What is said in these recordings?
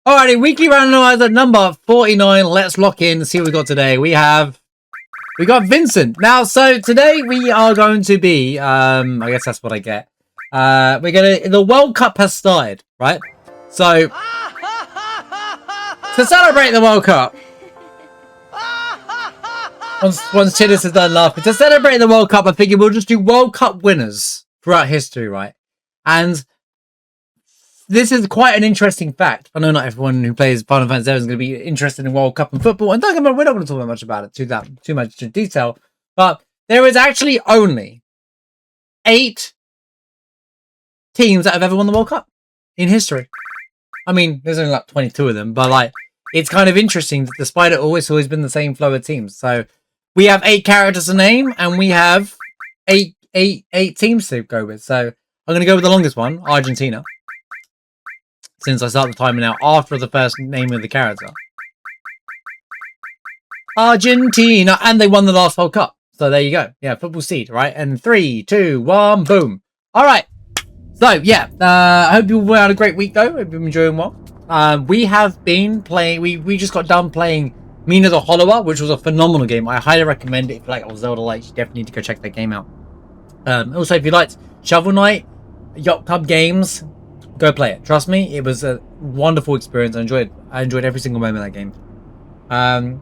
Alrighty, weekly randomizer number 49. Let's lock in and see what we got today. We got Vincent. Now, so today we are going to be, I guess that's what I get. The World Cup has started, right? So, to celebrate the World Cup, once Chidis has done laughing, to celebrate the World Cup, I figured we'll just do World Cup winners throughout history, right? And this is quite an interesting fact. I know not everyone who plays Final Fantasy VII is going to be interested in World Cup and football, and don't get me wrong, we're not going to talk much about it too much in detail. But there is actually only 8 teams that have ever won the World Cup in history. I mean, there's only like 22 of them, but like it's kind of interesting that despite it always been the same flow of teams. So we have 8 characters to name, and we have eight teams to go with. So I'm going to go with the longest one, Argentina. Since I start the timer now after the first name of the character. Argentina. And they won the last World Cup. So there you go. Yeah, football seed, right? And 3, 2, 1, boom. Alright. So, yeah. I hope you had a great week, though. Hope you're enjoying well. We have been playing... We just got done playing Mina the Hollower, which was a phenomenal game. I highly recommend it. If you like Zelda Lights, you definitely need to go check that game out. Also, if you liked Shovel Knight, Yacht Club Games... Go play it. Trust me, it was a wonderful experience. I enjoyed every single moment of that game.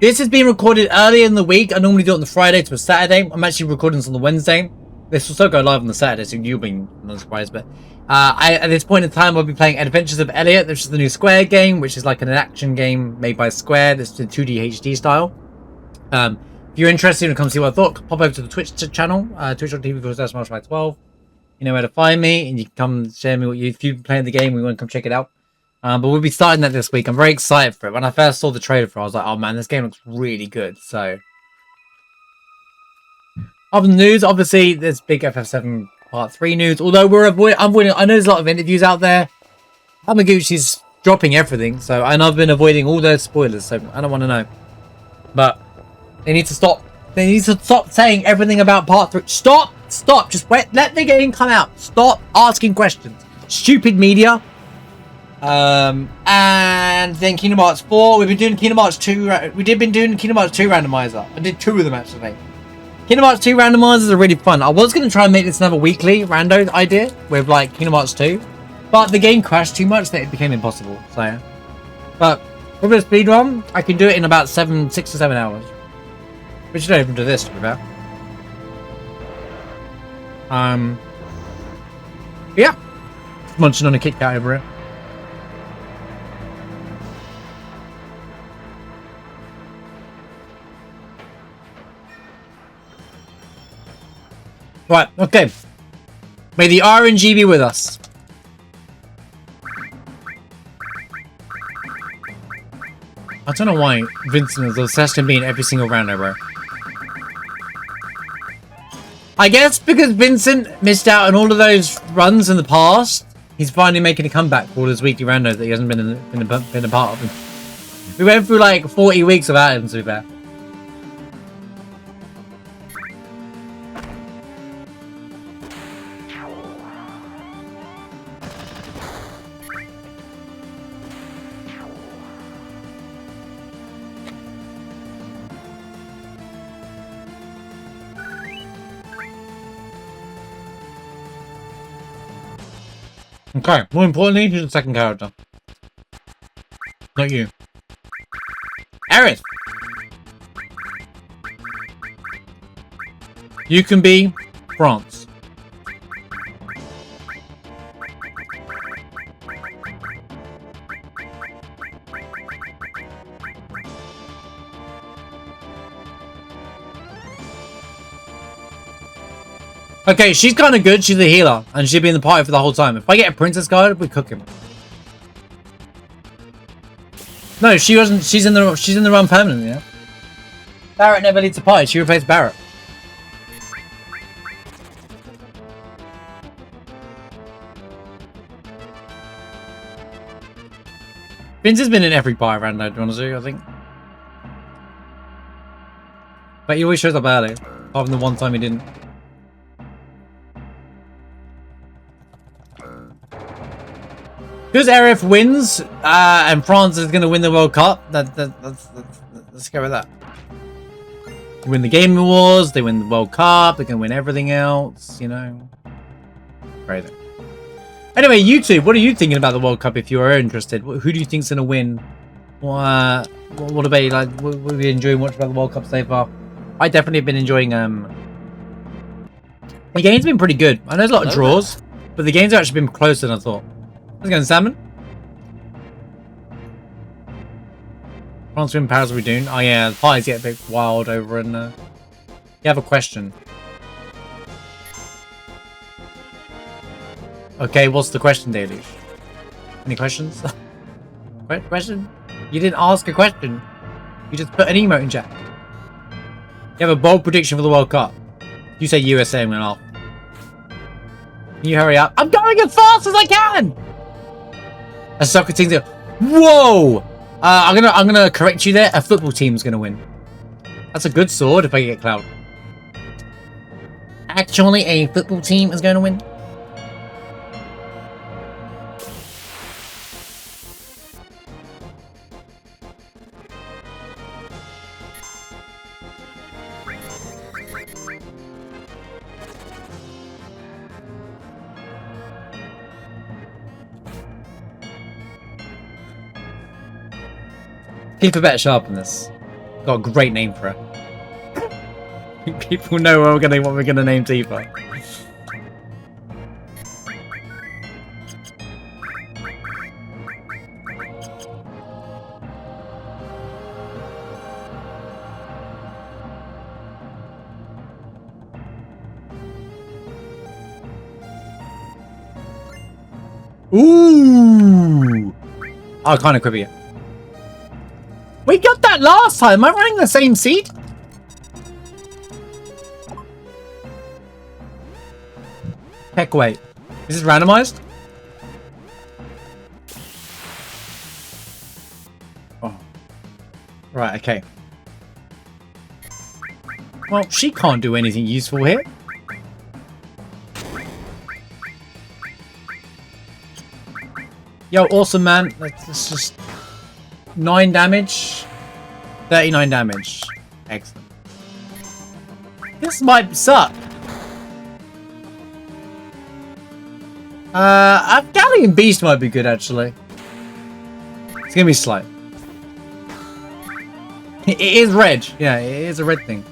This has been recorded earlier in the week. I normally do it on the Friday to a Saturday. I'm actually recording this on the Wednesday. This will still go live on the Saturday, so you'll be not surprised. But at this point in time, I'll be playing Adventures of Elliot, which is the new Square game, which is like an action game made by Square. This is in 2D HD style. If you're interested and come see what I thought, pop over to the Twitch channel, twitch.tv/Marshmallow12. You know where to find me, and you can come share me what if you're playing the game, we want to come check it out. But we'll be starting that this week. I'm very excited for it. When I first saw the trailer for it, I was like, oh man, this game looks really good. So, other news, obviously, there's big FF7 Part 3 news. Although I'm avoiding. I know there's a lot of interviews out there. Hamaguchi's dropping everything, and I've been avoiding all those spoilers, so I don't want to know. But they need to stop. They need to stop saying everything about Part 3. Stop! Just let the game come out. Stop asking questions. Stupid media. And then Kingdom Hearts 4. We've been doing Kingdom Hearts 2. Been doing Kingdom Hearts 2 randomizer. I did 2 of them actually. Kingdom Hearts 2 randomizers are really fun. I was going to try and make this another weekly rando idea with like Kingdom Hearts 2. But the game crashed too much that it became impossible. So, but with a speedrun, I can do it in about 6 to 7 hours. Which you don't even do this to be fair. Yeah. Munching on a Kit Kat over it. Right, okay. May the RNG be with us. I don't know why Vincent is obsessed with me in every single round over. I guess because Vincent missed out on all of those runs in the past, he's finally making a comeback for all his weekly randos that he hasn't been a part of. We went through like 40 weeks without him, to be fair. Okay, more importantly, who's the second character? Not you. Aerith! You can be France. Okay, she's kind of good. She's a healer, and she'll be in the party for the whole time. If I get a princess guard, we cook him. No, she wasn't. She's in the run permanently. Yeah. Barrett never leads a party. She replaced Barrett. Vince has been in every party around now, honestly, I think. But he always shows up early, apart from the one time he didn't. Because RF wins, and France is going to win the World Cup. Let's go with that. They win the Game Awards, they win the World Cup, they can win everything else, you know. Crazy. Anyway, YouTube, what are you thinking about the World Cup if you are interested? Who do you think's going to win? What about you? Like, what have you enjoying watching about the World Cup so far? I definitely have been enjoying, the game's been pretty good. I know there's a lot of draws, but the game's actually been closer than I thought. How's it going, Salmon? France win, Paris we doing? Oh yeah, the parties get a bit wild over in You have a question. Okay, what's the question, Deluge? Any questions? Question? You didn't ask a question. You just put an emote in chat. You have a bold prediction for the World Cup. You say USA, I'm going off. Can you hurry up? I'm going as fast as I can! A soccer team's gonna... Whoa! I'm gonna correct you there. A football team's gonna win. That's a good sword if I get clout. Actually, a football team is gonna win. Keep a better sharpness. Got a great name for her. People know what we're gonna name Tifa. Ooh! I can't equip it. We got that last time. Am I running the same seed? Heck, wait. Is this randomized? Oh. Right, okay. Well, she can't do anything useful here. Yo, awesome, man. Let's just... 9 damage. 39 damage. Excellent. This might suck. Galleon Beast might be good, actually. It's gonna be slow. It is red. Yeah, it is a red thing.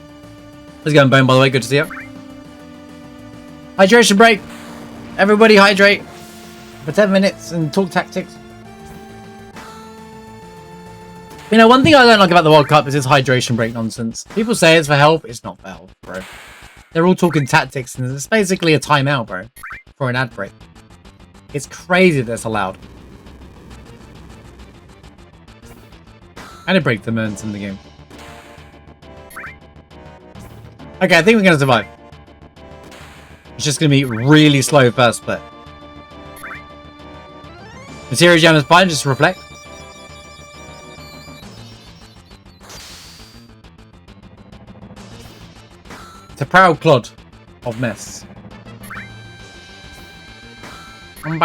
How's it going, Bone, by the way? Good to see you. Hydration break. Everybody hydrate for 10 minutes and talk tactics. You know, one thing I don't like about the World Cup is this hydration break nonsense. People say it's for health. It's not for health, bro. They're all talking tactics, and it's basically a timeout, bro, for an ad break. It's crazy that's allowed. And it breaks the moments in the game. Okay, I think we're going to survive. It's just going to be really slow first split. Materia Jam is fine, just reflect. It's a proud clod of mess. Do you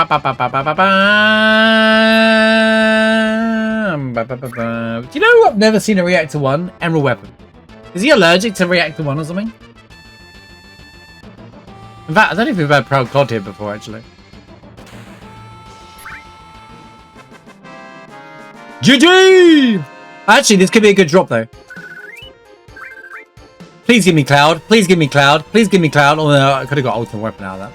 know I've never seen a Reactor 1? Emerald Weapon. Is he allergic to Reactor 1 or something? In fact, I don't know if we've had Proud Clod here before, actually. GG! Actually, this could be a good drop, though. Please give me Cloud. Please give me Cloud. Please give me Cloud. Oh, no, I could have got Ultimate Weapon out of that.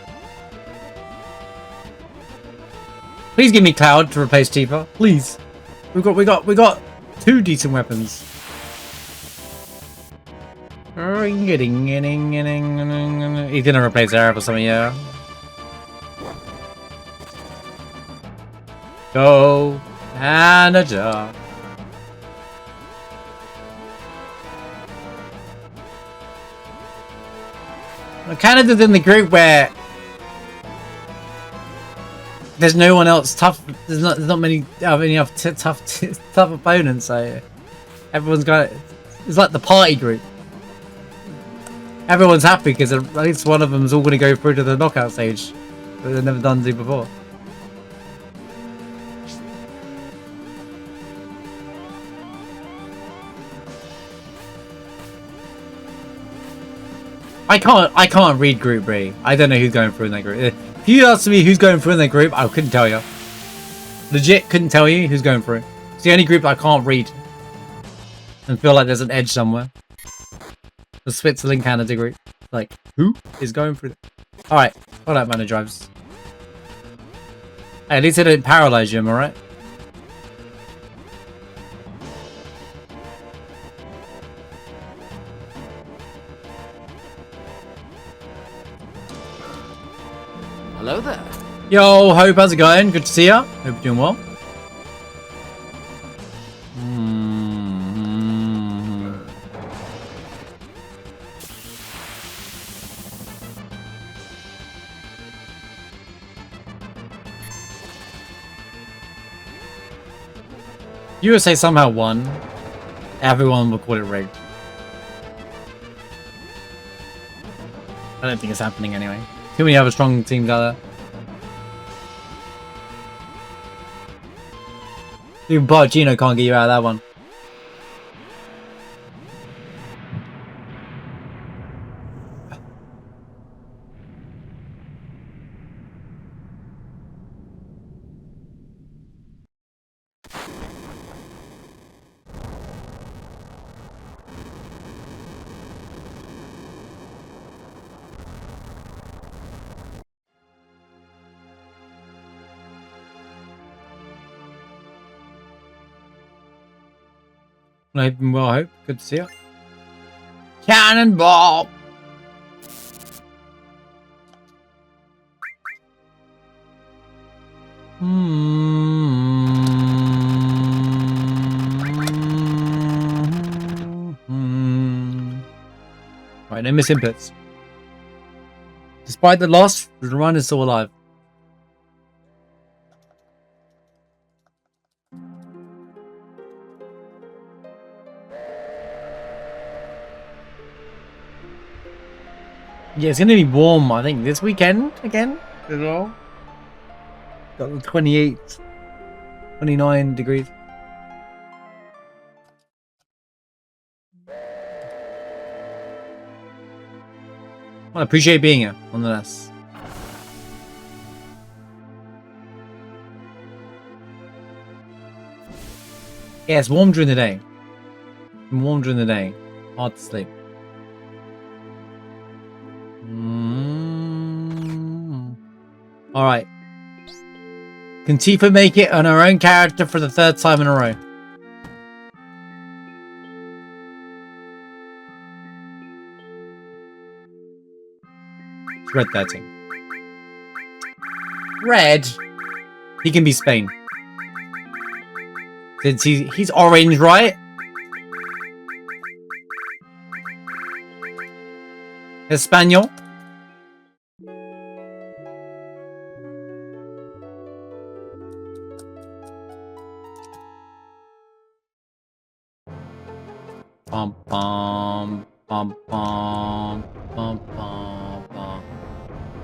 Please give me Cloud to replace Tifa. Please. We got 2 decent weapons. He's gonna replace Arab or something, yeah. Go Canada. Canada's in the group where there's no one else tough. There's not many tough opponents. So everyone's got it. It's like the party group. Everyone's happy because at least one of them is all going to go through to the knockout stage that they've never done to before. I can't read Group B. I don't know who's going through in that group. If you asked me who's going through in that group, I couldn't tell you. Legit couldn't tell you who's going through. It's the only group I can't read. And feel like there's an edge somewhere. The Switzerland Canada group. Like, who is going through? Alright, hold up, man, it drives. Hey, at least I didn't paralyze you, am I right? Hello there. Yo, Hope, how's it going? Good to see ya. Hope you're doing well. USA somehow won. Everyone will call it rigged. I don't think it's happening anyway. Too many other strong teams out there. Even Bargino can't get you out of that one. Well, I hope. Good to see you. Cannonball! Right, no miss inputs. Despite the loss, the run is still alive. Yeah, it's going to be warm, I think, this weekend again as well. Got the 28, 29 degrees. I appreciate being here, nonetheless. Yeah, it's warm during the day. Warm during the day. Hard to sleep. Alright. Can Tifa make it on her own character for the 3rd time in a row? It's red 13. Red? He can be Spain. Since he's orange, right? Espanol? Bum bum bum bum bum bum bum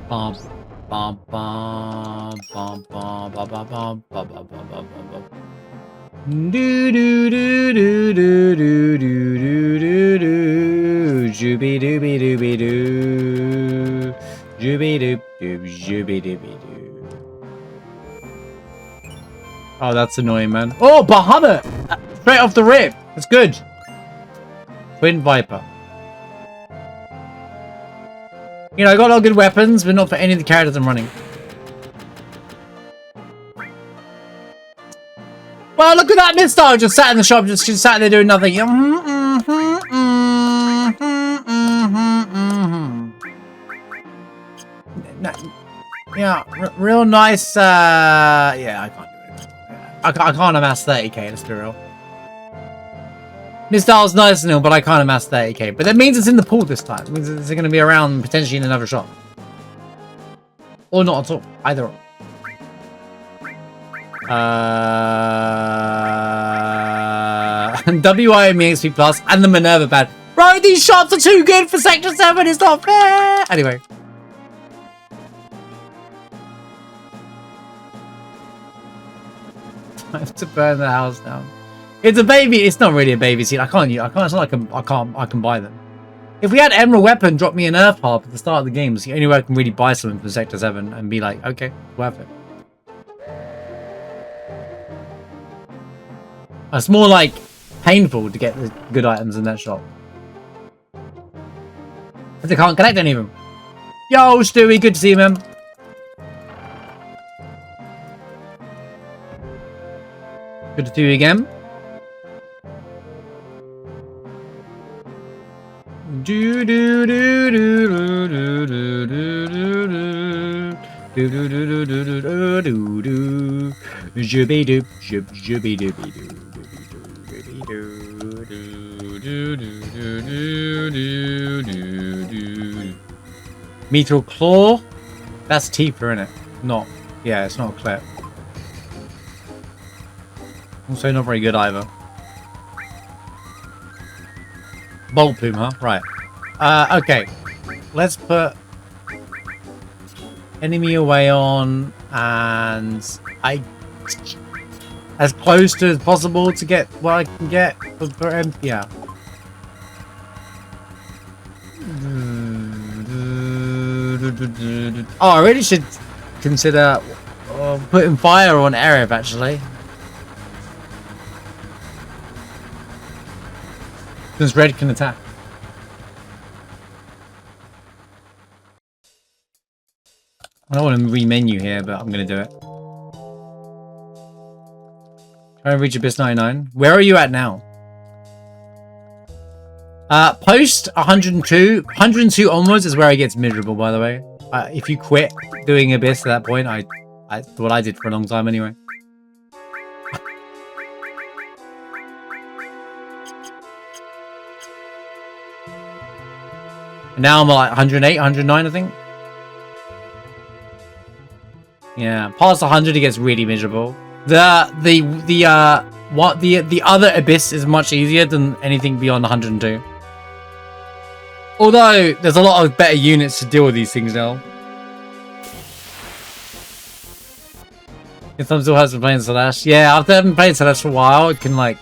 bum bum bum bum bum bum bum bum bum bum. Do do do do do do do do do do. Jooby dooby dooby doo. Jooby doop doop jooby dooby doo. Oh, that's annoying, man. Oh, Bahamut! Straight off the rip. That's good. Twin Viper. You know, I got a lot of good weapons, but not for any of the characters I'm running. Well, look at that missile just sat in the shop, just sat there doing nothing. Yeah, real nice. Yeah, I can't do it. I can't amass 30k, let's be real. Missile's nice and all, but I can't amass 30k. But that means it's in the pool this time. It means it's going to be around potentially in another shop. Or not at all. Either or. WIME XP Plus and the Minerva bad. Bro, these shots are too good for Sector 7. It's not fair. Anyway. Time to burn the house down. It's a baby. It's not really a baby seat. I can't. It's not like I can buy them. If we had Emerald Weapon drop me an Earth Harp at the start of the game, it's the only way I can really buy something from Sector 7 and be like, okay, worth it. It's more like painful to get the good items in that shop. Because I can't collect any of them. Yo, Stewie, good to see you, man. Good to see you again. Do do do do do do do do do do do do do do jibby doop jib jibby dooby doo dooby doo do do do do do do. Metal claw. That's Tifa, isn't it? Not. Yeah, it's not a clip. Also not very good either. Bolt plume, huh? Right. Okay. Let's put enemy away on, and as close to as possible to get what I can get for yeah. Oh, I really should consider putting fire on Aerith, actually. Since red can attack. I don't want to re-menu here, but I'm going to do it. Try and reach Abyss 99. Where are you at now? Post 102. 102 onwards is where it gets miserable, by the way. If you quit doing Abyss at that point, that's what I did for a long time anyway. And now I'm like 108, 109, I think. Yeah, past 100 it gets really miserable. The other Abyss is much easier than anything beyond 102. Although there's a lot of better units to deal with these things now. If I'm still hasn't playing Celeste. Yeah, after I haven't played Celeste for a while, it can like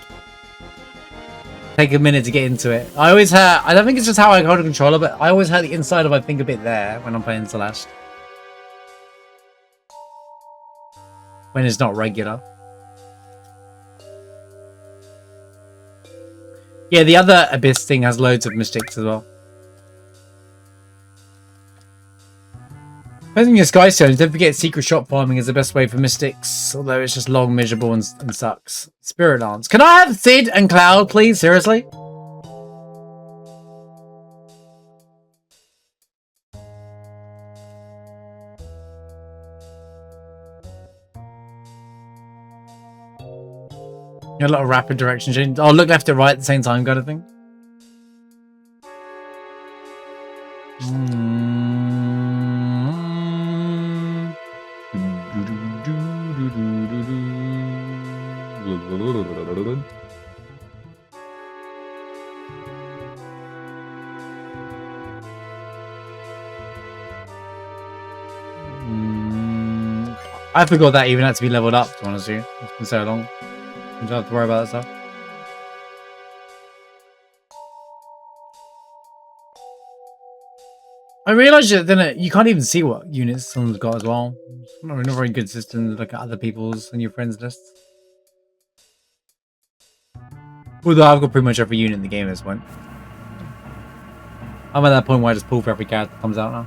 take a minute to get into it. I always have, I don't think it's just how I hold a controller, but I always have the inside of my finger bit there when I'm playing Celeste. When it's not regular. Yeah, the other Abyss thing has loads of mystics as well. Depending on your Sky Stones, don't forget secret shop farming is the best way for mystics, although it's just long, miserable, and sucks. Spirit Lance. Can I have Sid and Cloud, please? Seriously? A lot of rapid direction change. Oh, look left and right at the same time, kind of thing. I forgot that even had to be leveled up, to be honest with you. It's been so long. You don't have to worry about that stuff. I realised that then you can't even see what units someone's got as well. It's not a very good system to look at other people's and your friends' lists. Although I've got pretty much every unit in the game at this point. I'm at that point where I just pull for every character that comes out now.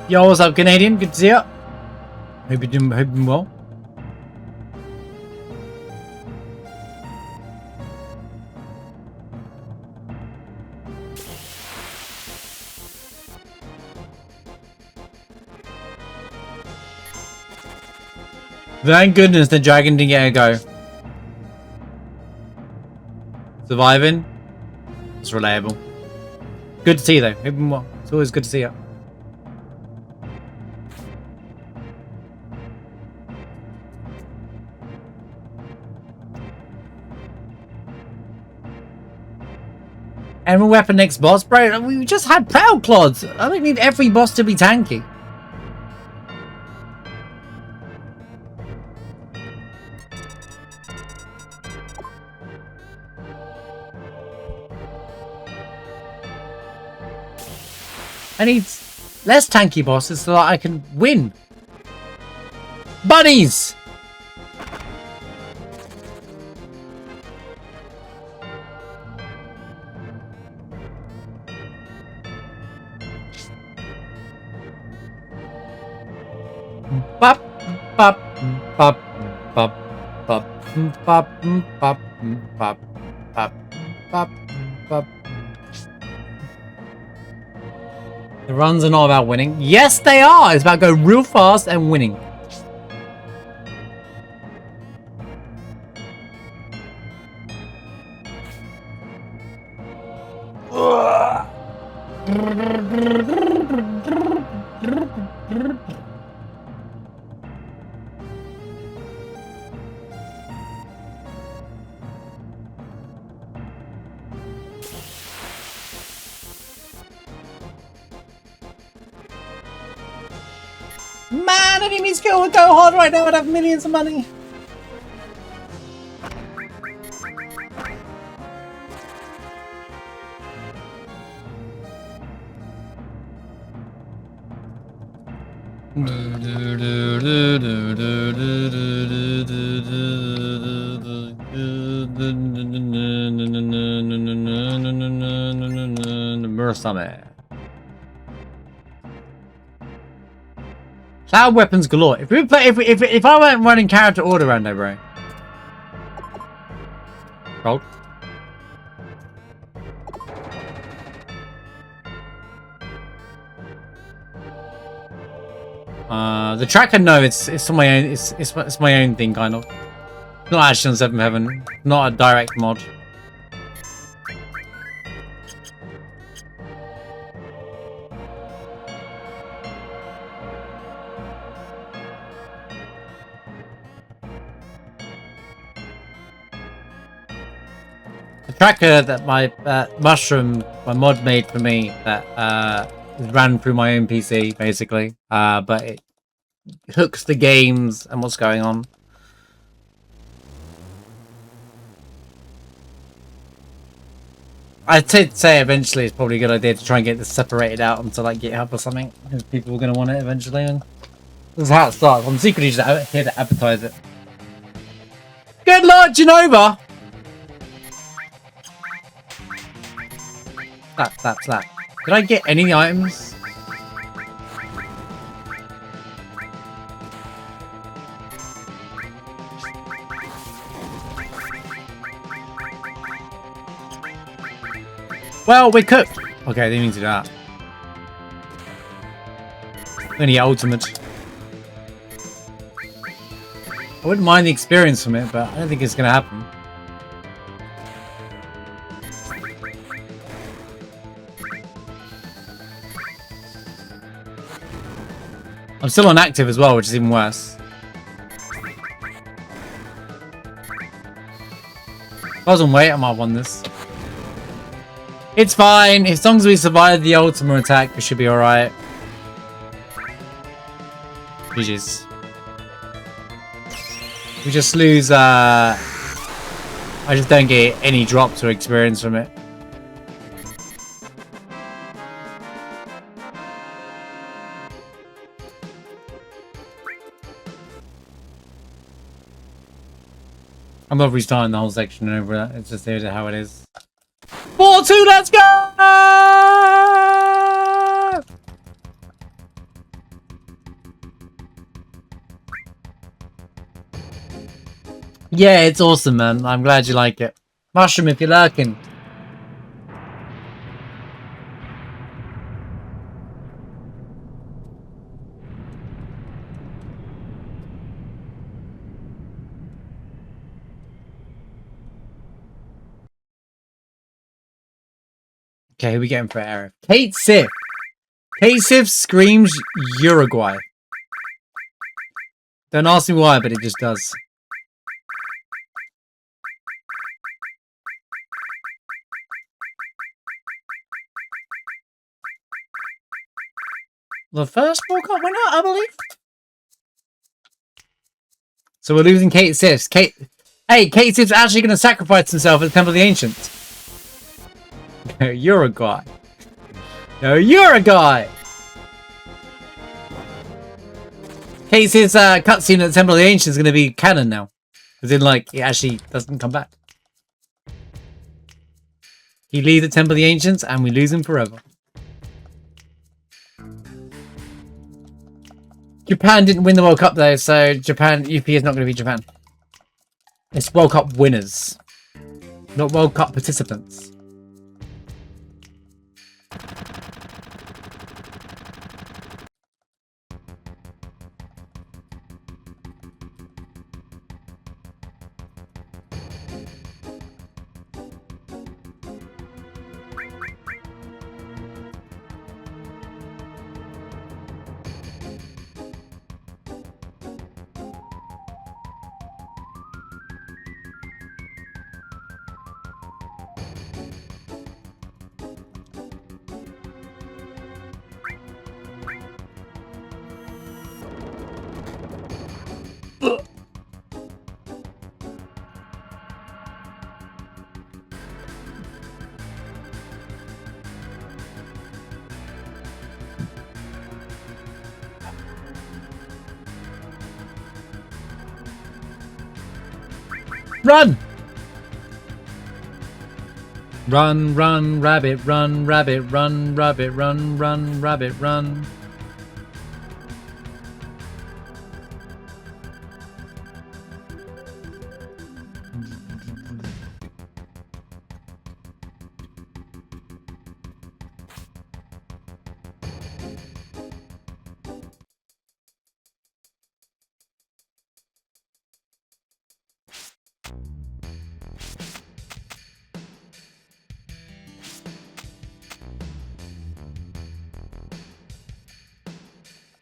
Yo, what's up, Canadian? Good to see you. Hope you're doing well. Thank goodness the dragon didn't get a go. Surviving. It's reliable. Good to see you though. Hope you're doing well. It's always good to see you. Emerald Weapon next boss? Bro, we just had Proud Clods. I don't need every boss to be tanky. I need less tanky bosses so that I can win. Bunnies! Bop, bop, bop, bop, bop, bop, bop, bop, bop, bop, bop. The runs are not about winning. Yes, they are. It's about going real fast and winning. Man, enemy skill would go hard right now. I'd have millions of money. Mursame. Cloud weapons galore. If we play, if I weren't running character order rando, bro. Roll. The tracker, no, it's on my own. It's my own thing, kind of. Not actually on Seventh Heaven. Not a direct mod. The tracker that my Mushroom, my mod made for me, that ran through my own PC, basically. But it hooks the games and what's going on. I'd say eventually it's probably a good idea to try and get this separated out onto like GitHub or something, because people are going to want it eventually. And this is how it starts. I'm secretly just here to advertise it. Good luck, Genova! Slap. Did I get any items? Well, we're cooked. Okay, they need to do that. Only ultimate. I wouldn't mind the experience from it, but I don't think it's going to happen. I'm still on active as well, which is even worse. If I was on wait, I might have won this. It's fine. As long as we survive the ultimate attack, we should be alright. GG's. We just lose, I just don't get any drops or experience from it. I'm not restarting the whole section over that. It's just how it is. 4-2, let's go! Yeah, it's awesome, man. I'm glad you like it. Mushroom, if you're lurking. Okay, who are we getting for error? Kate Sif. Kate Sif screams Uruguay. Don't ask me why, but it just does. The first World Cup winner, I believe. So we're losing Kate Sif. Hey, Kate Sif's actually going to sacrifice himself at the Temple of the Ancients. Uruguay. No, you're a guy! Case's cutscene at the Temple of the Ancients is going to be canon now. As in, like, it actually doesn't come back. He leaves the Temple of the Ancients and we lose him forever. Japan didn't win the World Cup though, so Japan, UP is not going to be Japan. It's World Cup winners, not World Cup participants. Run! Run, run, rabbit, run, rabbit, run, rabbit, run, run, rabbit, run.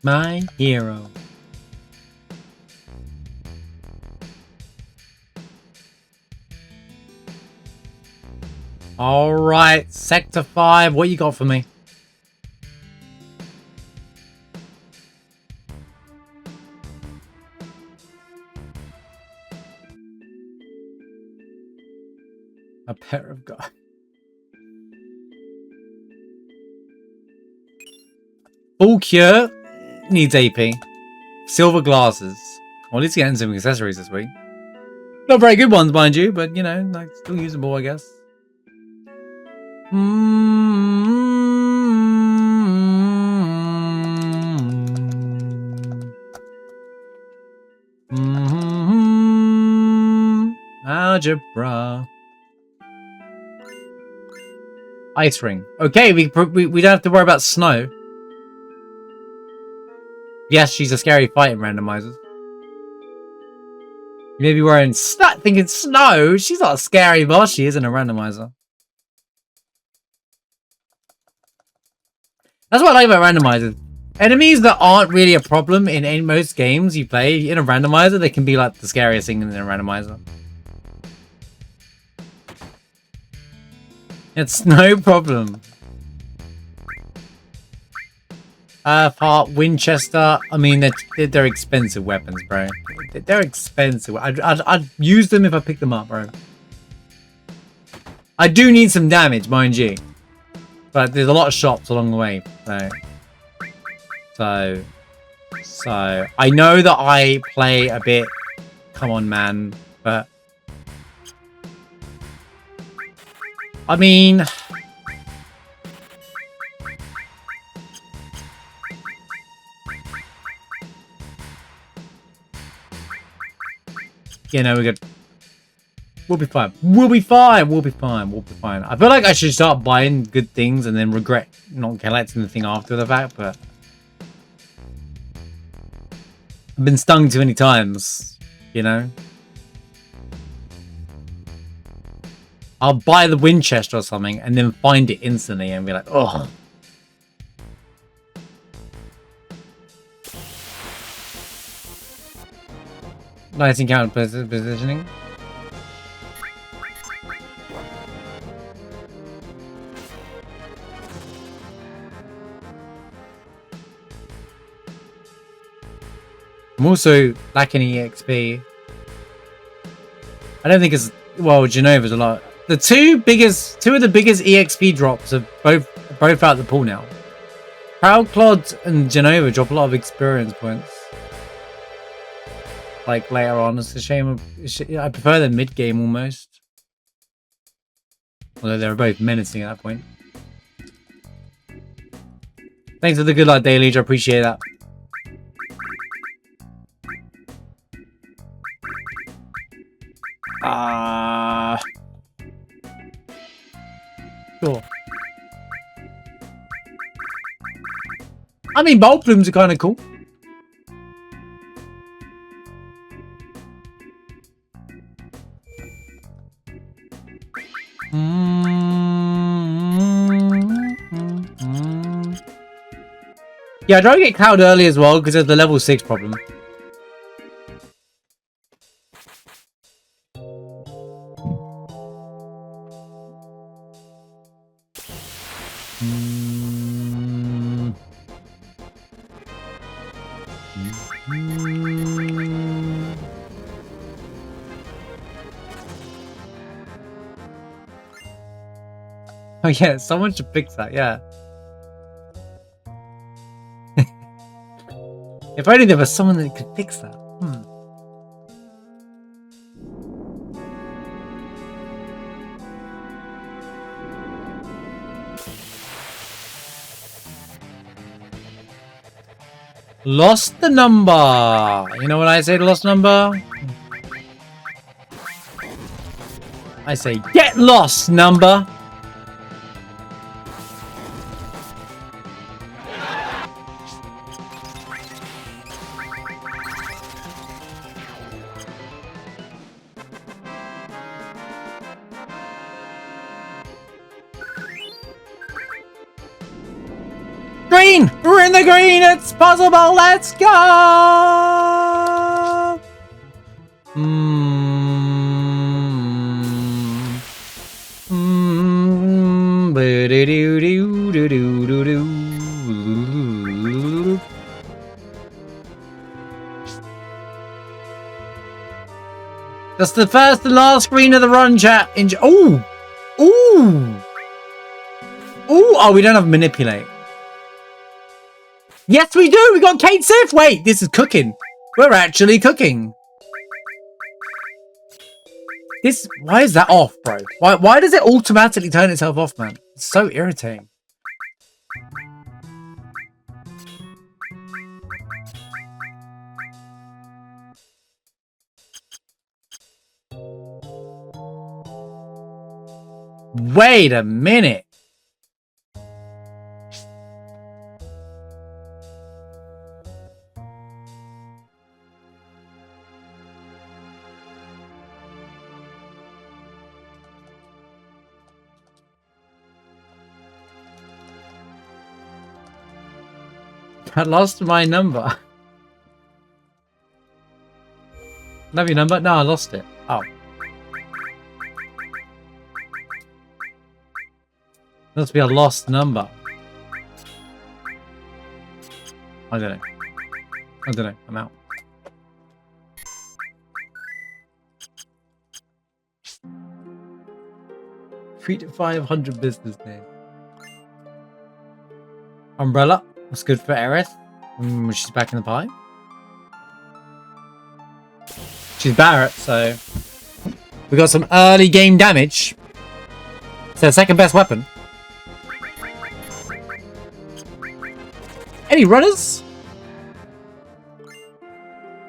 My hero. All right, Sector 5, what you got for me? A pair of guys. Full cure needs AP. Silver glasses. Well, at least getting some accessories this week. Not very good ones, mind you, but you know, like still usable, I guess. Algebra. Ice ring. Okay, we don't have to worry about snow. Yes, she's a scary fight in randomizers. You may be wearing thinking snow. She's not a scary boss. She isn't a randomizer. That's what I like about randomizers. Enemies that aren't really a problem in most games you play in a randomizer, they can be like the scariest thing in a randomizer. It's no problem. Part Winchester. I mean, they're expensive weapons, bro. They're expensive. I'd use them if I pick them up, bro. I do need some damage, mind you, but there's a lot of shops along the way, so I know that I play a bit. Come on, man, but I mean. You know, we'll be fine. We'll be fine. We'll be fine. We'll be fine. I feel like I should start buying good things and then regret not collecting the thing after the fact, but I've been stung too many times, you know? I'll buy the Winchester or something and then find it instantly and be like, oh. Nice encounter positioning. I'm also lacking EXP. I don't think it's well, Genova's a lot. The two of the biggest EXP drops have both Both out the pool now. Proud Clod and Genova drop a lot of experience points. Like later on, it's a shame. I prefer them mid game almost. Although they were both menacing at that point. Thanks for the good luck, Deluge. I appreciate that. Sure. I mean, bulb plumes are kind of cool. Yeah, I try to get Cloud early as well because of the level 6 problem. Oh yeah, someone should fix that, yeah. If only there was someone that could fix that. Lost the number. You know what I say to lost number? I say get lost number. Green! We're in the green! It's possible! Let's go! That's the first and last screen of the run, chat. Ooh! Ooh! Ooh! Oh, we don't have manipulate. Yes, we do! We got Kate Sif! Wait, this is cooking. We're actually cooking. This... Why is that off, bro? Why does it automatically turn itself off, man? It's so irritating. Wait a minute. I lost my number. Love your number? No, I lost it. Oh. Must be a lost number. I don't know. I'm out. Three to 500 business name. Umbrella. That's good for Aerith. She's back in the pie. She's Barrett, so we got some early game damage. It's their second best weapon. Any runners?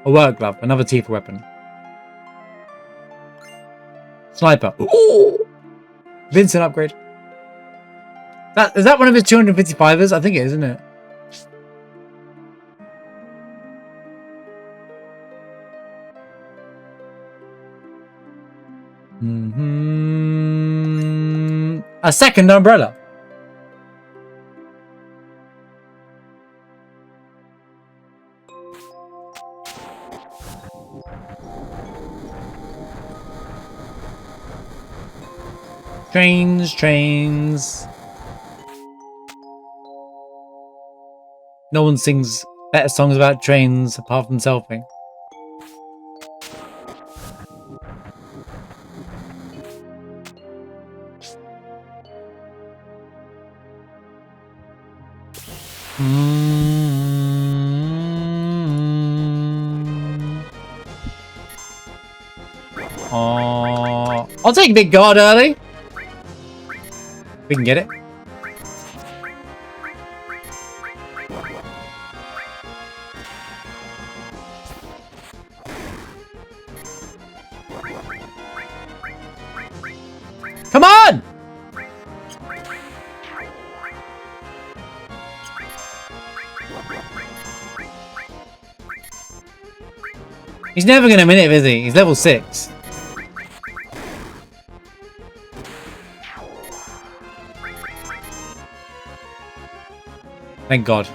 A work glove, another Tifa weapon. Sniper. Ooh! Vincent upgrade. Is that one of his 255ers? I think it is, isn't it? A second umbrella. Trains. No one sings better songs about trains apart from Selfie. Oh, I'll take Big God early. We can get it. Come on! He's never going to win it, is he? He's level 6. Thank God.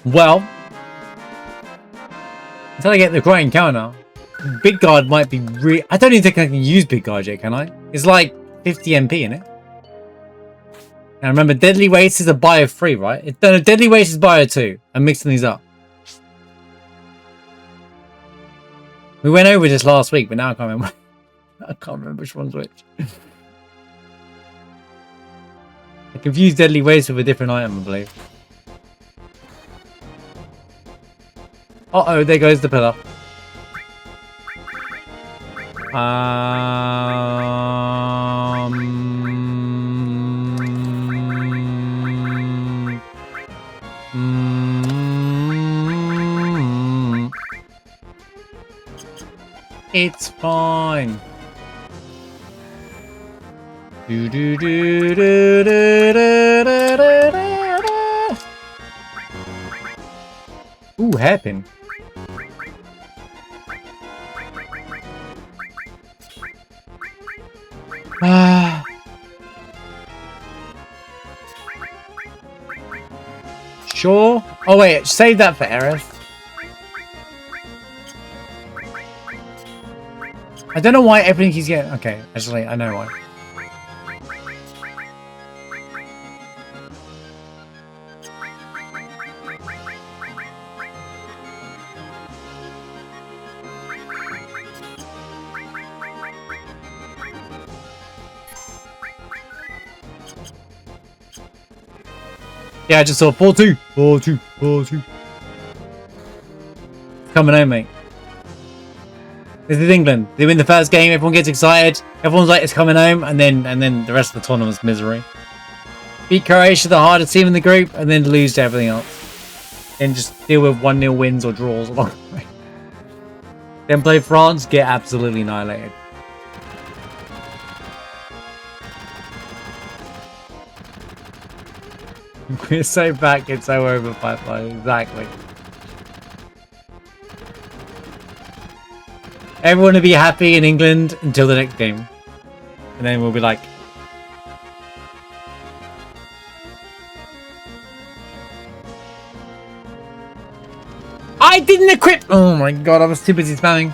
Well, until I get the great encounter, Big Guard might be I don't even think I can use Big Guard yet, can I? It's like 50 MP in it. And remember, Deadly Waste is a bio 3, right? No, Deadly Waste is bio 2. I'm mixing these up. We went over this last week, but now I can't remember. I can't remember which one's which. I confused Deadly Waste with a different item, I believe. Uh-oh, there goes the pillar. It's fine. Do do do do do do do do. Ooh, hairpin. Sure. Oh wait, save that for Aerith. I don't know why everything he's getting. Okay, actually, I know why. Yeah, I just saw 4-2. 4-2. 4-2. Coming home, mate. This is England. They win the first game, everyone gets excited. Everyone's like, it's coming home, and then the rest of the tournament's misery. Beat Croatia, the hardest team in the group, and then lose to everything else. Then just deal with 1-0 wins or draws along the way. Then play France, get absolutely annihilated. We're so back, it's so over, Pipeline. Exactly. Everyone will be happy in England until the next game. And then we'll be like... I didn't equip... Oh my god, I was too busy spamming.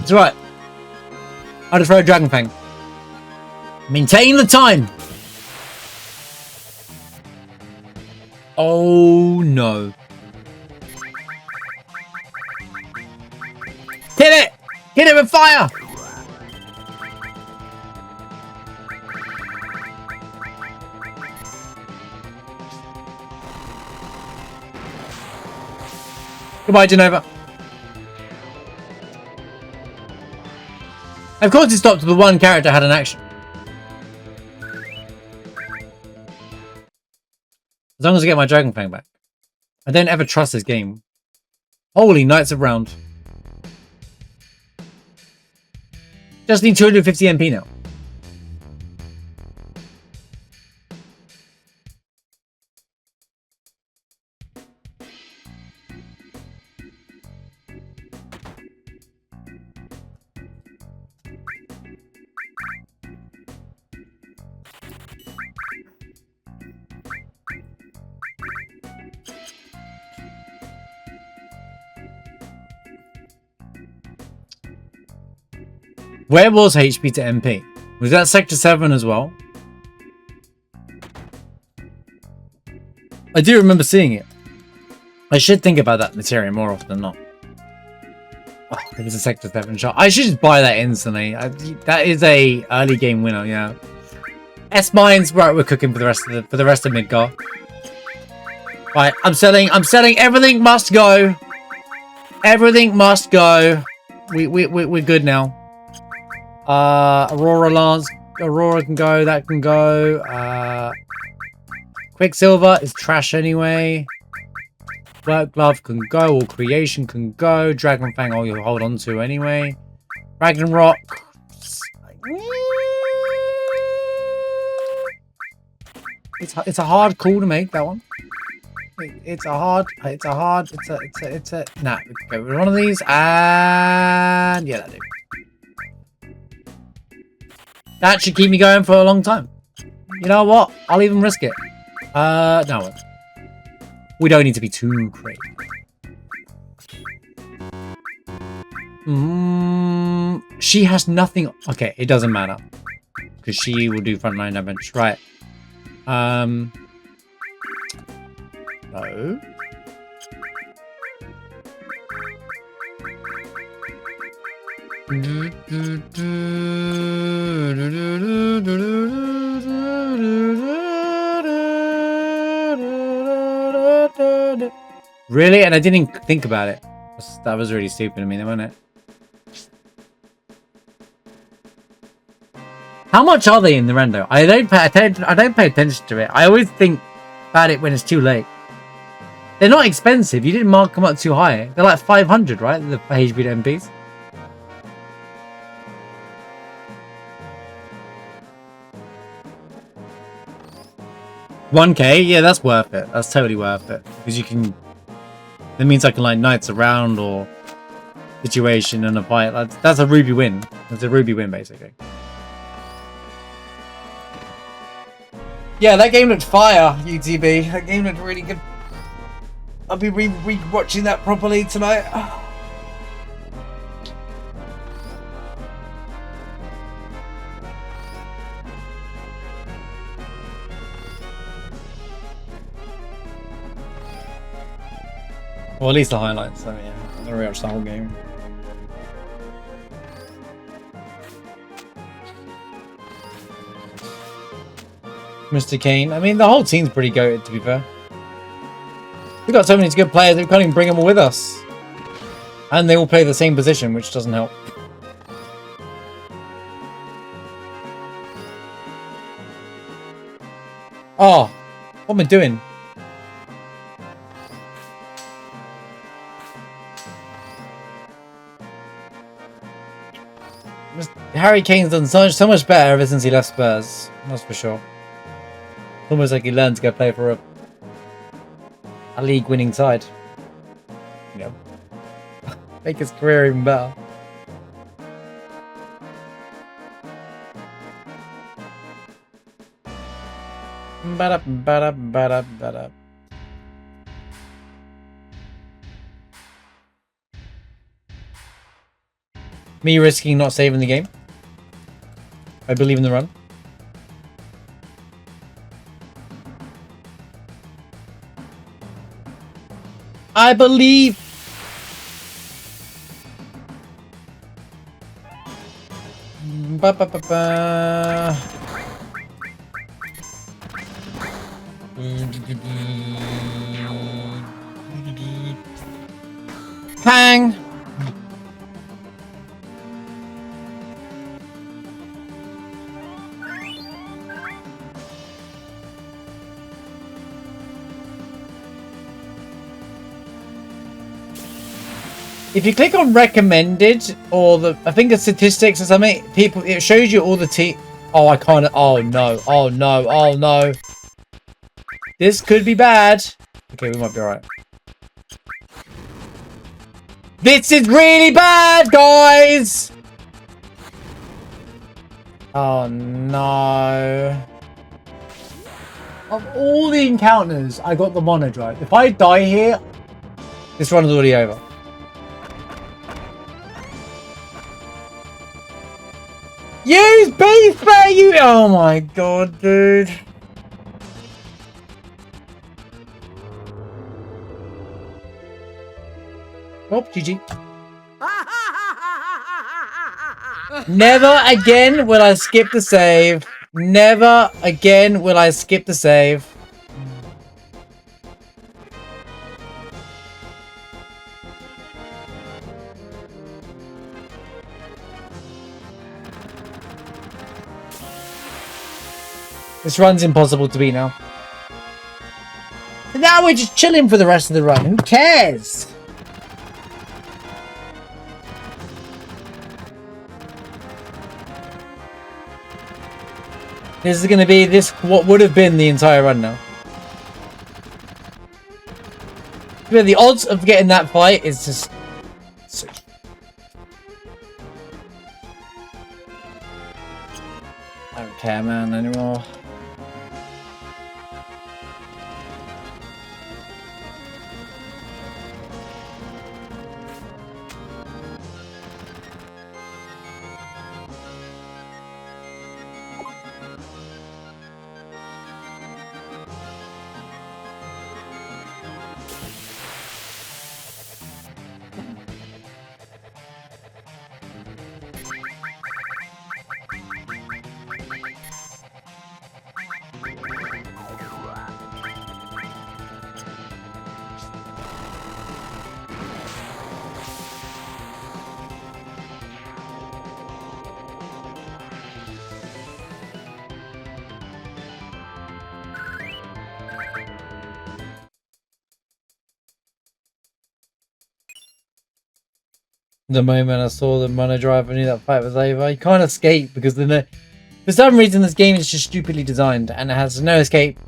It's right. I'll just throw a Dragon Fang. Maintain the time. Oh no. Hit it! Hit it with fire! Goodbye, Genova. Of course it stopped with the one character had an action. As long as I get my Dragon Fang back. I don't ever trust this game. Holy Knights of Round. Just need 250 MP now. Where was HP to MP? Was that Sector 7 as well? I do remember seeing it. I should think about that materia more often than not. Oh, it was a Sector 7 shot. I should just buy that instantly. That is a early game winner, yeah. S mines, right, we're cooking for the rest of Midgar. Right, I'm selling, everything must go. Everything must go. We're good now. Aurora can go, that can go. Quicksilver is trash anyway. Work Glove can go, or Creation can go. Dragon Fang I'll hold on to anyway. Ragnarok. It's a hard call to make, that one. It's a nah, we can go with one of these, and yeah, that'll do. That should keep me going for a long time. You know what? I'll even risk it. No. We don't need to be too crazy. She has nothing. Okay, it doesn't matter. Because she will do frontline damage. Right. No. Really? And I didn't think about it. That was really stupid of me, wasn't it? How much are they in the rando? I don't pay attention to it. I always think about it when it's too late. They're not expensive. You didn't mark them up too high. They're like 500, right? The HB to MPs. $1K? Yeah, that's worth it. That's totally worth it. Because you can... That means I can like knights around or situation and a fight. That's a ruby win. That's a ruby win, basically. Yeah, that game looked fire, UTB. That game looked really good. I'll be re-watching that properly tonight. Well, at least the highlights. So yeah, I'm gonna rewatch the whole game. Mr. Kane. I mean, the whole team's pretty goated, to be fair. We've got so many good players, we can't even bring them all with us. And they all play the same position, which doesn't help. Oh, what am I doing? Harry Kane's done so much better ever since he left Spurs. That's for sure. It's almost like he learned to go play for a league-winning side. Yep. Make his career even better. Ba-da-ba-da-ba-da-ba-da. Me risking not saving the game. I believe in the run. I believe. Ba-ba-ba-ba. Pang. If you click on recommended or I think it's statistics or something, it shows you all the Oh, I can't. Oh no. Oh no. Oh no. This could be bad. Okay, we might be alright. This is really bad, guys. Oh no. Of all the encounters, I got the mono drive. If I die here, this run is already over. Use beef spray, you. Oh my god, dude. Oh, GG. Never again will I skip the save. Never again will I skip the save. This run's impossible to beat now. And now we're just chilling for the rest of the run. Who cares? This is going to be what would have been the entire run now. But the odds of getting that fight is just... I don't care, man, anymore. The moment I saw them run a drive, I knew that fight was over. You can't escape because for some reason this game is just stupidly designed and it has no escape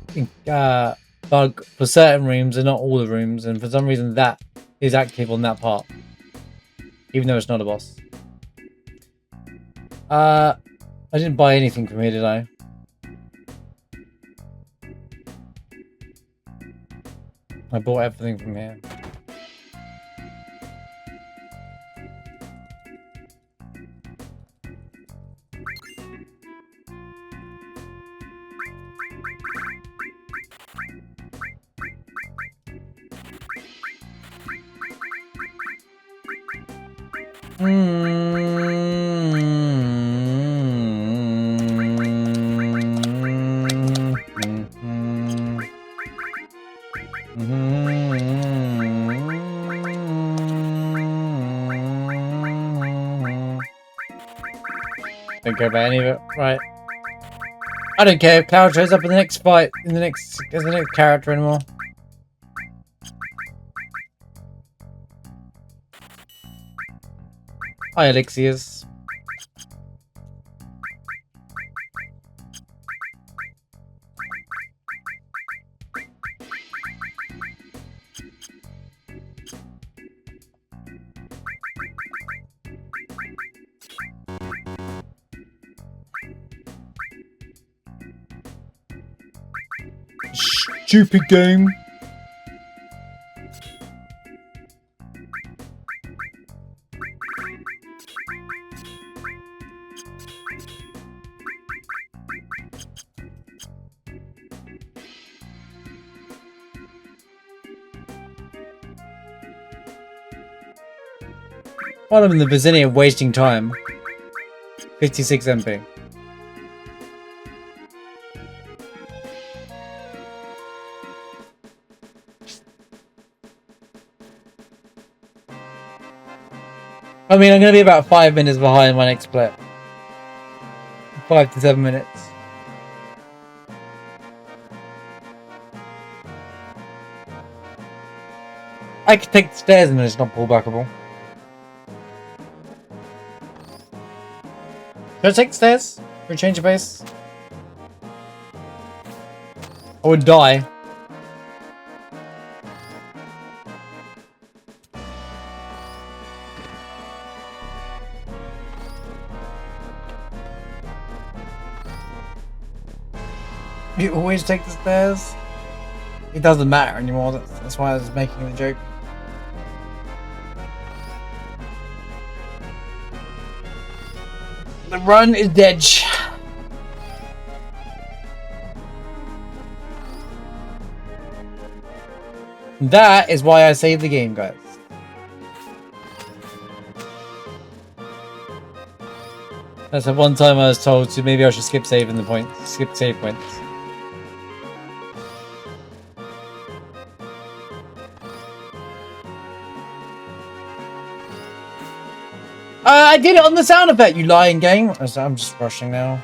bug for certain rooms and not all the rooms, and for some reason that is active on that part, even though it's not a boss. I didn't buy anything from here, did I? I bought everything from here. Don't care about any of it. Right. I don't care if Cloud shows up in the next fight, as the next character anymore. Hi, Elixirs. Stupid game. While I'm in the vicinity of wasting time. 56 MP. I mean, I'm going to be about 5 minutes behind my next split. 5 to 7 minutes. I could take the stairs and it's not pullbackable. Should I take the stairs? For a change of pace? I would die. You always take the stairs? It doesn't matter anymore, that's why I was making the joke. The run is dead. That is why I saved the game, guys. That's the one time I was told to maybe I should skip saving the points. Skip save points. I did it on the sound effect, you lying game. I'm just rushing now.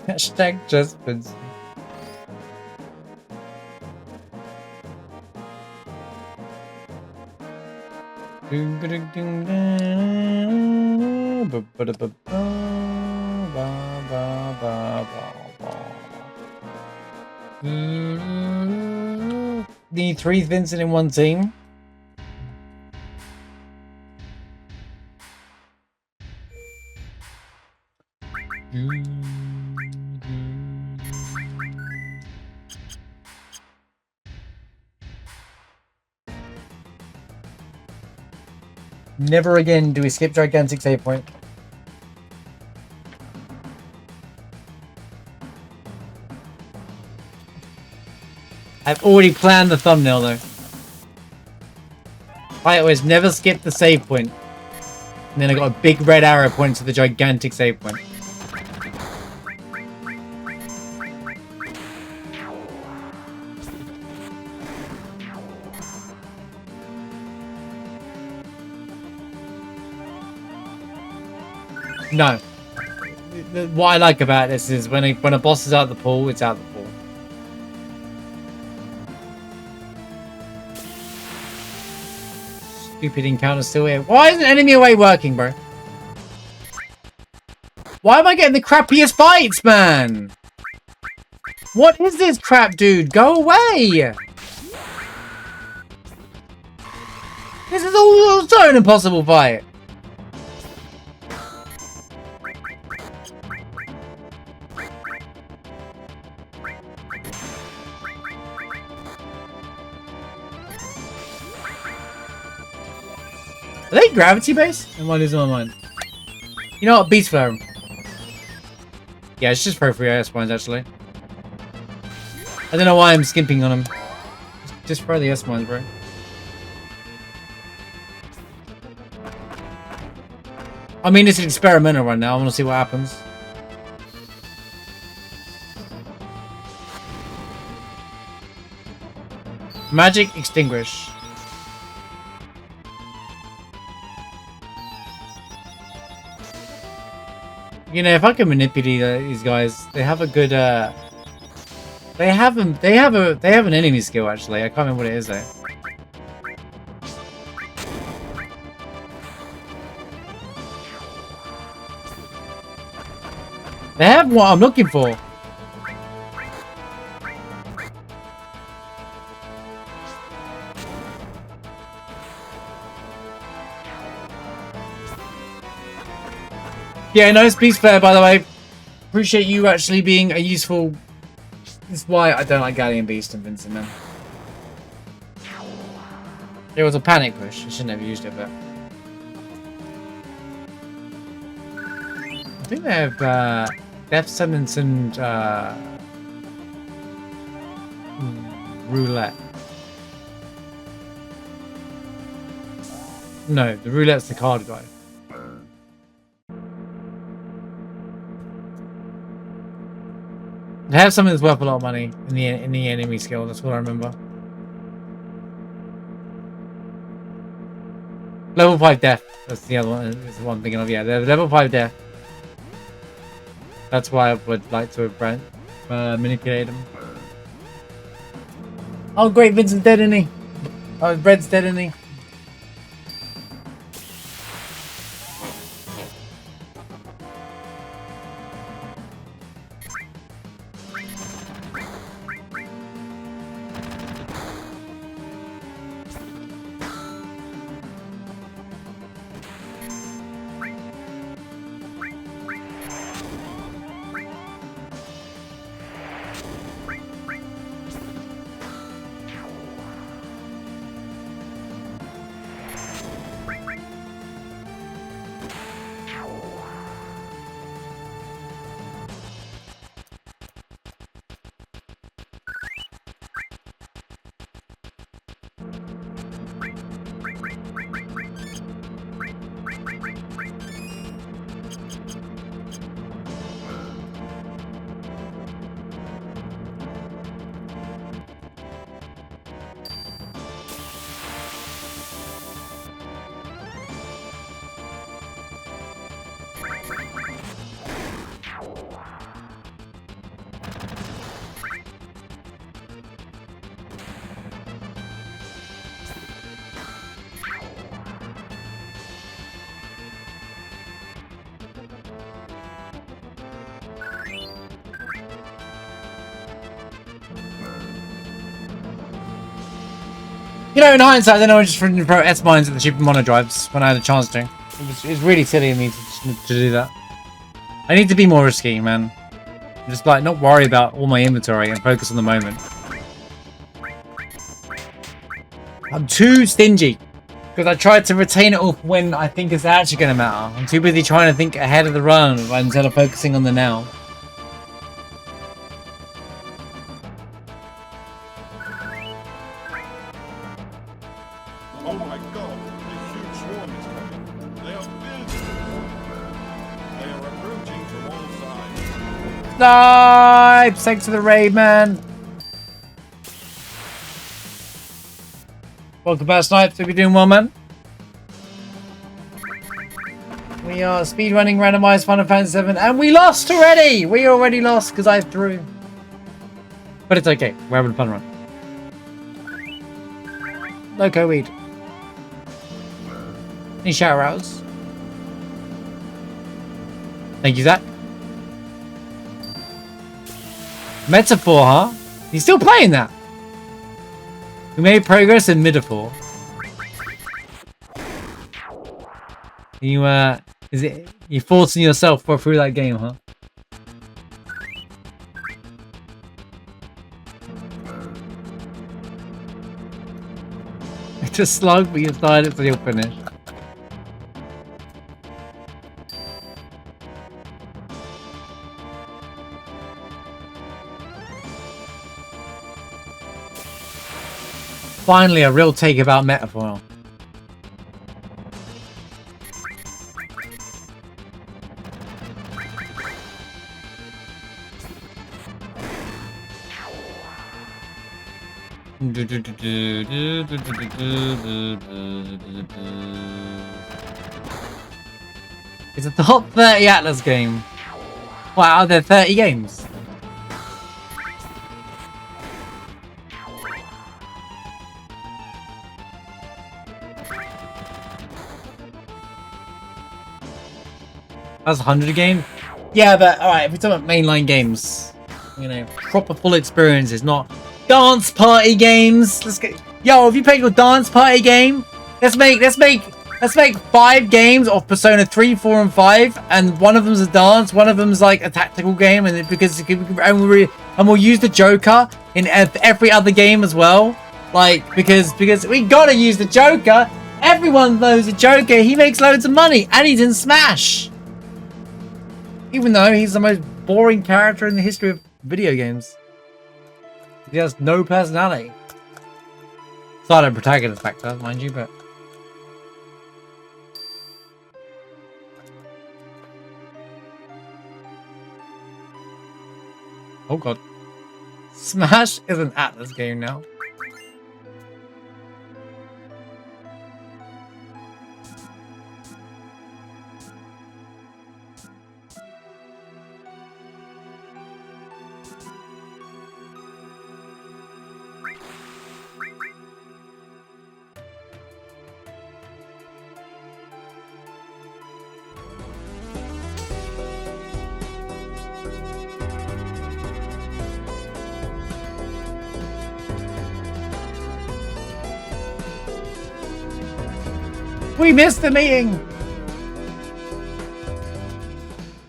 Hashtag just been. Need 3 Vincent in one team. Never again do we skip gigantic save point. I've already planned the thumbnail though. I always never skip the save point. And then I got a big red arrow pointing to the gigantic save point. No. What I like about this is when a boss is out of the pool, it's out of the pool. Stupid encounter still here. Why isn't enemy away working, bro? Why am I getting the crappiest fights, man? What is this crap, dude? Go away! This is also an impossible fight. Are they gravity based? Am I losing my mind? You know what? Beast Flare. Yeah, it's just pro free S mines actually. I don't know why I'm skimping on them. Just throw the S mines, bro. I mean, it's an experimental run now. I want to see what happens. Magic extinguish. You know, if I can manipulate these guys, they have a good. They have an enemy skill actually. I can't remember what it is though. They have what I'm looking for. Yeah, nice Beast Flare, by the way. Appreciate you actually being a useful... This is why I don't like Galleon Beast and Vincent, man. It was a panic push. I shouldn't have used it, but... I think they have Death Sentence and Roulette. No, the Roulette's the card guy. They have something that's worth a lot of money in the enemy skill. That's what I remember. Level 5 death. That's the other one. Is the one I'm thinking of. Yeah, they're level 5 death. That's why I would like to manipulate them. Oh, great! Vincent's dead, isn't he? Oh, Red's dead, isn't he? You know, in hindsight, then I was just trying throw S mines at the stupid mono drives when I had a chance to. It was really silly of me to do that. I need to be more risky, man. Just like not worry about all my inventory and focus on the moment. I'm too stingy because I tried to retain it all for when I think it's actually going to matter. I'm too busy trying to think ahead of the run instead of focusing on the now. Oh my god, a huge swarm is coming. They are building. They are approaching from all sides. Snipes! Thanks for the raid, man. Welcome back, Snipes. Hope you're doing well, man. We are speedrunning randomized Final Fantasy VII, and we lost already! We already lost because I threw. But it's okay. We're having a fun run. Loco weed. Any shout outs? Thank you, Zach. Metaphor, huh? He's still playing that. We made progress in Metaphor. You you're forcing yourself through that game, huh? It's a slug, but you started it so you'll finish. Finally, a real take about Metaphor. It's a top 30 Atlas game. Wow, are there 30 games? That's 100 games? Yeah, but alright, if we're talking about mainline games, you know, proper full experiences, not dance party games. Let's get if you play your dance party game, let's make 5 games of Persona 3, 4, and 5, and one of them's a dance, one of them's like a tactical game, and we'll use the Joker in every other game as well. Like because we gotta use the Joker. Everyone knows the Joker. He makes loads of money, and he's in Smash. Even though he's the most boring character in the history of video games. He has no personality. Silent protagonist factor, mind you, but... Oh god. Smash is an Atlas game now. We missed the meeting!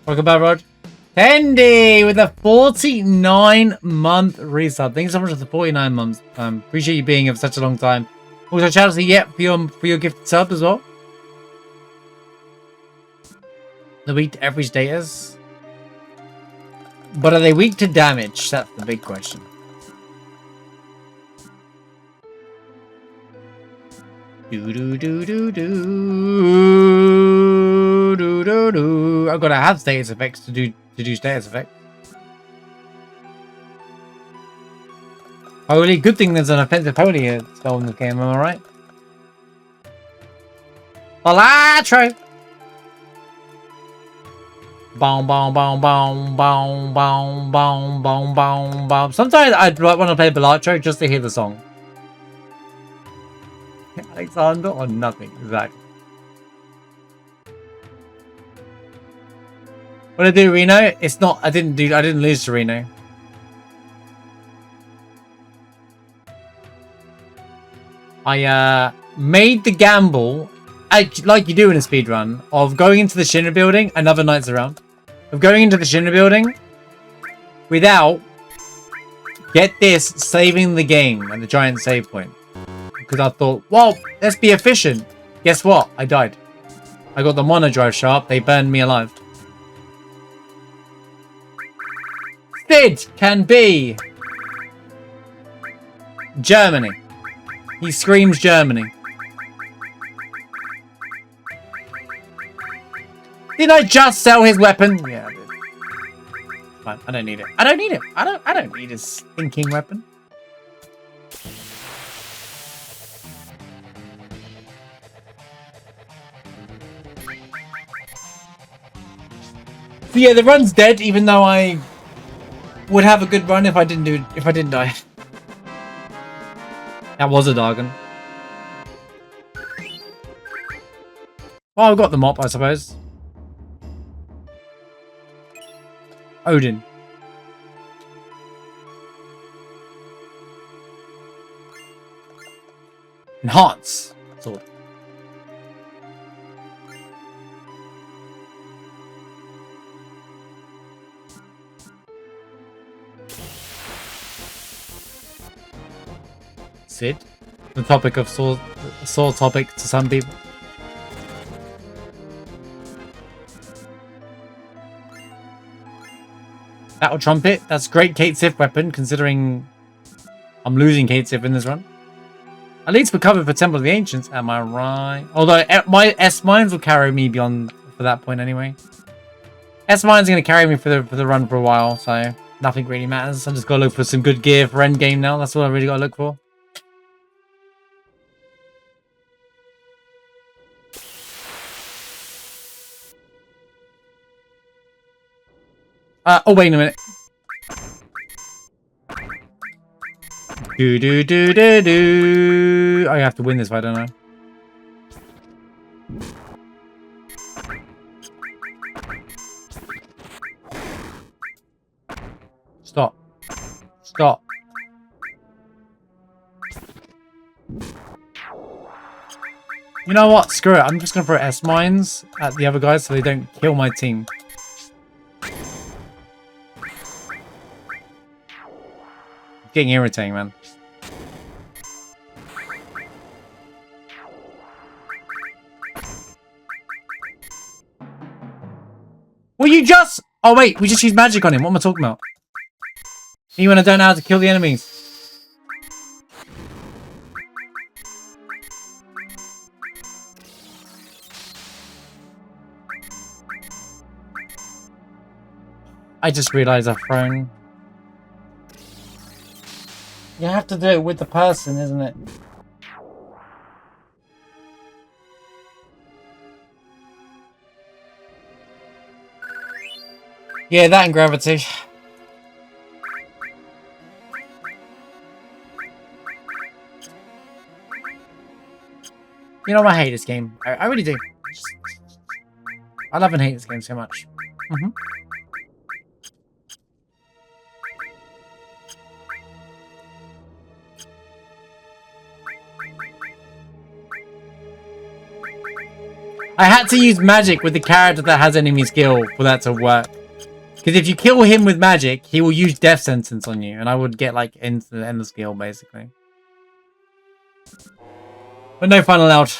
Welcome back, Rod. Tendy with a 49-month resub. Thanks so much for the 49 months. Appreciate you being here for such a long time. Also, shout out to Yep for your gifted sub as well. The weak to average datas. But are they weak to damage? That's the big question. I've got to have status effects to do status effects. Holy, good thing there's an offensive holy spell in the game, am I right? Balatro! Boom, boom, boom, boom, boom, boom, boom, boom, boom, boom. Sometimes I'd want to play Balatro just to hear the song. Alexander or nothing, exactly. What did I do, Reno? It's not. I didn't lose to Reno. I made the gamble, like you do in a speedrun, of going into the Shinra building, another knight's around, of going into the Shinra building without, get this, saving the game at the giant save point. Because I thought, well, let's be efficient. Guess what? I died. I got the mono drive sharp. They burned me alive. Sid can be Germany. He screams Germany. Did I just sell his weapon? Yeah, I did. Fine, I don't need it. I don't need it. I don't need his thinking weapon. So yeah, the run's dead, even though I would have a good run if I didn't die. That was a Dargon. Well, I've got the mop, I suppose. Odin. Enhance. Sword. Sid. The topic of sore topic to some people. Battle Trumpet. That's great Kate Sif weapon, considering I'm losing Kate Sif in this run. At least we're covered for Temple of the Ancients, am I right? Although my S-Mines will carry me beyond for that point anyway. S-Mines are going to carry me for the run for a while, so nothing really matters. I just got to look for some good gear for endgame now. That's what I really got to look for. Oh, wait a minute. I have to win this fight, don't I? Stop. Stop. You know what? Screw it. I'm just going to throw S-Mines at the other guys so they don't kill my team. Getting irritating, man. Well, you just... Oh, wait. We just used magic on him. What am I talking about? Me when I don't know how to kill the enemies. I just realized I've thrown... You have to do it with the person, isn't it? Yeah, that and gravity. You know, I hate this game. I really do. I love and hate this game so much. I had to use magic with the character that has enemy skill for that to work. Because if you kill him with magic, he will use death sentence on you, and I would get like end the skill basically. But no fun allowed.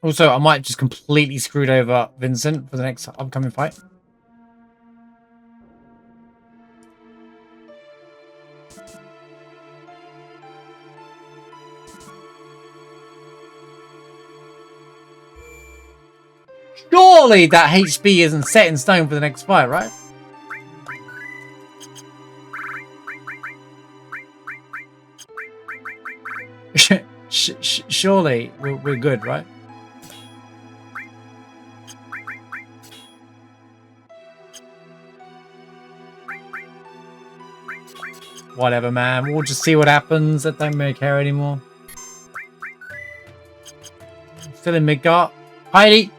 Also, I might have just completely screwed over Vincent for the next upcoming fight. Surely that HP isn't set in stone for the next fight, right? Surely we're good, right? Whatever, man. We'll just see what happens. I don't really care anymore. Still in Midgard. Heidi!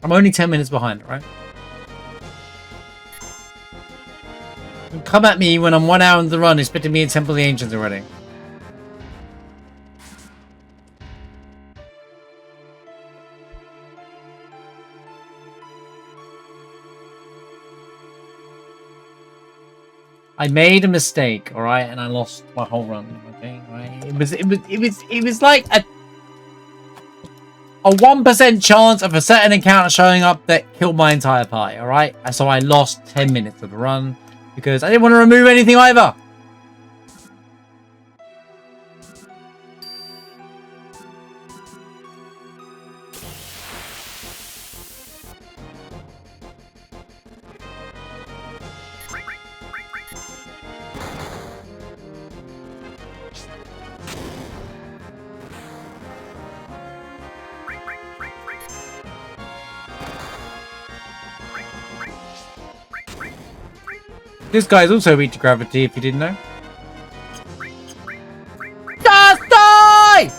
I'm only 10 minutes behind, right? Come at me when I'm 1 hour into the run, expecting me in Temple of the Ancients already. I made a mistake, all right, and I lost my whole run. Okay, right? It was like a 1% chance of a certain encounter showing up that killed my entire party. All right, so I lost 10 minutes of the run because I didn't want to remove anything either. This guy's also weak to gravity, if you didn't know. Just die!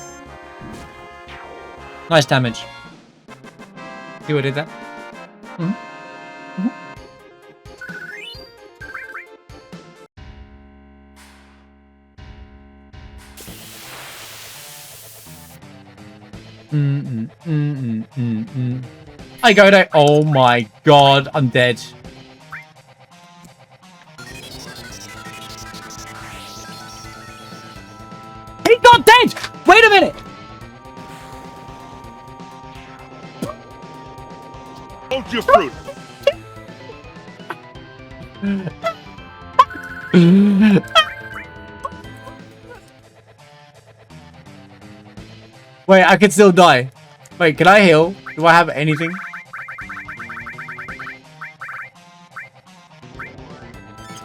Nice damage. See what I did there? I go there. Oh my god, I'm dead. He got dead! Wait a minute! Hold your fruit. Wait, I can still die. Wait, can I heal? Do I have anything?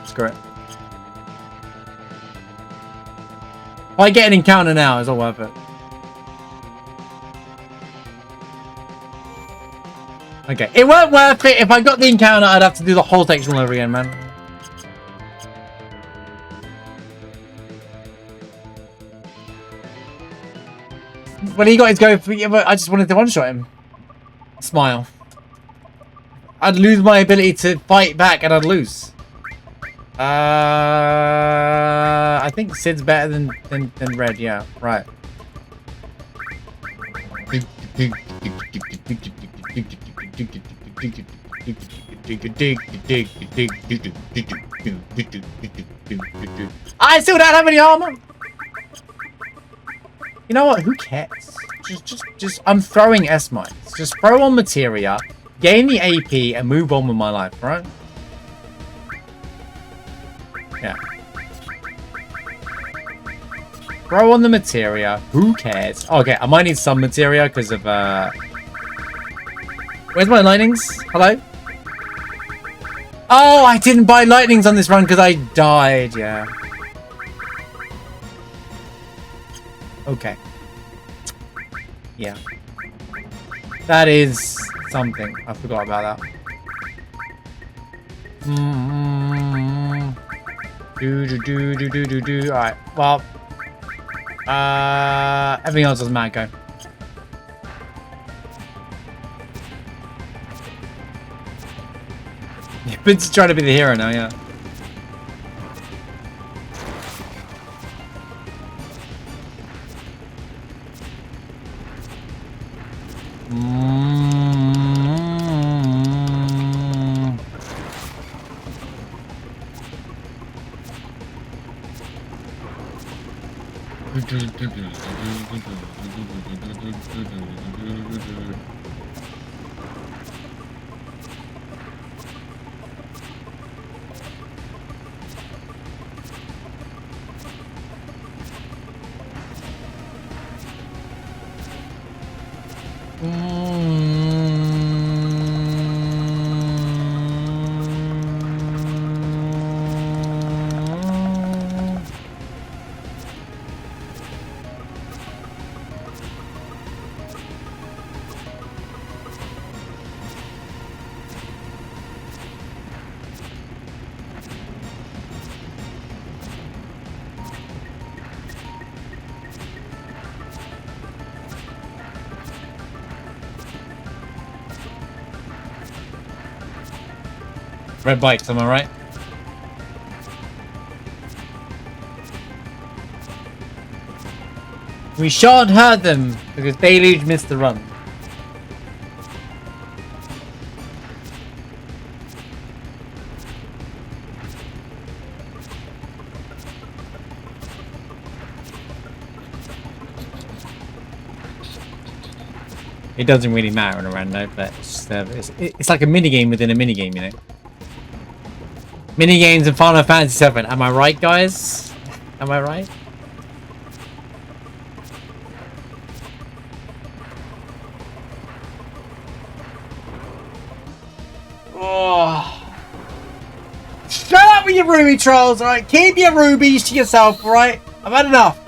Screw it. If I get an encounter now, it's all worth it. Okay, it weren't worth it. If I got the encounter, I'd have to do the whole section all over again, man. When he got his go, I just wanted to one-shot him. Smile. I'd lose my ability to fight back, and I'd lose. I think Sid's better than Red. Yeah, right. I still don't have any armor. You know what? Who cares? Just. I'm throwing S-mites. Just throw on materia, gain the AP, and move on with my life, right? Yeah. Throw on the materia. Who cares? Okay, I might need some materia because of Where's my lightnings? Hello? Oh, I didn't buy lightnings on this run because I died. Yeah. Okay. Yeah. That is something. I forgot about that. Alright, well. Everything else doesn't matter. Go. Vince is trying to be the hero now, yeah. Red bikes, am I right? We shan't hurt them because Deluge missed the run. It doesn't really matter in a rando, but it's like a minigame within a minigame, you know? Minigames in Final Fantasy VII. Am I right, guys? Am I right? Oh. Shut up with your ruby trolls, alright? Keep your rubies to yourself, alright? I've had enough.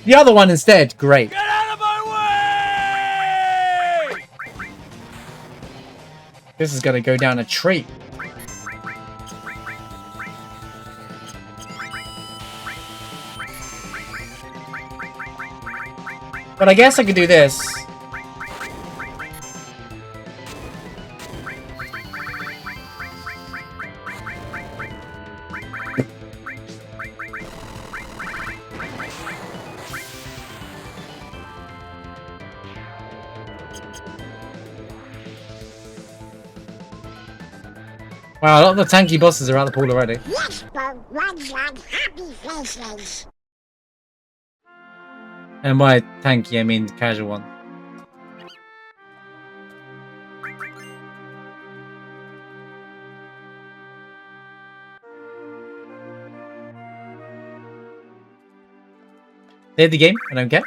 The other one instead, great. Get out of my way! This is gonna go down a tree. But I guess I could do this. Wow, a lot of the tanky bosses are out the pool already. Yes, but one's on happy faces. And by tanky, I mean casual one. Save the game, I don't care.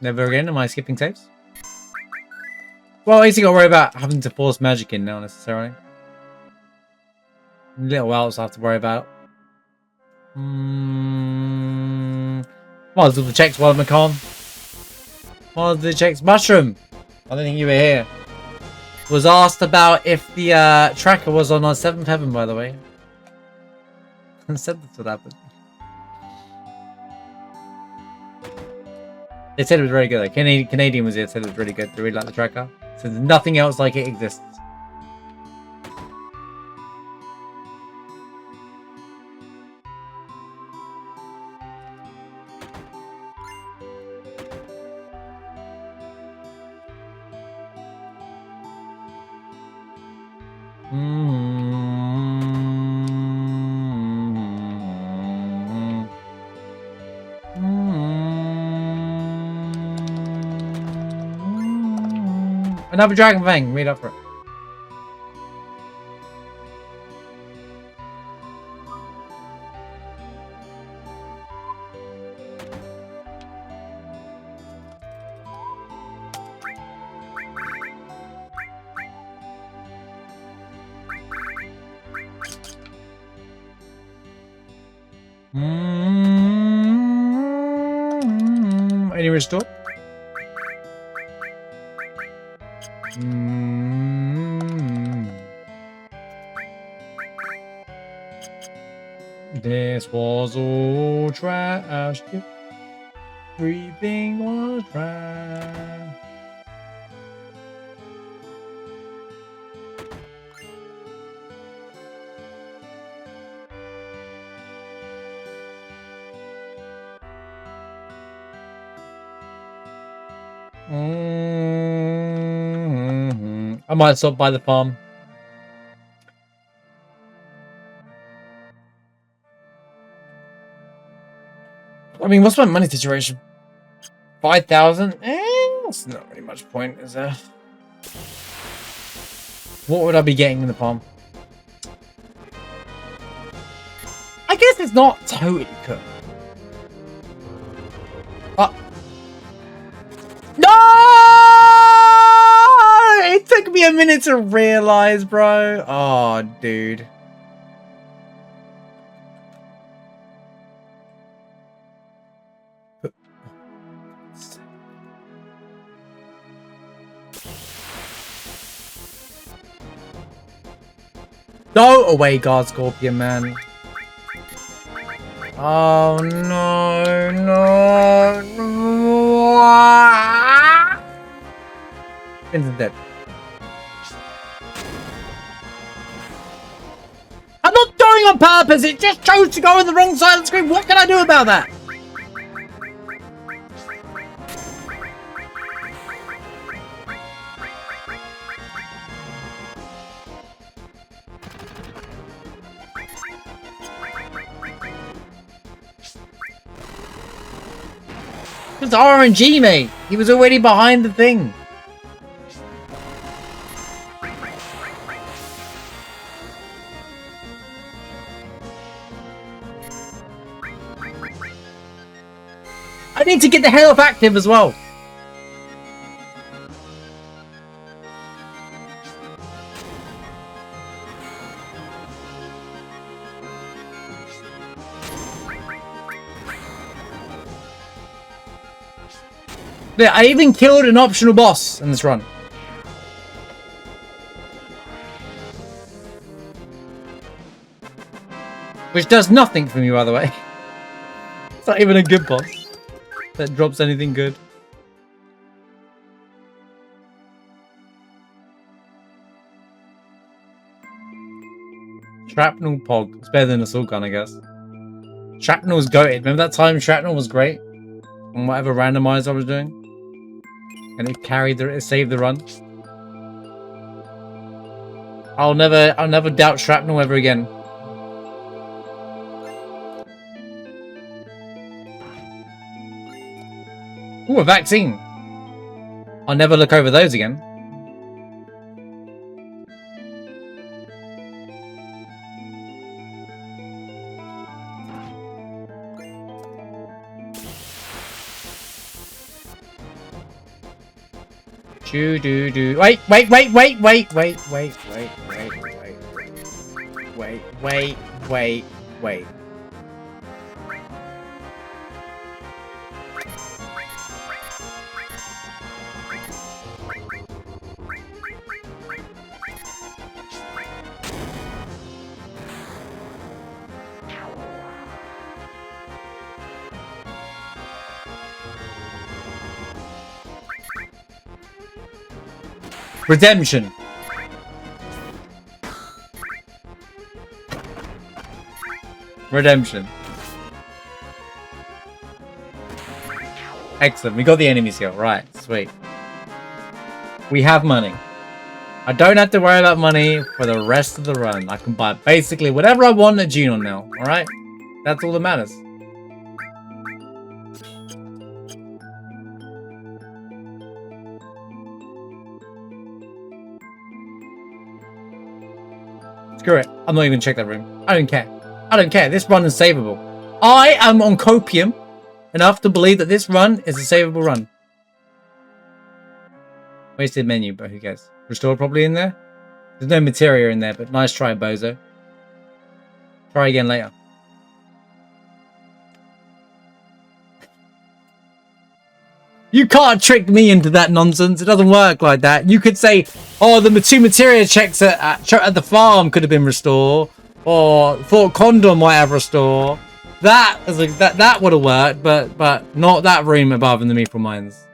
Never again am I skipping saves. Well, at least you gotta worry about having to force magic in now necessarily. Little else I have to worry about. Might as well do the checks while I'm calm. Might as well do the checks. Mushroom! I don't think you were here. Was asked about if the tracker was on our 7th heaven, by the way. I said that's what happened. They said it was very good. Like, Canadian was here, said it was really good. They really like the tracker. So there's nothing else like it exists. Another dragon fang, read up for it. Any restore? This was all trash. Everything was trash. I might stop by the farm. I mean, what's my money situation? 5,000? That's not really much point, is there? What would I be getting in the palm? I guess it's not totally cooked. No! It took me a minute to realize, bro. Oh, dude. Go away, God Scorpion, man. Oh no, no, no. Instant dead. I'm not doing it on purpose, it just chose to go on the wrong side of the screen. What can I do about that? It's RNG, mate. He was already behind the thing. I need to get the health active as well. Yeah, I even killed an optional boss in this run. Which does nothing for me, by the way. It's not even a good boss that drops anything good. Shrapnel Pog. It's better than Assault Gun, I guess. Shrapnel's goated. Remember that time Shrapnel was great? On whatever randomizer I was doing? And it carried it saved the run. I'll never doubt Shrapnel ever again. Ooh, a vaccine. I'll never look over those again. Do do do. Wait. Redemption. Redemption. Excellent. We got the enemy skill. Right. Sweet. We have money. I don't have to worry about money for the rest of the run. I can buy basically whatever I want at Junon now. Alright? That's all that matters. Screw it. I'm not even check that room. I don't care. I don't care. This run is savable. I am on copium enough to believe that this run is a savable run. Wasted menu, but who cares? Restore probably in there? There's no materia in there, but nice try, bozo. Try again later. You can't trick me into that nonsense. It doesn't work like that. You could say, oh, the two materia checks at the farm could have been restored. Or Fort Condor might have restore. That would have worked, but not that room above in the Meeple Mines.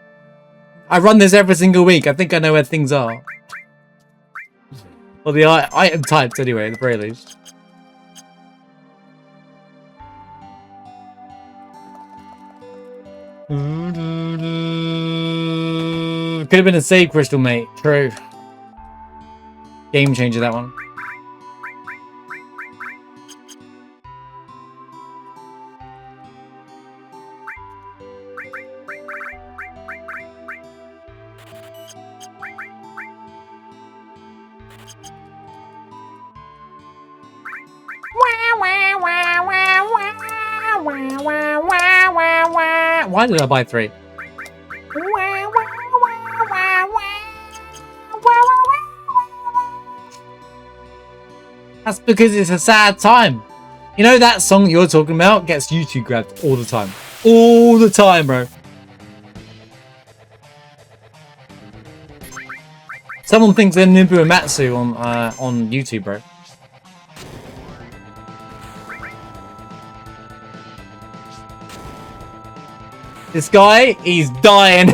I run this every single week. I think I know where things are. Well, the item types anyway, at the very least. Could have been a save crystal, mate. True. Game changer, that one. Why did I buy 3? That's because it's a sad time. You know that song you're talking about gets YouTube grabbed all the time. All the time, bro. Someone thinks they're Nimbu and Matsu on YouTube, bro. This guy, he's dying.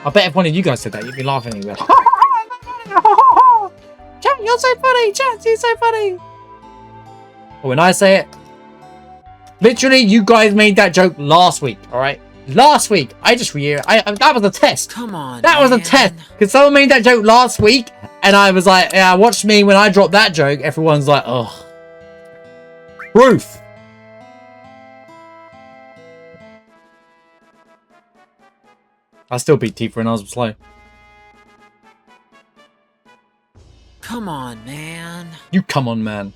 I bet if one of you guys said that, you'd be laughing at me. Chat, you're so funny. Chat, you're so funny. But when I say it, literally, you guys made that joke last week, all right? Last week, I just that was a test. Come on, that was a test. Because someone made that joke last week, and I was like, yeah, watch me when I drop that joke. Everyone's like, oh. Proof. I still beat Tifa and I was slow. Come on, man. You come on, man.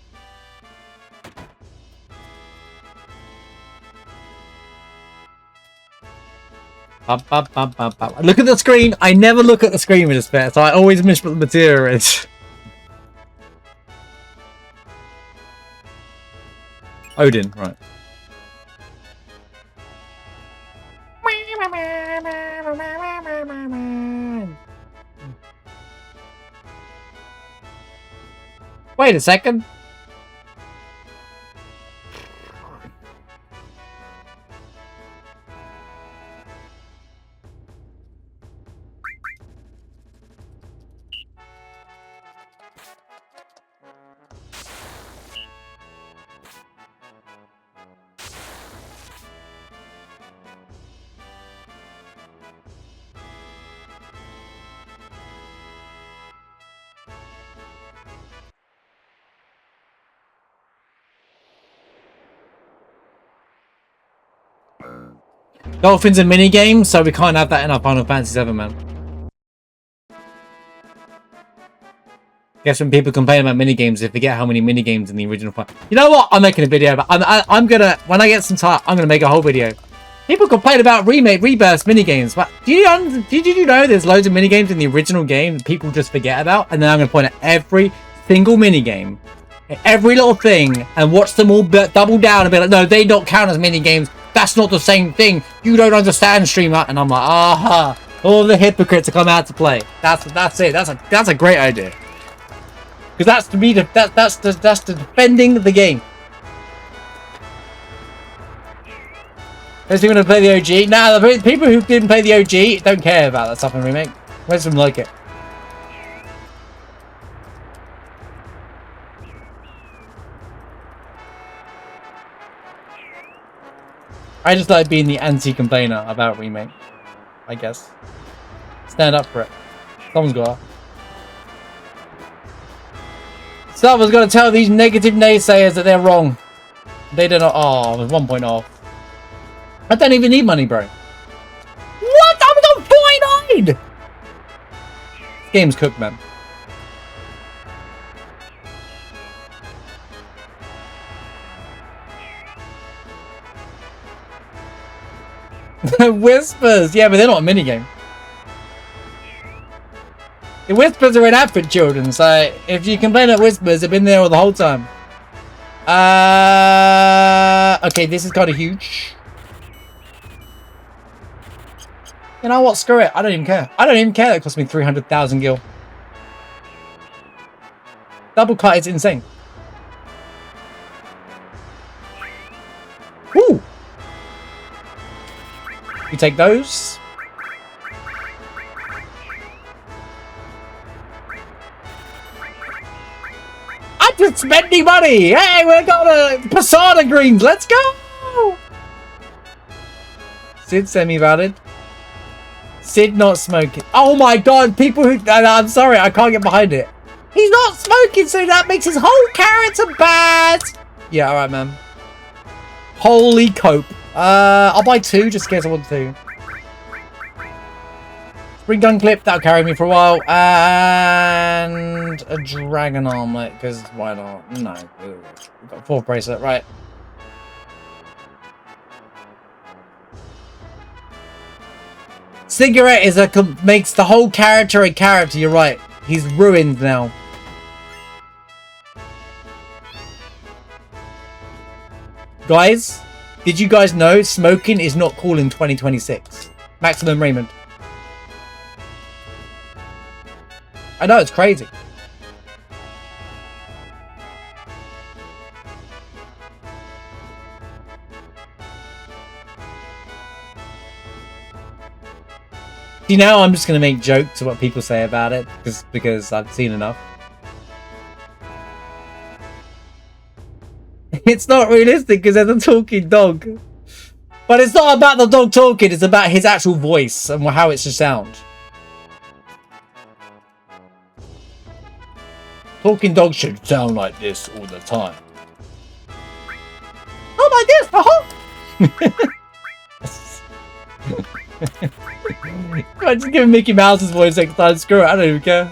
Look at the screen. I never look at the screen with this bit, so I always miss what the materia is. Odin, right. Wait a second. Dolphins and mini games, so we can't have that in our Final Fantasy VII, man. Guess when people complain about mini games, they forget how many mini games in the original Final. You know what? I'm making a video, but I'm gonna, when I get some time, I'm gonna make a whole video. People complain about rebirth mini games, but did you know there's loads of mini games in the original game that people just forget about? And then I'm gonna point at every single mini game, every little thing, and watch them all double down and be like, no, they don't count as mini games. That's not the same thing. You don't understand, streamer. And I'm like, aha! All the hypocrites have come out to play. That's it. That's a great idea. Because that's to me that's the defending the game. Those people gonna play the OG. Nah, the people who didn't play the OG don't care about that stuff in remake. Most of them like it. I just like being the anti-complainer about remake, I guess. Stand up for it. Someone's got to. Someone's got to tell these negative naysayers that they're wrong. They don't know. Oh, I was 1 point off. I don't even need money, bro. What? I was on 49! This game's cooked, man. Whispers! Yeah, but they're not a minigame. The Whispers are in app for children, so if you complain at Whispers, they've been there the whole time. Okay, this is kind of huge. You know what? Screw it. I don't even care. I don't even care that it cost me 300,000 gil. Double cut is insane. Woo! You take those. I'm just spending money. Hey, we got a Posada greens. Let's go. Sid semi-valid. Sid not smoking. Oh my god, people who... I'm sorry, I can't get behind it. He's not smoking, so that makes his whole character bad. Yeah, alright, man. Holy cope. I'll buy 2 just in case I want to. Spring gun clip, that'll carry me for a while. And a dragon armlet, because why not? No. We've got a 4th bracelet, right. Cigarette is makes the whole character a character, you're right. He's ruined now. Guys, did you guys know smoking is not cool in 2026? Maximum Raymond. I know, it's crazy. See, now I'm just going to make jokes to what people say about it, because I've seen enough. It's not realistic because there's a talking dog. But it's not about the dog talking, it's about his actual voice and how it should sound. Talking dogs should sound like this all the time. Oh, like this, I just give Mickey Mouse's voice next time. Screw it, I don't even care.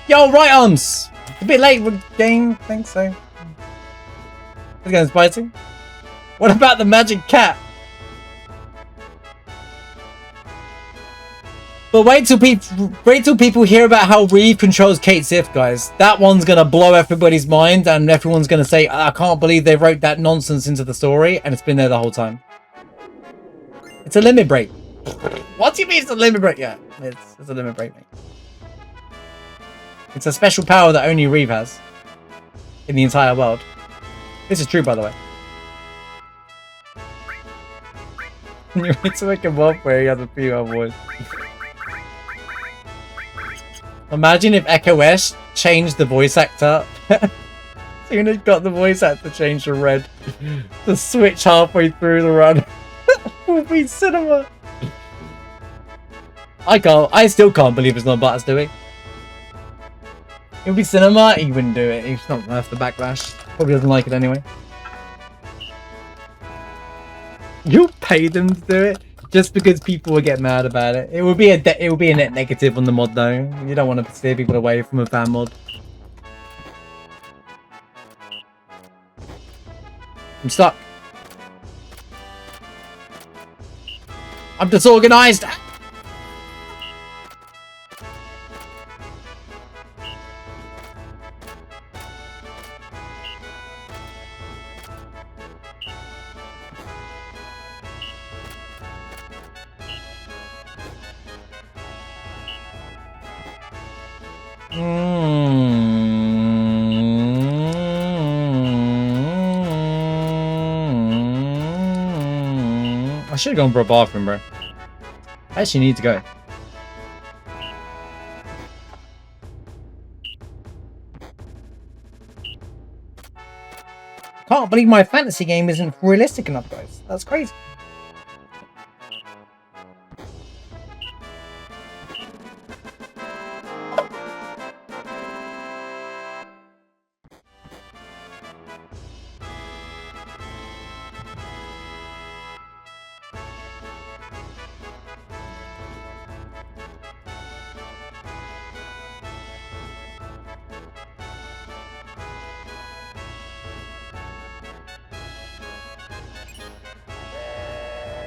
Yo, right arms! A bit late with game, think so. It's getting spicy. What about the magic cat? But wait till people hear about how Reeve controls Kate Sif, guys. That one's gonna blow everybody's mind, and everyone's gonna say, I can't believe they wrote that nonsense into the story, and it's been there the whole time. It's a limit break. What do you mean it's a limit break? Yeah, it's a limit break, mate. It's a special power that only Reeve has in the entire world. This is true, by the way. You need to make a mob where he has a female voice. Imagine if Echo Ash changed the voice actor. Soon got the voice actor changed to red. The switch halfway through the run. Would be cinema. I still can't believe it's not Butters doing. It would be cinema, he wouldn't do it. He's not worth the backlash. Probably doesn't like it anyway. You paid them to do it just because people would get mad about it. It would be a net negative on the mod though. You don't want to steer people away from a fan mod. I'm stuck. I'm disorganized. I should have gone for a bathroom, bro. I actually need to go. Can't believe my fantasy game isn't realistic enough, guys. That's crazy.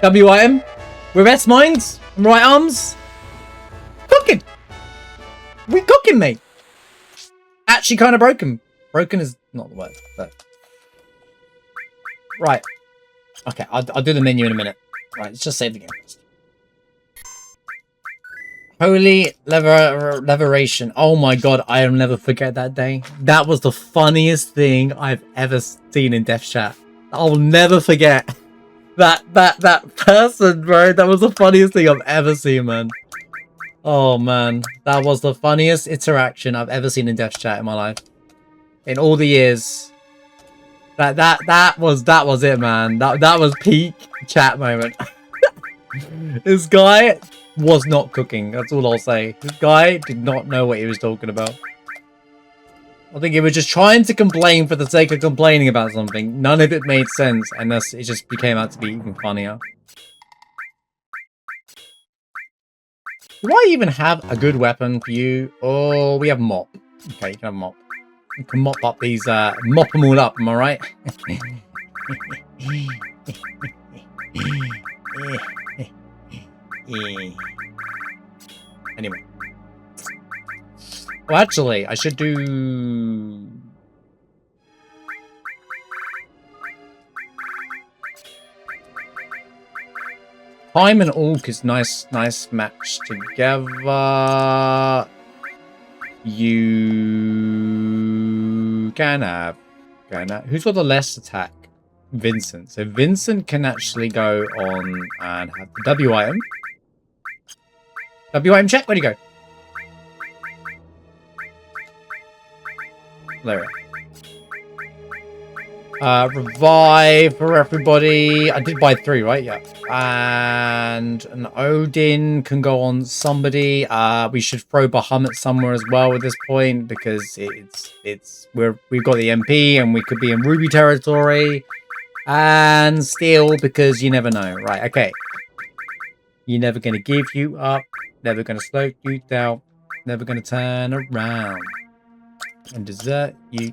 WIM with S mines and right arms. Cooking. We cooking, mate. Actually, kind of broken. Broken is not the word, but right. Okay, I'll do the menu in a minute. Right, let's just save the game first. Holy Leveration. Oh my god, I'll never forget that day. That was the funniest thing I've ever seen in Death Chat. I'll never forget. That person, bro. That was the funniest thing I've ever seen, man. Oh man, that was the funniest interaction I've ever seen in Death Chat in my life. In all the years. That was it, man. That was peak chat moment. This guy was not cooking. That's all I'll say. This guy did not know what he was talking about. I think he was just trying to complain for the sake of complaining about something. None of it made sense, and thus it just became out to be even funnier. Do I even have a good weapon for you? Oh, we have mop. Okay, you can have mop. You can mop up these, mop them all up, am I right? Anyway. Well, actually, I should do... Time and Orc is nice match together. You can have. Who's got the less attack? Vincent. So Vincent can actually go on and have the W item. W item check. Where'd he go? There we go. Revive for everybody. I did buy 3, right? Yeah. And an Odin can go on somebody. We should throw Bahamut somewhere as well at this point because we've got the MP and we could be in Ruby territory. And Steel because you never know. Right, okay. You're never gonna give you up. Never gonna slow you down. Never gonna turn around and desert you.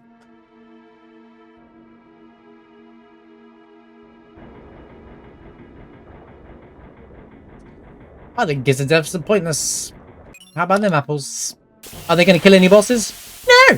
I think Gizzard Deaths are pointless. How about them apples? Are they going to kill any bosses? No!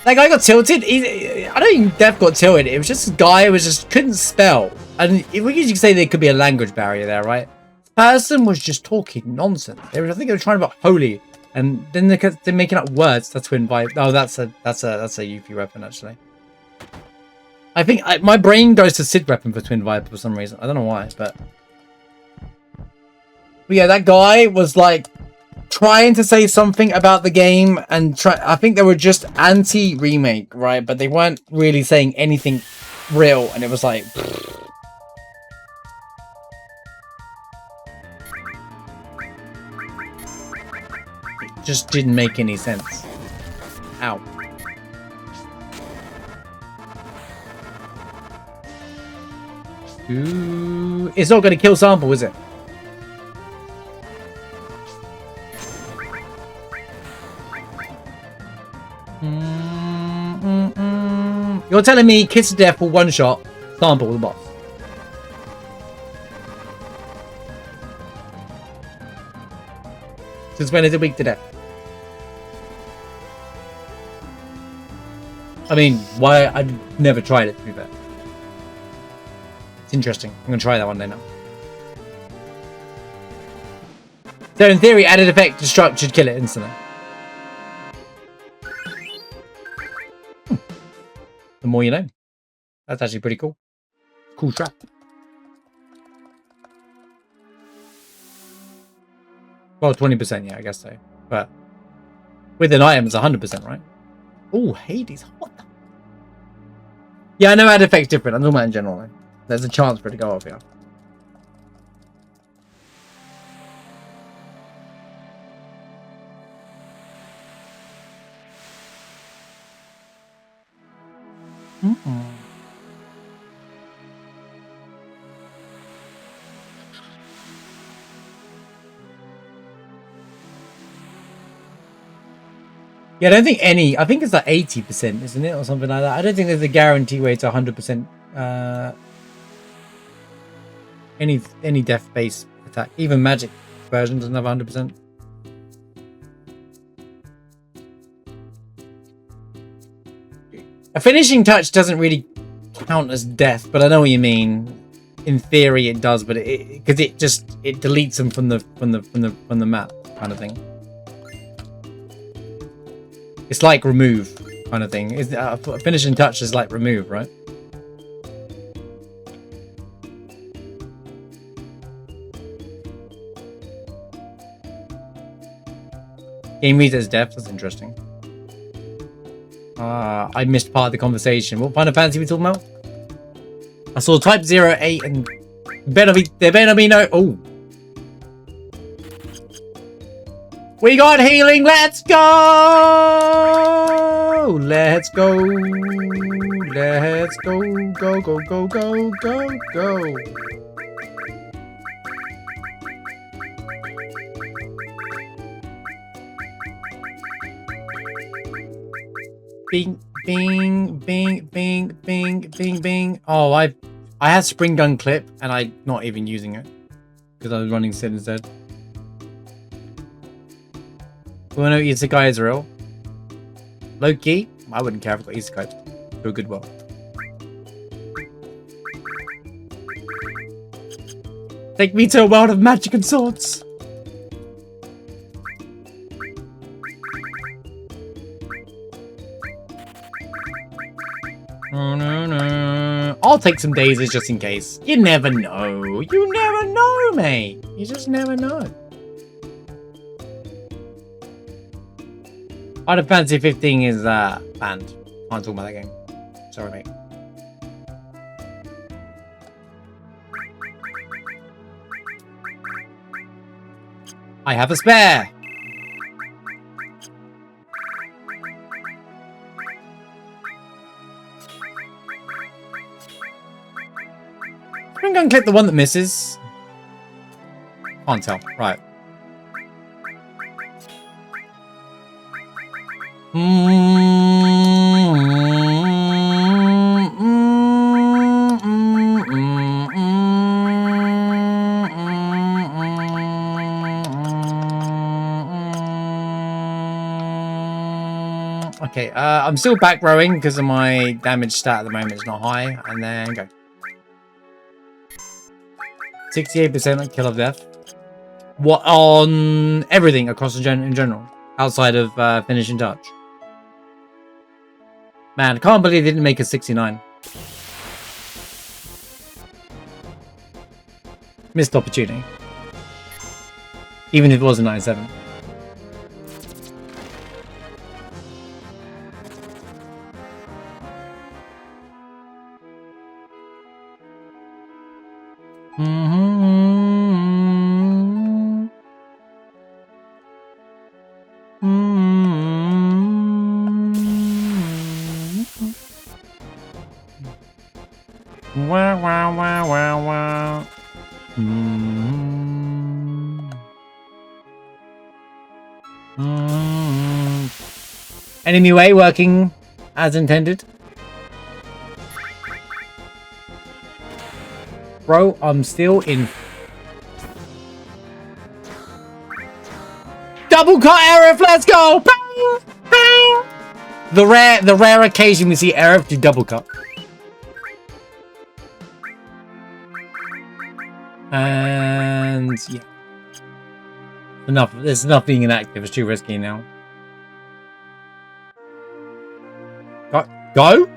That guy got tilted. I don't think Death got tilted. It was just a guy who couldn't spell. And we usually say there could be a language barrier there, right? The person was just talking nonsense. I think they were trying about holy. And then they're making up words. That's Twin Vibe. Oh, that's a Yuffie weapon, actually. I think my brain goes to Sid weapon for Twin Viper for some reason. I don't know why, but yeah, that guy was like trying to say something about the game and I think they were just anti-remake, right? But they weren't really saying anything real, and it was like it just didn't make any sense. Ow. Ooh, it's not going to kill Sample, is it? You're telling me Kiss of Death will one-shot Sample the boss? Since when is it weak to death? I mean, why? I've never tried it, to be fair. It's interesting. I'm going to try that one day now. So in theory, added effect destruct should kill it instantly. The more you know. That's actually pretty cool. Cool trap. Well, 20%, yeah, I guess so. But with an item, it's 100%, right? Oh, Hades. What the? Yeah, I know add effect's different. I'm talking about in general, though. There's a chance for it to go off here. Yeah, I don't think any. I think it's like 80%, isn't it, or something like that. I don't think there's a guarantee way to 100%. Any death-based attack, even magic version doesn't have 100%. A finishing touch doesn't really count as death, but I know what you mean. In theory, it does, but because it deletes them from the map, kind of thing. It's like remove, kind of thing. Finishing touch is like remove, right? Game reads as death. That's interesting. I missed part of the conversation. What Final Fantasy we talking about? I saw Type 08 and there better be no. Oh, we got healing. Let's go. Let's go. Let's go. Go go go go go go. Bing, bing, bing, bing, bing, bing, bing. Oh, I had Spring Gun Clip and I'm not even using it because I was running Sid instead. We want to know Isekai is real. Low key, I wouldn't care if I got Isekai. Do a good well. Take me to a world of magic and swords. I'll take some daisies just in case. You never know. You never know, mate. You just never know. Final Fantasy 15 is banned. Can't talk about that game. Sorry, mate. I have a spare. I'm going to click the one that misses. Can't tell. Right. Okay, I'm still back rowing because of my damage stat at the moment is not high. And then go. 68% kill of death. What on everything across the in general, outside of finishing touch. Man, I can't believe they didn't make a 69. Missed opportunity. Even if it was a 97. Wow, wow, wow, wow, wow. Enemy way working as intended. Bro, I'm still in. Double cut Aerith, let's go! Bang! Bang! The rare occasion we see Aerith do double cut. And yeah. Enough. There's enough being inactive. It's too risky now. Go?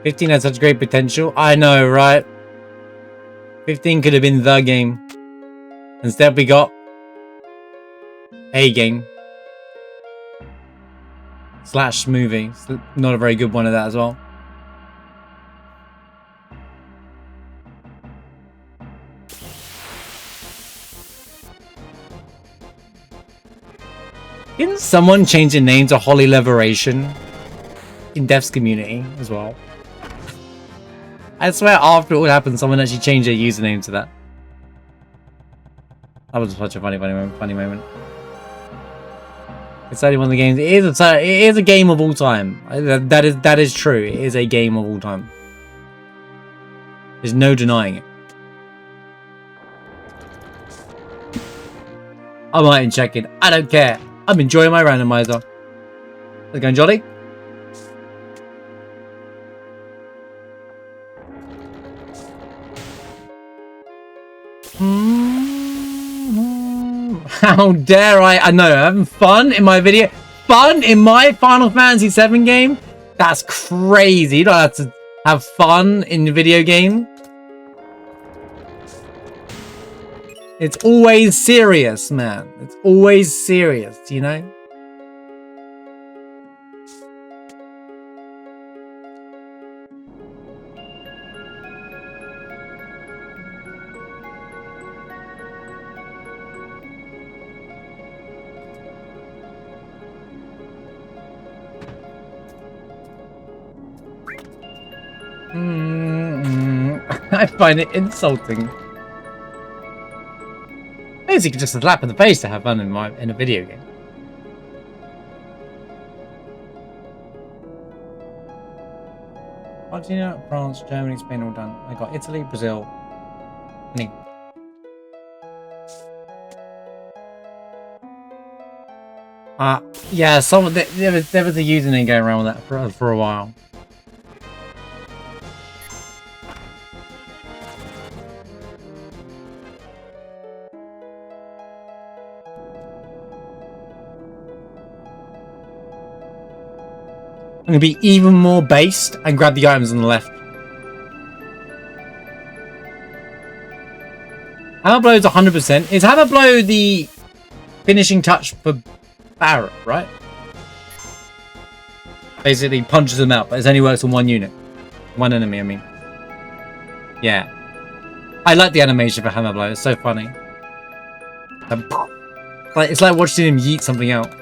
15 had such great potential. I know, right? 15 could have been the game. Instead we got a game. / movie. Not a very good one of that as well. Didn't someone change the name to Holy Liberation in Dev's community as well? I swear after it all happened, someone actually changed their username to that. That was such a funny moment. It's only one of the games. It is a game of all time. That is true. It is a game of all time. There's no denying it. I might even check it. I don't care. I'm enjoying my randomizer. How's it going, Jolly? How dare I? I know, having fun in my video. Fun in my Final Fantasy VII game? That's crazy. You don't have to have fun in the video game. It's always serious, man. It's always serious, you know? I find it insulting. Basically just a slap in the face to have fun in a video game. Argentina, France, Germany, Spain all done. I got Italy, Brazil. Yeah, there was a username going around with that for a while. going to be even more based and grab the items on the left. Hammer Blow is 100%. Is Hammer Blow the finishing touch for Barrett, right? Basically punches them out, but it only works on one unit. One enemy, I mean. Yeah. I like the animation for Hammer Blow. It's so funny. It's like watching him yeet something out.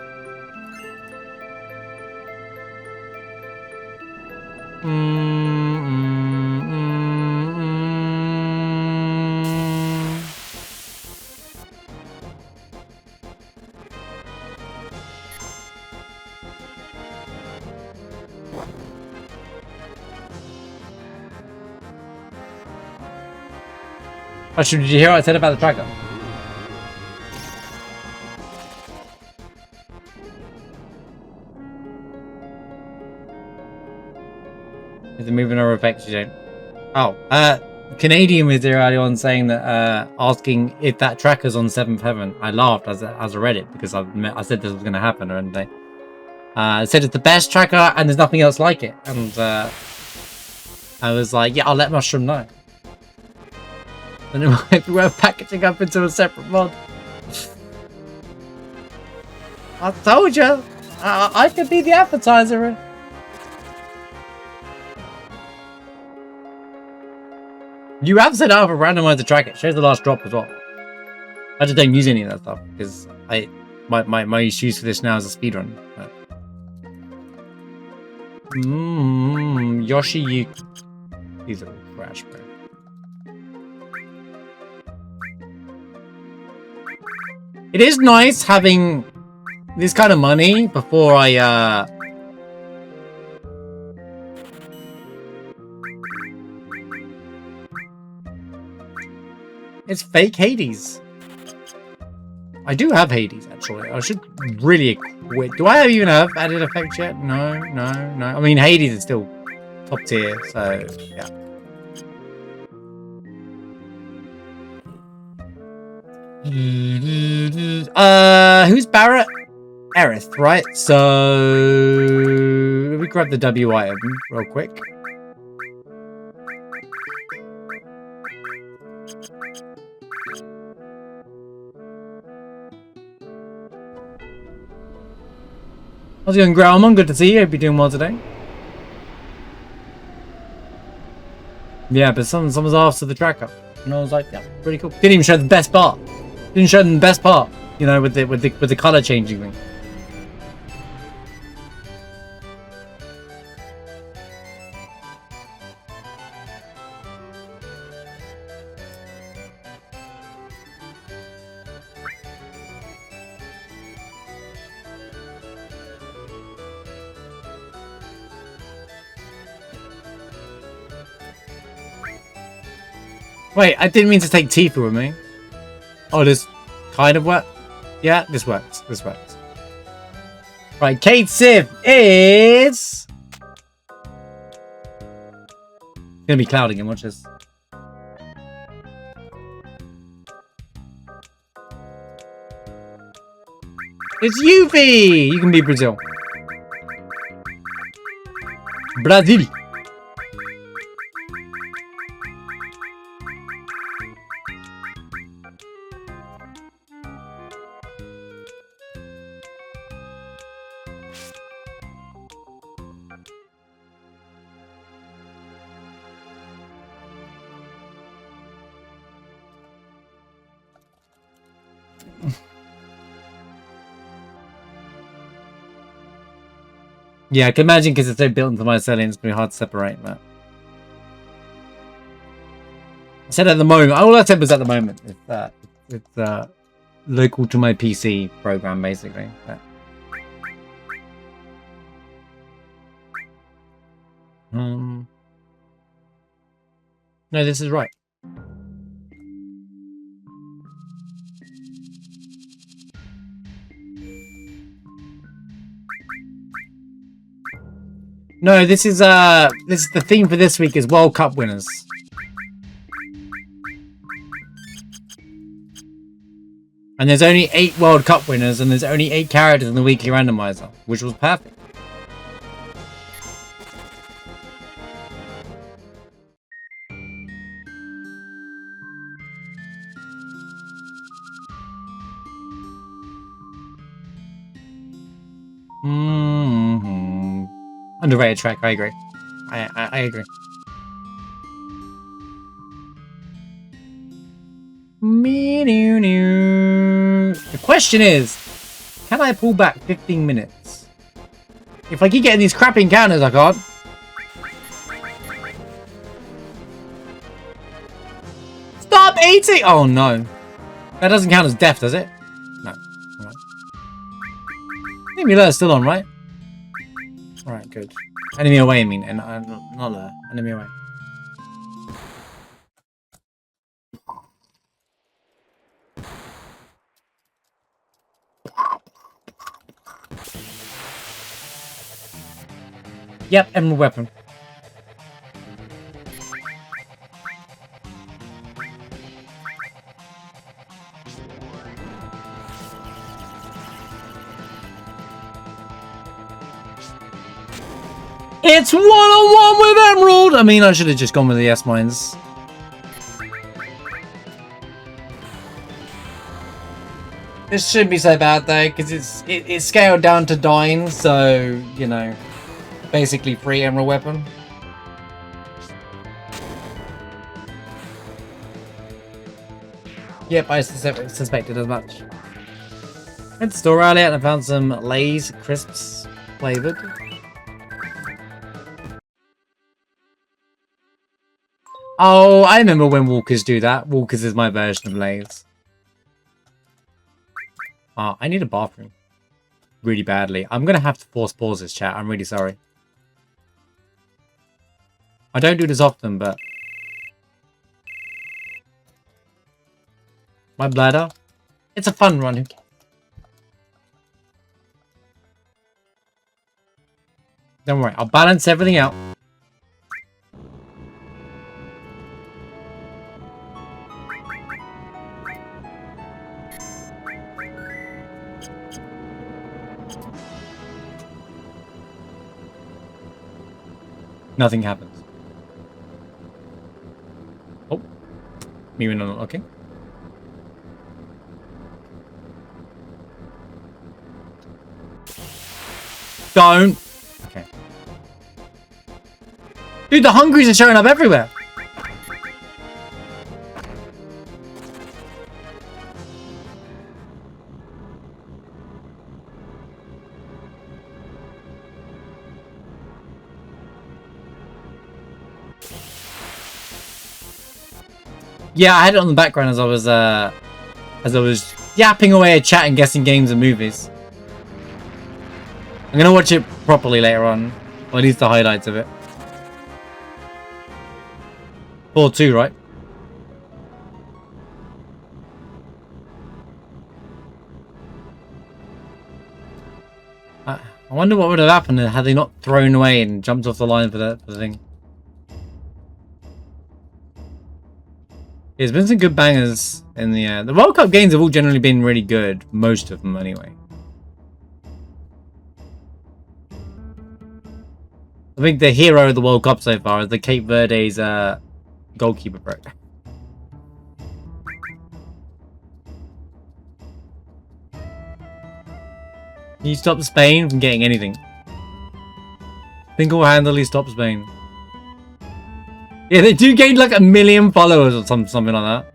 Actually, did you hear what I said about the tracker? Is it moving or affects you don't? Oh, Canadian was there earlier on saying that, asking if that tracker's on 7th Heaven. I laughed as I read it because I said this was going to happen or anything. It said it's the best tracker and there's nothing else like it. And I was like, yeah, I'll let Mushroom know. And it might be worth packaging up into a separate mod. I told you, I could be the advertiser. You have set up a randomizer tracker. It shows the last drop as well. I just don't use any of that stuff because my excuse for this now is a speedrun. Yoshi Yuki. These are trash, bro. It is nice having this kind of money before I It's fake Hades. I do have Hades, actually. I should really quit. Do I even have added effects yet? No. I mean, Hades is still top tier, so yeah. Who's Barrett? Aerith, right? So let me grab the W item real quick. How's it going, Growlmon? Good to see you. Hope you're doing well today. Yeah, but someone's after the tracker, and I was like, yeah, pretty cool. Didn't even show the best part. Didn't show them the best part. You know, with the color changing thing. Wait, I didn't mean to take Tifa with me. Oh, this kind of work. Yeah, this works. This works. Right, Kate Civ is gonna be clouding him. Watch this. It's Yuffie! You can be Brazil. Brazil. Yeah, I can imagine because it's so built into my setting, it's going to be hard to separate, but I said at the moment, all I said was at the moment, it's local to my PC program, basically. But, no, this is right. No, this is the theme for this week is World Cup winners. And there's only 8 World Cup winners and there's only 8 characters in the weekly randomizer, which was perfect. Underrated track, I agree. I agree. The question is, can I pull back 15 minutes? If I keep getting these crappy encounters, I can't. Stop eating! Oh no. That doesn't count as death, does it? No. Alright. I think Mila's still on, right? Alright, good. Enemy away, I mean. And not there. Enemy away. Yep, emerald weapon. It's one-on-one with Emerald! I mean, I should have just gone with the S-Mines. This shouldn't be so bad, though, because it's scaled down to dying, so, you know, basically free Emerald weapon. Yep, I suspected as much. Went to store earlier and I found some Lay's crisps flavored. Oh, I remember when Walkers do that. Walkers is my version of Lay's. Oh, I need a bathroom. Really badly. I'm going to have to force pause this chat. I'm really sorry. I don't do this often, but... my bladder? It's a fun run. Who cares? Don't worry. I'll balance everything out. Nothing happens. Oh. Maybe not looking. Don't. Okay. Dude, the hungries are showing up everywhere. Yeah, I had it on the background as I was yapping away at chat and guessing games and movies. I'm gonna watch it properly later on, or at least the highlights of it. 4-2, right? I wonder what would have happened had they not thrown away and jumped off the line for the thing. There's been some good bangers in the World Cup games have all generally been really good. Most of them, anyway. I think the hero of the World Cup so far is the Cape Verde's goalkeeper, bro. Can you stop Spain from getting anything? Single-handedly stop Spain. Yeah, they do gain like 1 million followers or something like that.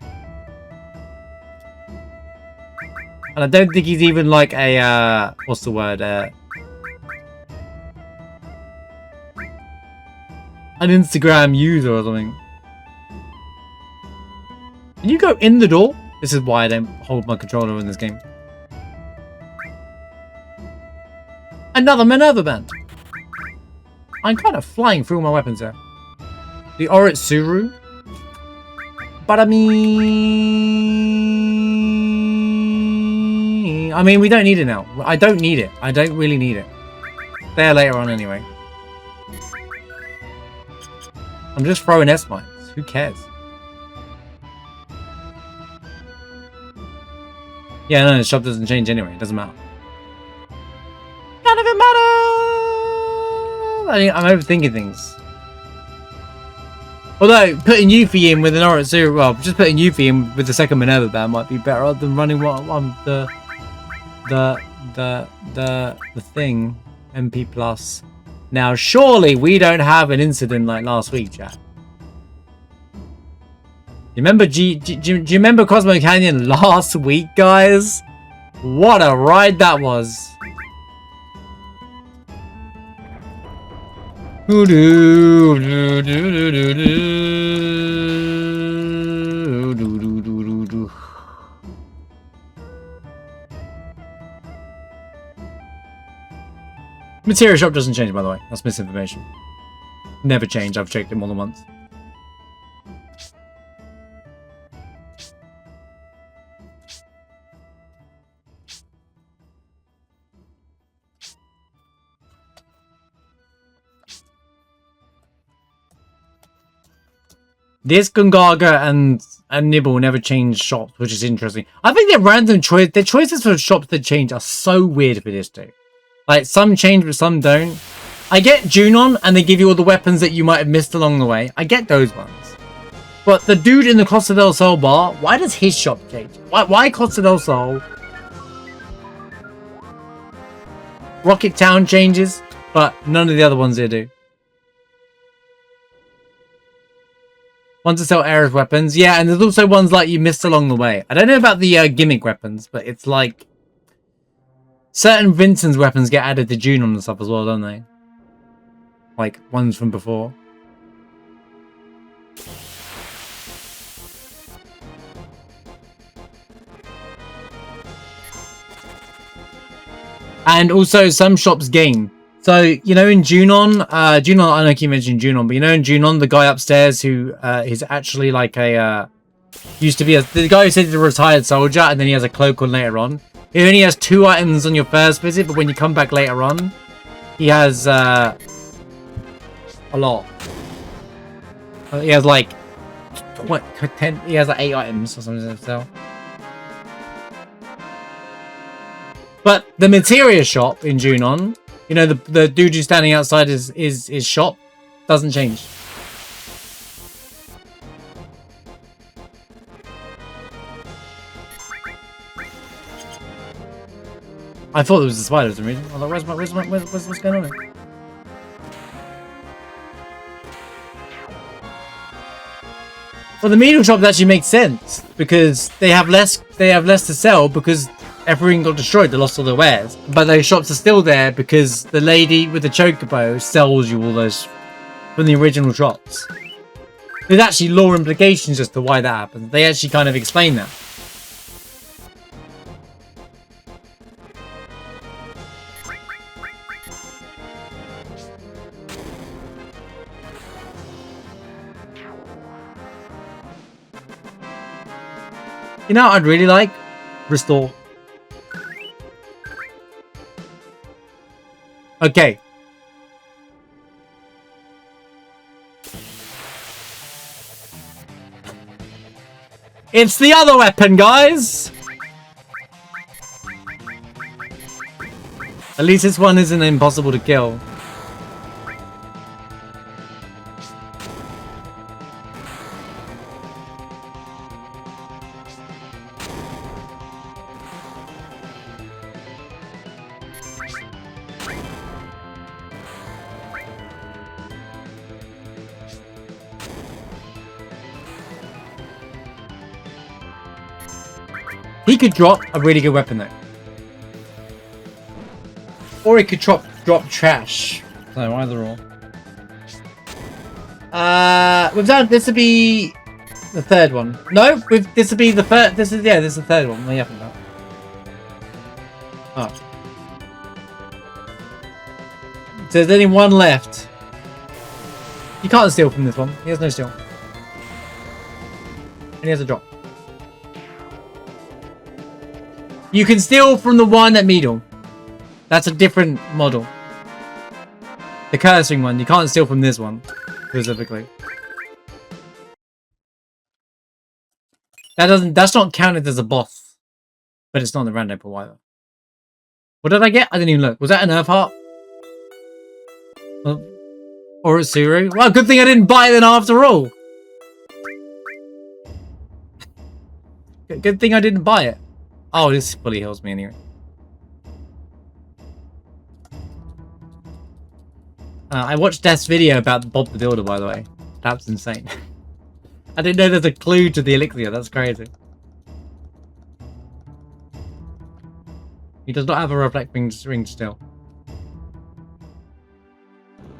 And I don't think he's even like a, what's the word? An Instagram user or something. Can you go in the door? This is why I don't hold my controller in this game. Another Minerva band. I'm kind of flying through my weapons here. The Oritsuru. But I mean, we don't need it now. I don't need it. I don't really need it. There later on anyway. I'm just throwing S-Mines. Who cares? Yeah, no, the shop doesn't change anyway. It doesn't matter. None of it matters! I'm overthinking things. Although, putting Yuffie in with an Oritsuru, well, just putting Yuffie in with the second Minerva band might be better than running the thing. MP plus. Now, surely we don't have an incident like last week, Jack. You remember do you remember Cosmo Canyon last week, guys? What a ride that was. Materia shop doesn't change, by the way. That's misinformation. Never change. I've checked it more than once. This Gungaga and Nibble never change shops, which is interesting. I think their random their choices for shops that change are so weird for this too. Like, some change, but some don't. I get Junon, and they give you all the weapons that you might have missed along the way. I get those ones. But the dude in the Costa del Sol bar, why does his shop change? Why Costa del Sol? Rocket Town changes, but none of the other ones they do. Ones that sell Aerith weapons. Yeah, and there's also ones like you missed along the way. I don't know about the gimmick weapons, but it's like... certain Vincent's weapons get added to Junon and stuff as well, don't they? Like, ones from before. And also, some shops gain. So, you know, in Junon, I know I keep mentioning Junon, but you know in Junon, the guy upstairs who is actually like a, used to be the guy who said he's a retired soldier, and then he has a cloak on later on. He only has 2 items on your first visit, but when you come back later on, he has a lot. He has like 10. He has like 8 items or something to sell. But the materia shop in Junon, you know, the dude who's standing outside his shop, doesn't change. I thought it was the spiders for some reason. I was like, what's going on here? Well, the medium shops actually make sense because they have less to sell because everything got destroyed. They lost all their wares, but those shops are still there because the lady with the chocobo sells you all those from the original shops. There's actually lore implications as to why that happens. They actually kind of explain that. You know what I'd really like? Restore. Okay. It's the other weapon, guys! At least this one isn't impossible to kill. He could drop a really good weapon though. Or he could drop trash. So either or. This would be the third one. No, this would be the first. This is the third one. What are you talking about? Oh. So there's only one left. You can't steal from this one. He has no steal. And he has a drop. You can steal from the one at Meadle. That's a different model. The cursing one, you can't steal from this one, specifically. That's not counted as a boss. But it's not the random pool either. What did I get? I didn't even look. Was that an Earth Heart? Or a Suru? Well, good thing I didn't buy it then after all. Good thing I didn't buy it. Oh, this fully heals me anyway. I watched Death's video about Bob the Builder, by the way. That's insane. I didn't know there's a clue to the elixir. That's crazy. He does not have a reflecting ring still.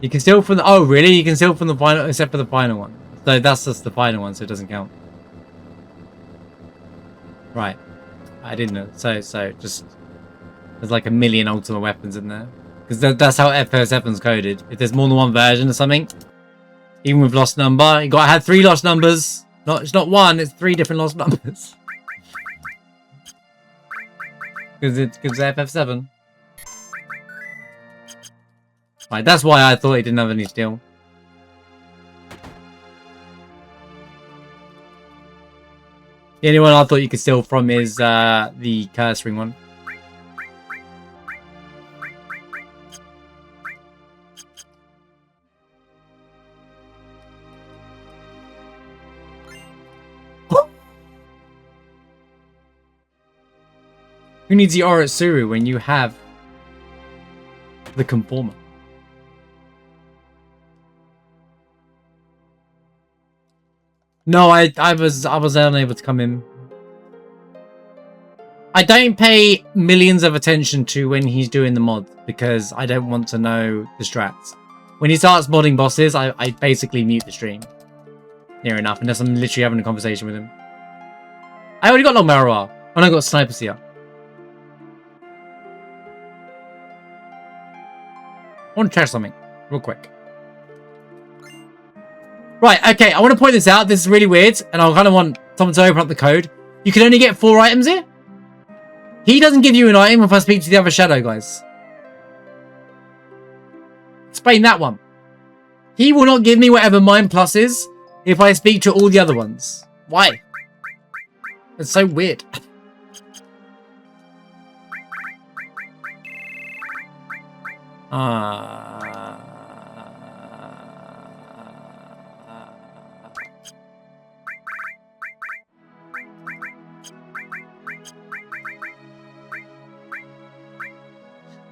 You can steal from the... Oh, really? You can steal from the final... Except for the final one. So that's just the final one, so it doesn't count. Right. I didn't know. So just... There's like a million ultimate weapons in there. Because that's how FF7's coded. If there's more than one version or something, even with lost number, you gotta have 3 lost numbers. It's not 1, it's 3 different lost numbers. Because it's FF7. Right, that's why I thought he didn't have any steel. The only one I thought you could steal from is the curse ring one. Who needs the Oritsuru when you have the Conformer? No, I was unable to come in. I don't pay millions of attention to when he's doing the mod because I don't want to know the strats. When he starts modding bosses, I basically mute the stream. Near enough, unless I'm literally having a conversation with him. I already got Long Marrow, and I got Sniper Seer. I want to try something real quick. Right, okay, I want to point this out. This is really weird, and I kind of want someone to open up the code. You can only get 4 items here. He doesn't give you an item if I speak to the other shadow guys. Explain that one. He will not give me whatever mine plus is if I speak to all the other ones. Why? It's so weird.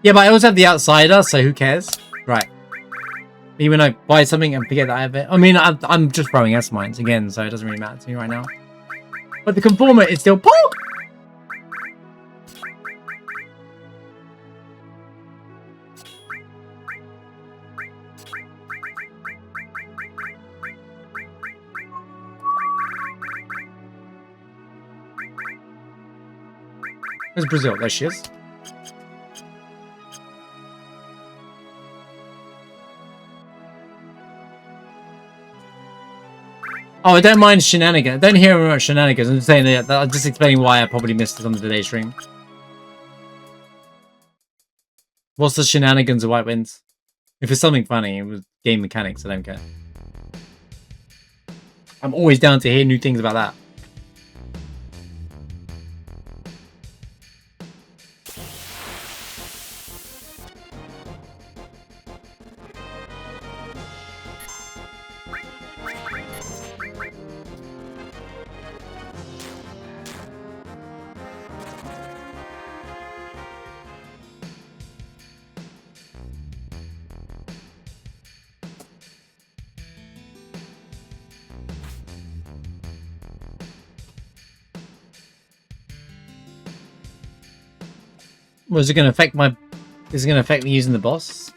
Yeah, but I also have the Outsider, so who cares? Right. Even when I buy something and forget that I have it. I mean, I'm just throwing S mines again, so it doesn't really matter to me right now. But the Conformer is still POG! Where's Brazil? There she is. Oh, I don't mind shenanigans. I don't hear about shenanigans. I'm just saying that. I'm just explaining why I probably missed it on today's stream. What's the shenanigans of White Winds? If it's something funny with game mechanics, I don't care. I'm always down to hear new things about that. Was it going to affect my... Is it going to affect me using the boss?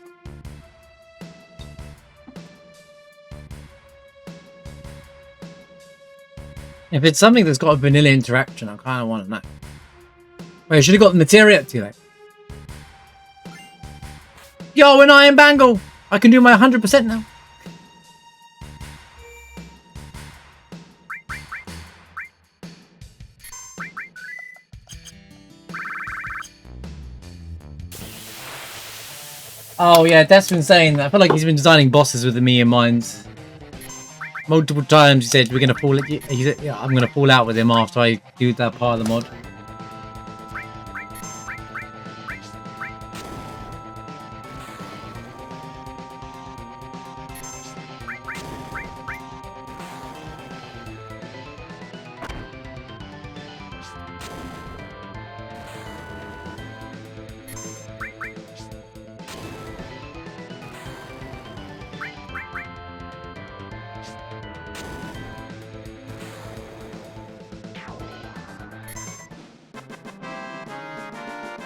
If it's something that's got a vanilla interaction, I kind of want to know. Wait, I should have got the materia too late. Yo, an iron bangle! I can do my 100% now. Oh yeah, that's insane. I feel like he's been designing bosses with me in mind. Multiple times he said we're gonna fall. He said, yeah, I'm gonna fall out with him after I do that part of the mod.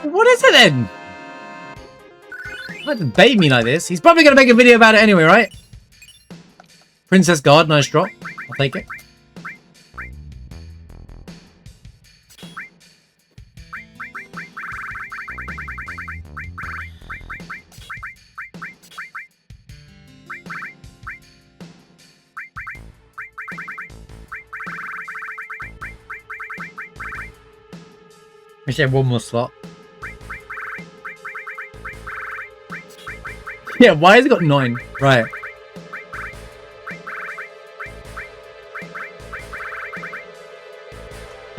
What is it then? Don't bait me like this. He's probably going to make a video about it anyway, right? Princess Guard, nice drop. I'll take it. We should have one more slot. Yeah, why has it got 9? Right.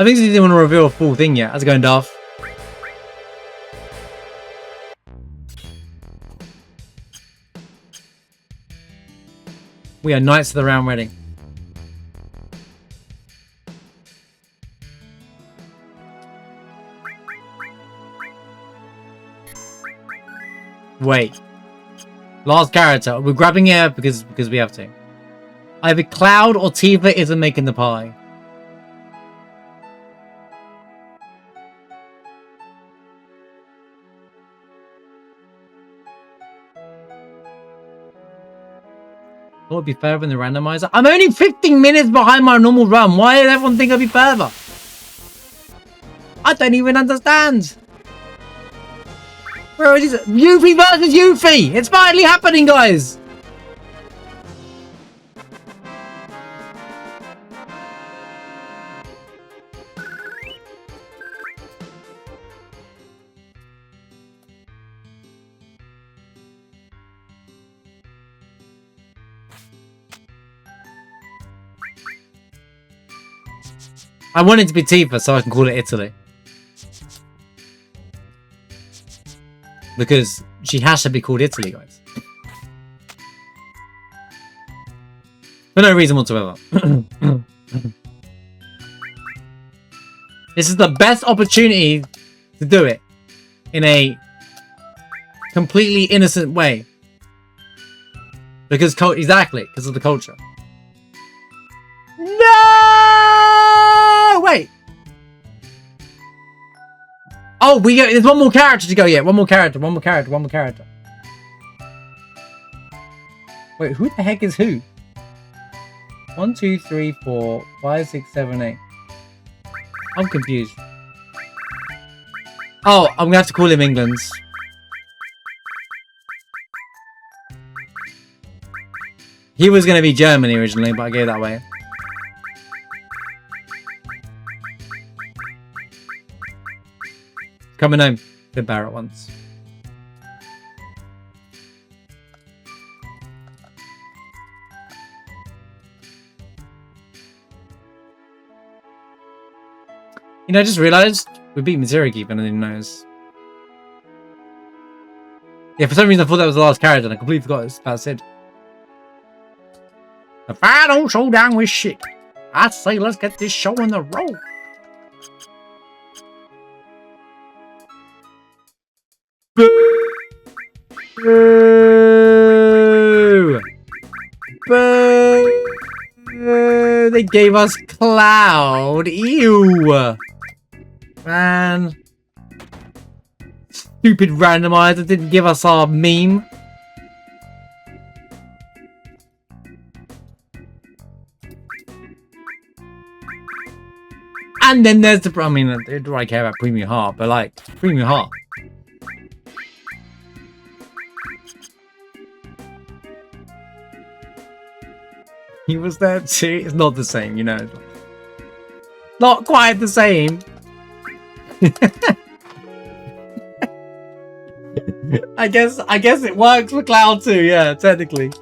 I think he didn't want to reveal a full thing yet. How's it going, Darth? We are Knights of the Round Wedding. Wait. Last character. We're grabbing here because we have to. Either Cloud or Tifa isn't making the pie. What would be further in the randomizer? I'm only 15 minutes behind my normal run. Why does everyone think I'll be further? I don't even understand. Where is it? Yuffie versus Yuffie! It's finally happening, guys! I want it to be Tifa so I can call it Italy. Because she has to be called Italy, guys. For no reason whatsoever. This is the best opportunity to do it in a completely innocent way. Because exactly, because of the culture. No! Wait. Oh, there's one more character to go yet. One more character. Wait, who the heck is who? 1, 2, 3, 4, 5, 6, 7, 8. I'm confused. Oh, I'm gonna have to call him England's. He was gonna be Germany originally, but I gave that away. Coming home to Barrett once. You know, I just realized we beat Materia Keep and I didn't notice. Yeah, for some reason I thought that was the last character and I completely forgot it's about Sid. If I don't show down with shit, I say let's get this show on the road. Boo! Boo! They gave us Cloud. Ew! Man. Stupid randomizer didn't give us our meme. And then there's the... I mean, do I care about Premium Heart? But like, Premium Heart. He was there too. It's not the same, you know. Not quite the same. I guess it works for Cloud too. Yeah, technically.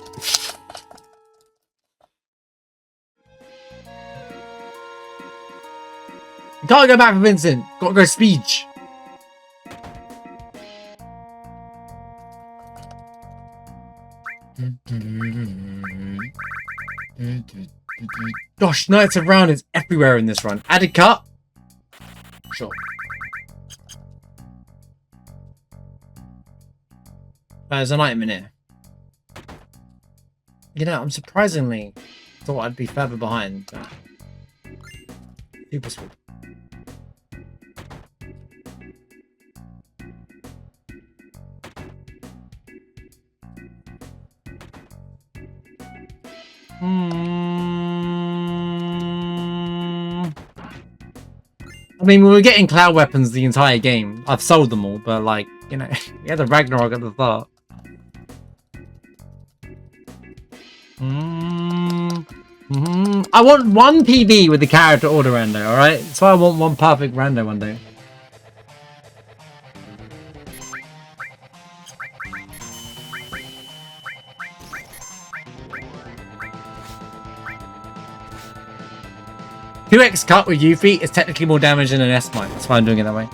You can't go back for Vincent. Got to go speech. Gosh, Knights of Round is everywhere in this run. Added cut? Sure. There's an item in here. You know, I'm surprisingly thought I'd be further behind. Super sweet. I mean, we were getting cloud weapons the entire game. I've sold them all, but like, you know, we had the Ragnarok at the start. I want one PB with the character order rando, alright? So I want one perfect rando one day. $2x cut with Yuffie is technically more damage than an S-Mite. That's why I'm doing it that way.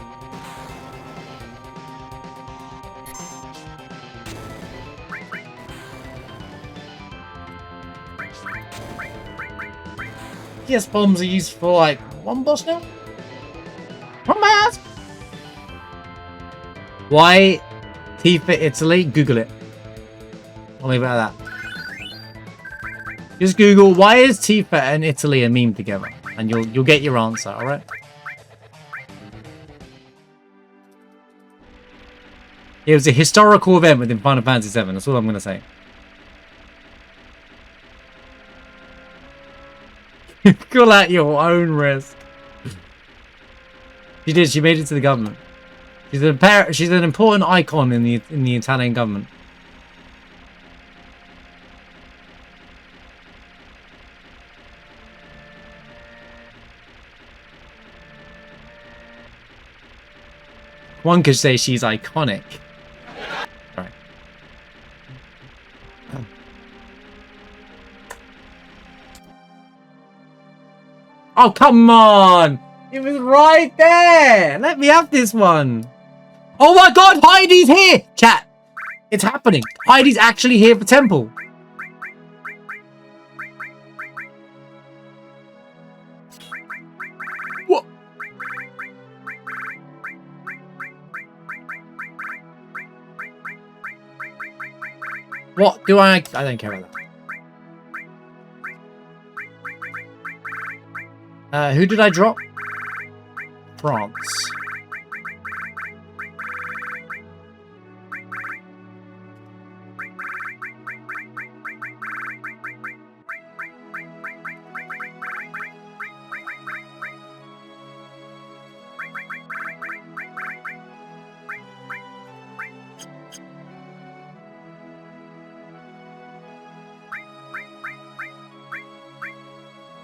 Yes, bombs are used for like one boss now? On my ass! Why Tifa Italy? Google it. I'll leave it at that. Just Google why is Tifa and Italy a meme together? And you'll get your answer, alright? It was a historical event within Final Fantasy VII, that's all I'm gonna say. Call out your own risk. She did. She made it to the government. She's an important icon in the Italian government. One could say she's iconic. Right. Oh, come on! It was right there! Let me have this one! Oh my god, Heidi's here! Chat! It's happening! Heidi's actually here for Temple! What? What do I don't care about that. Who did I drop? France.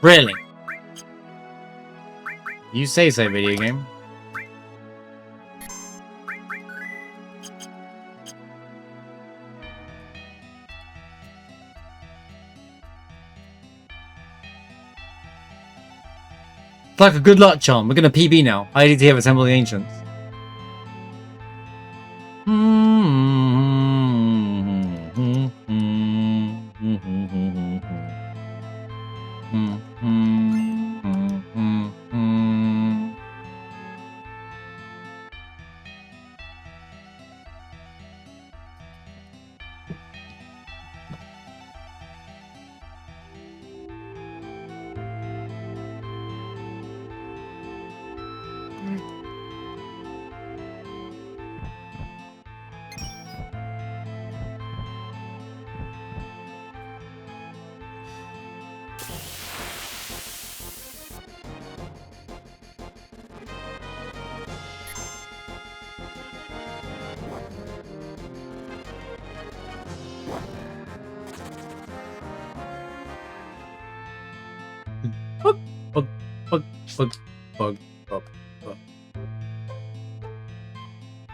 Really? You say so, video game. It's like a good luck charm. We're gonna PB now. I need to hear Assemble the Ancients.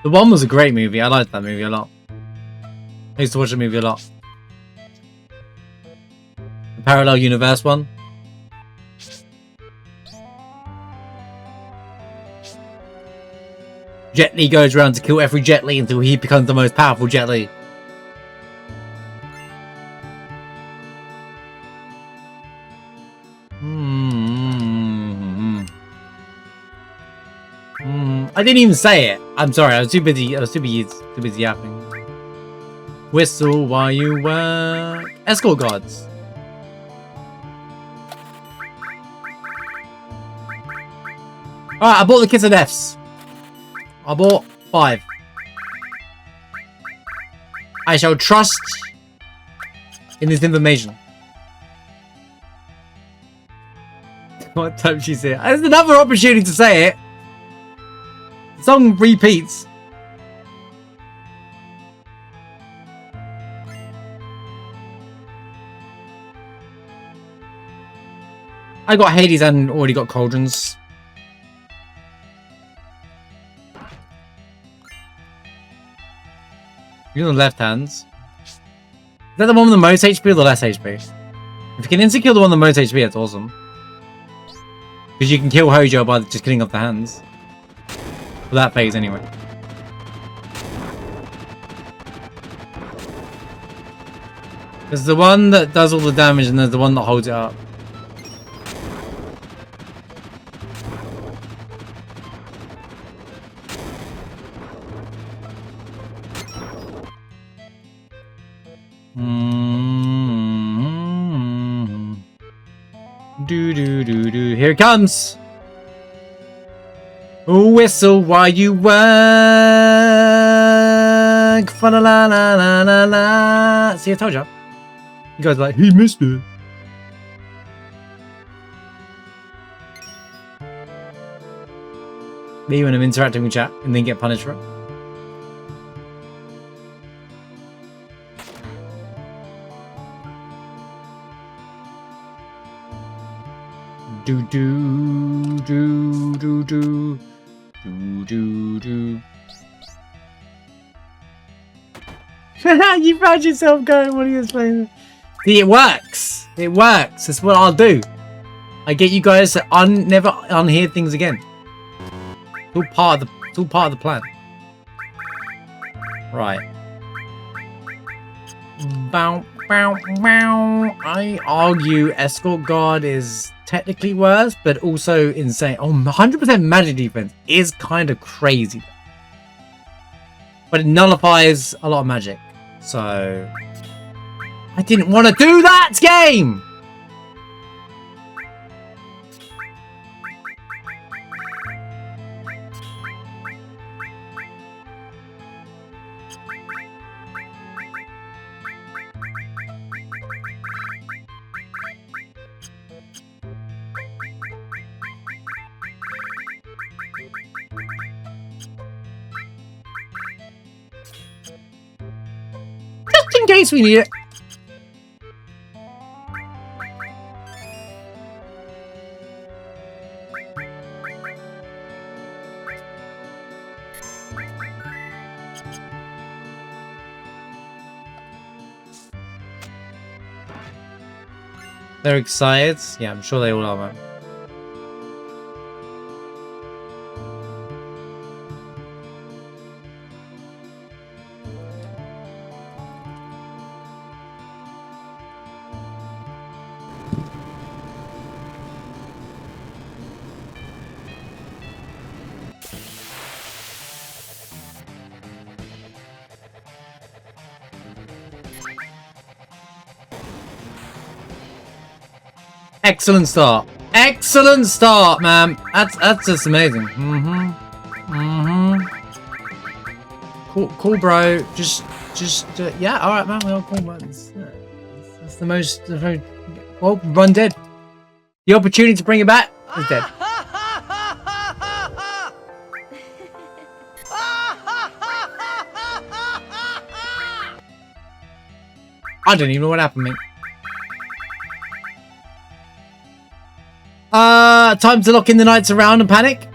The One was a great movie. I liked that movie a lot. I used to watch the movie a lot. The Parallel Universe one. Jet Li goes around to kill every Jet Li until he becomes the most powerful Jet Li. I didn't even say it. I'm sorry. I was too busy. I was too busy yapping. Whistle while you work. Escort guards. Alright, I bought the Kiss of Deaths. I bought 5. I shall trust in this information. What time she's here? There's another opportunity to say it. The song repeats. I got Hades and already got Cauldrons. You're on the left hands. Is that the one with the most HP or the less HP? If you can insta-kill the one with the most HP, that's awesome. Because you can kill Hojo by just killing off the hands. For that phase, anyway. There's the one that does all the damage, and there's the one that holds it up. Here it comes. Whistle while you work. Fa la la la la la la. See, I told you. You guys are like, he missed it. Me when I'm interacting with chat and then get punished for it. Do do do do do do do do. You found yourself going. What are you explaining? See, it works. It works. That's what I'll do. I get you guys to never unhear things again. It's all part of the plan. Right. Bow bow bow. I argue Escort Guard is technically worse, but also insane. Oh, 100% magic defense is kind of crazy. But it nullifies a lot of magic. So I didn't want to do that game! Just in case we need it. They're excited. Yeah, I'm sure they all are, man. Excellent start. Excellent start, man. That's just amazing. Cool, bro. Just yeah. All right, man. We're all cool, man. That's the most. Well, run dead. The opportunity to bring it back is dead. I don't even know what happened, mate. Time to lock in the knights around and panic.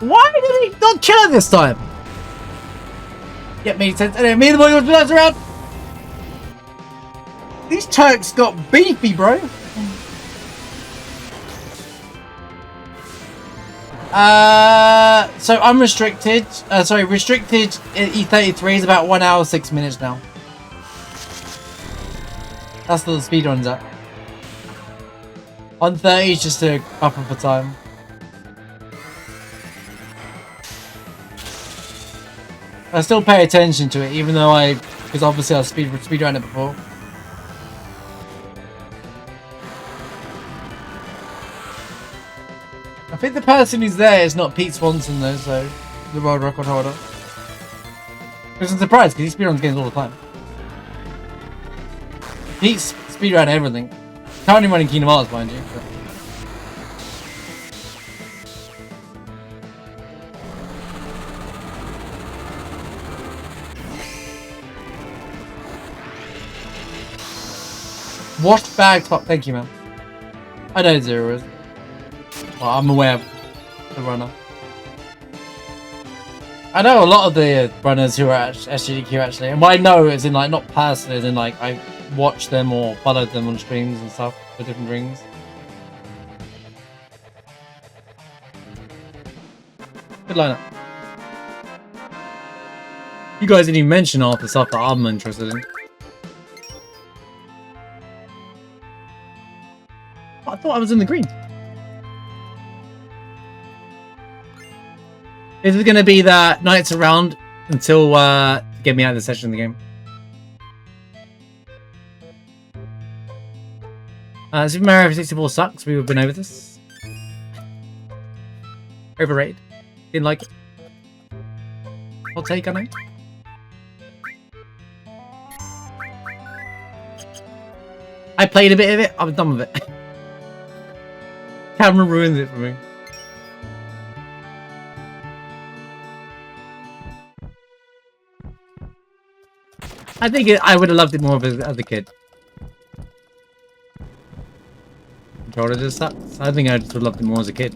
Why did he not kill her this time? Yeah, made sense. And then me and the boy was around. These Turks got beefy, bro. So unrestricted. Sorry, restricted E33 is about 1 hour 6 minutes now. That's the speed runs at. 130 is just a buffer for time. I still pay attention to it, even though because obviously I speedrun it before. I think the person who's there is not Pete Swanson though, so the world record holder. Which I'm surprised because he speedruns games all the time. Pete's speedrun everything. Currently running Kingdom Hearts, mind you. But... Washed bag top, thank you, man. I know Zero is. Well, I'm aware of the runner. I know a lot of the runners who are at SGDQ actually, and what I know is in like not personally, as in like I watch them or followed them on streams and stuff for different rings. Good lineup. You guys didn't even mention half the stuff that I'm interested in. I thought I was in the green. This is going to be the nights around until get me out of the session of the game. Super Mario 64 sucks. We've been over this. Overrated. Didn't like it. Hot take, I know. I played a bit of it. I'm done with it. Camera ruins it for me. I think I would have loved it more as a kid. Controller just sucks. I think I just would have loved it more as a kid.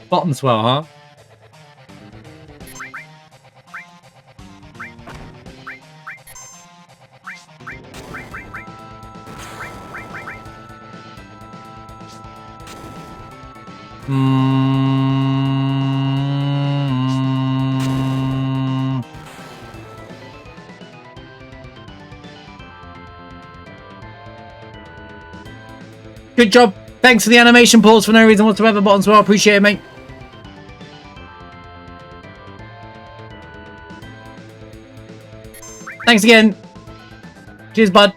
Bottom swell, huh? Good job. Thanks for the animation pause for no reason whatsoever, Bottoms. Well, appreciate it, mate. Thanks again. Cheers, bud.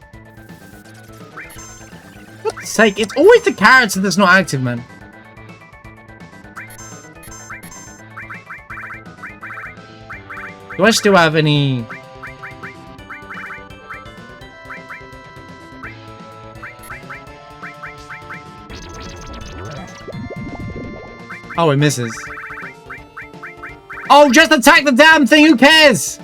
For God's sake, it's always the character that's not active, man. Do I still have any... Oh, it misses. Oh, just attack the damn thing, who cares?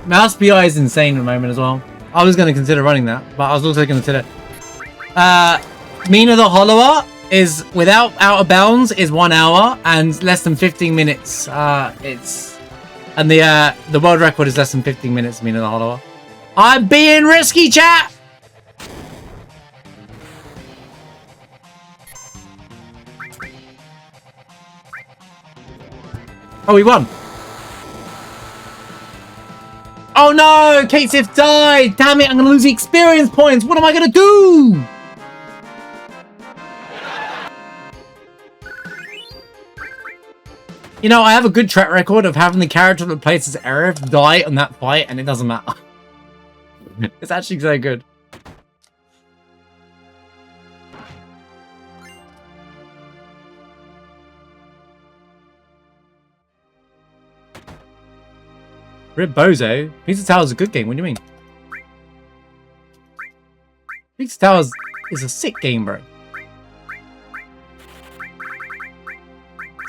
Mouse BI is insane at the moment as well. I was going to consider running that, but I was also going to consider... Mina the Hollower is, without Out of Bounds, is 1 hour and less than 15 minutes. And the world record is less than 15 minutes, Mina the Hollower. I'm being risky, chat! Oh, we won. Oh no, Kate Sif died. Damn it, I'm gonna lose the experience points. What am I gonna do? You know, I have a good track record of having the character that plays as Aerith die on that fight, and it doesn't matter. It's actually so good. Rip Bozo? Pizza Tower is a good game, what do you mean? Pizza Tower is a sick game, bro.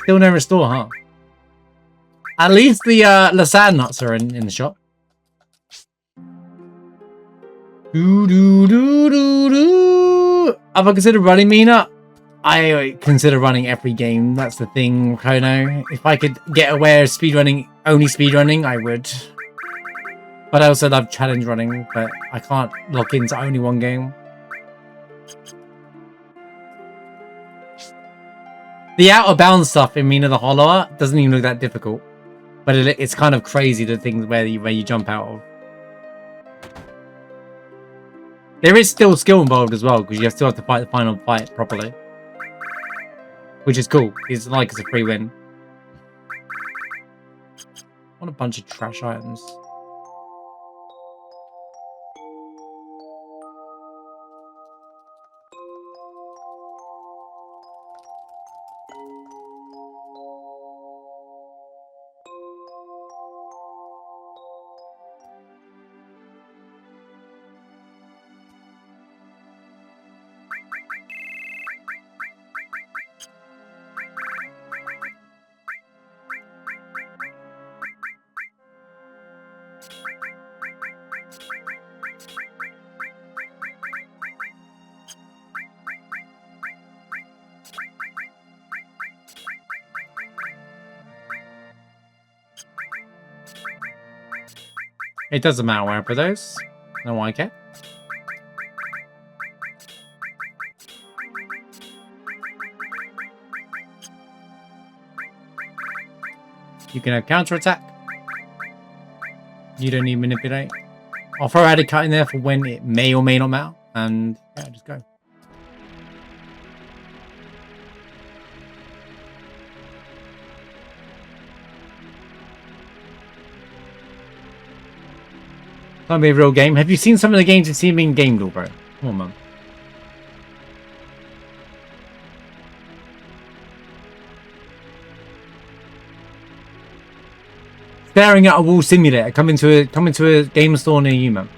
Still no restore, huh? At least the Lasan nuts are in the shop. Have I considered running Mina? I consider running every game. That's the thing, Kono. If I could get away of speedrunning, only speedrunning, I would. But I also love challenge running, but I can't lock into only one game. The out of bounds stuff in Mina the Hollower doesn't even look that difficult. But it's kind of crazy, the things where you jump out of. There is still skill involved as well, because you still have to fight the final fight properly. Which is cool. It's like it's a free win. What a bunch of trash items. It doesn't matter where I put those. No, I care. You can have counter attack. You don't need manipulate. I'll throw added cut in there for when it may or may not matter. And yeah, just go. Can't be a real game. Have you seen some of the games you've seen being gamed, all bro? Come on, man. Staring at a wall simulator. Come into a game store near you, man.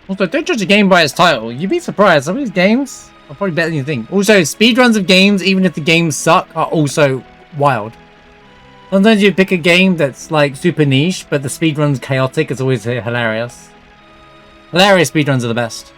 Also, don't judge a game by its title. You'd be surprised. Some of these games are probably better than you think. Also, speedruns of games, even if the games suck, are also wild. Sometimes you pick a game that's like super niche, but the speedrun's chaotic. It's always hilarious. Hilarious speedruns are the best.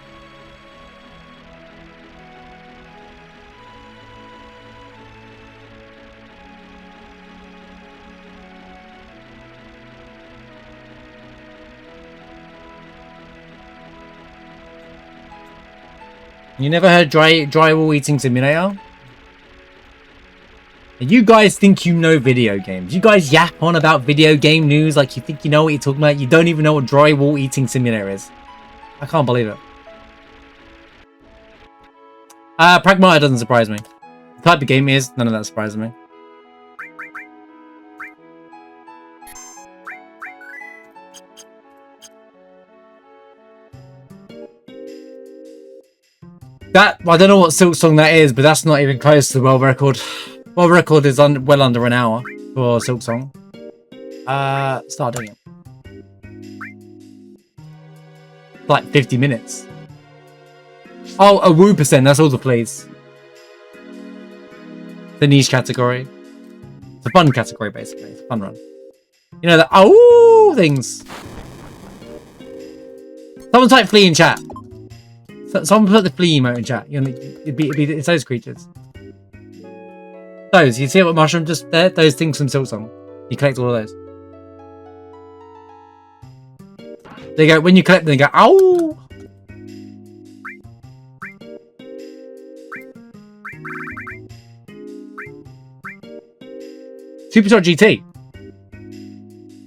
You never heard drywall eating simulator? You guys think you know video games. You guys yap on about video game news like you think you know what you're talking about. You don't even know what drywall eating simulator is. I can't believe it. Pragmata doesn't surprise me. The type of game is, none of that surprises me. That, I don't know what Silk Song that is, but that's not even close to the world record. World record is well under an hour for Silk Song. Start doing it. Like 50 minutes. Oh, a woo percent, that's all the please. The niche category. It's a fun category, basically. It's a fun run. You know, the oh things. Someone type flea in chat. Someone put the flea emote in chat. It's those creatures. Those, you see what mushroom just there? Those things from Silk Song. You collect all of those. They go, when you collect them, they go, ow! Supershot GT.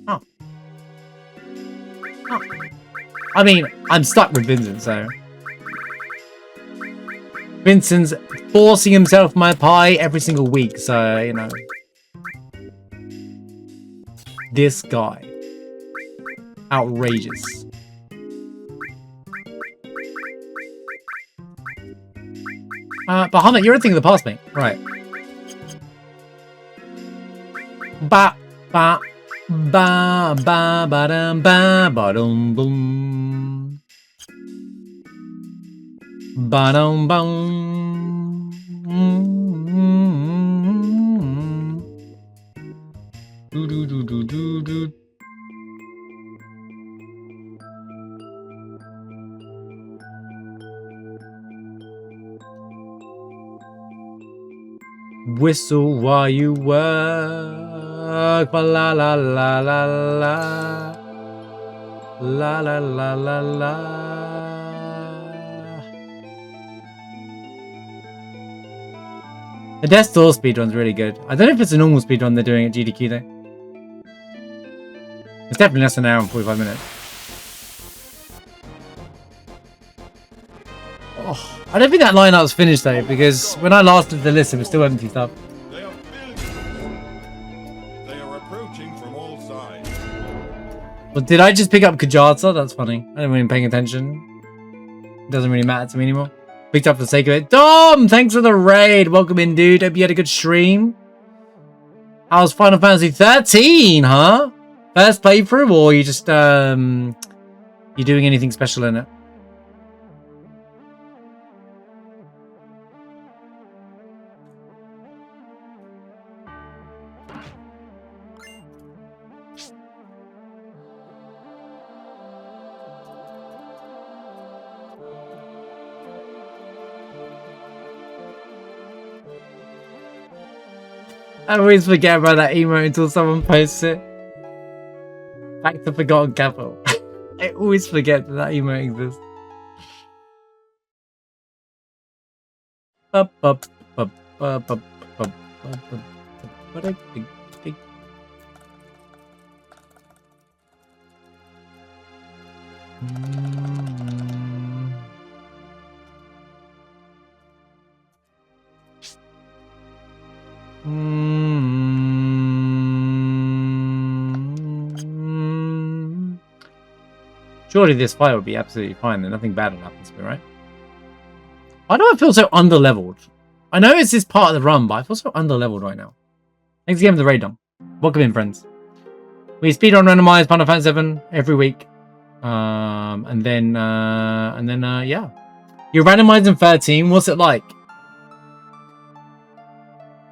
Oh. Oh. I mean, I'm stuck with Vincent, so. Vincent's forcing himself my pie every single week, so, you know. This guy. Outrageous. Bahamut, you're a thing of the past, mate. Right. Ba ba ba ba ba dum ba ba dum boom. Ba dum bum. Do do Whistle while you work. La la la la la la. La la la la la. The Death Door speedrun's really good. I don't know if it's a normal speedrun they're doing at GDQ though. It's definitely less than an hour and 45 minutes. Oh, I don't think that lineup's finished though, because when I last did the list, it was still empty stuff. They are filled. They are approaching from all sides. Well, did I just pick up Kajata? That's funny. I haven't been paying attention. It doesn't really matter to me anymore. Picked up for the sake of it. Dom, thanks for the raid. Welcome in, dude. Hope you had a good stream. How's Final Fantasy 13, huh? First playthrough, or you just you doing anything special in it? I always forget about that emote until someone posts it. Back to Forgotten Capital. I always forget that emote exists. Up, up, up, up, up, up, up, what a big, big. Surely this fight will be absolutely fine. Then nothing bad will happen to me, right? Why do I feel so under-leveled? I know it's this part of the run, but I feel so under-leveled right now. Thanks again for the raid, Dom. Welcome in, friends. We speedrun randomized Final Fantasy VII every week, and then yeah, you're randomized in 13. What's it like?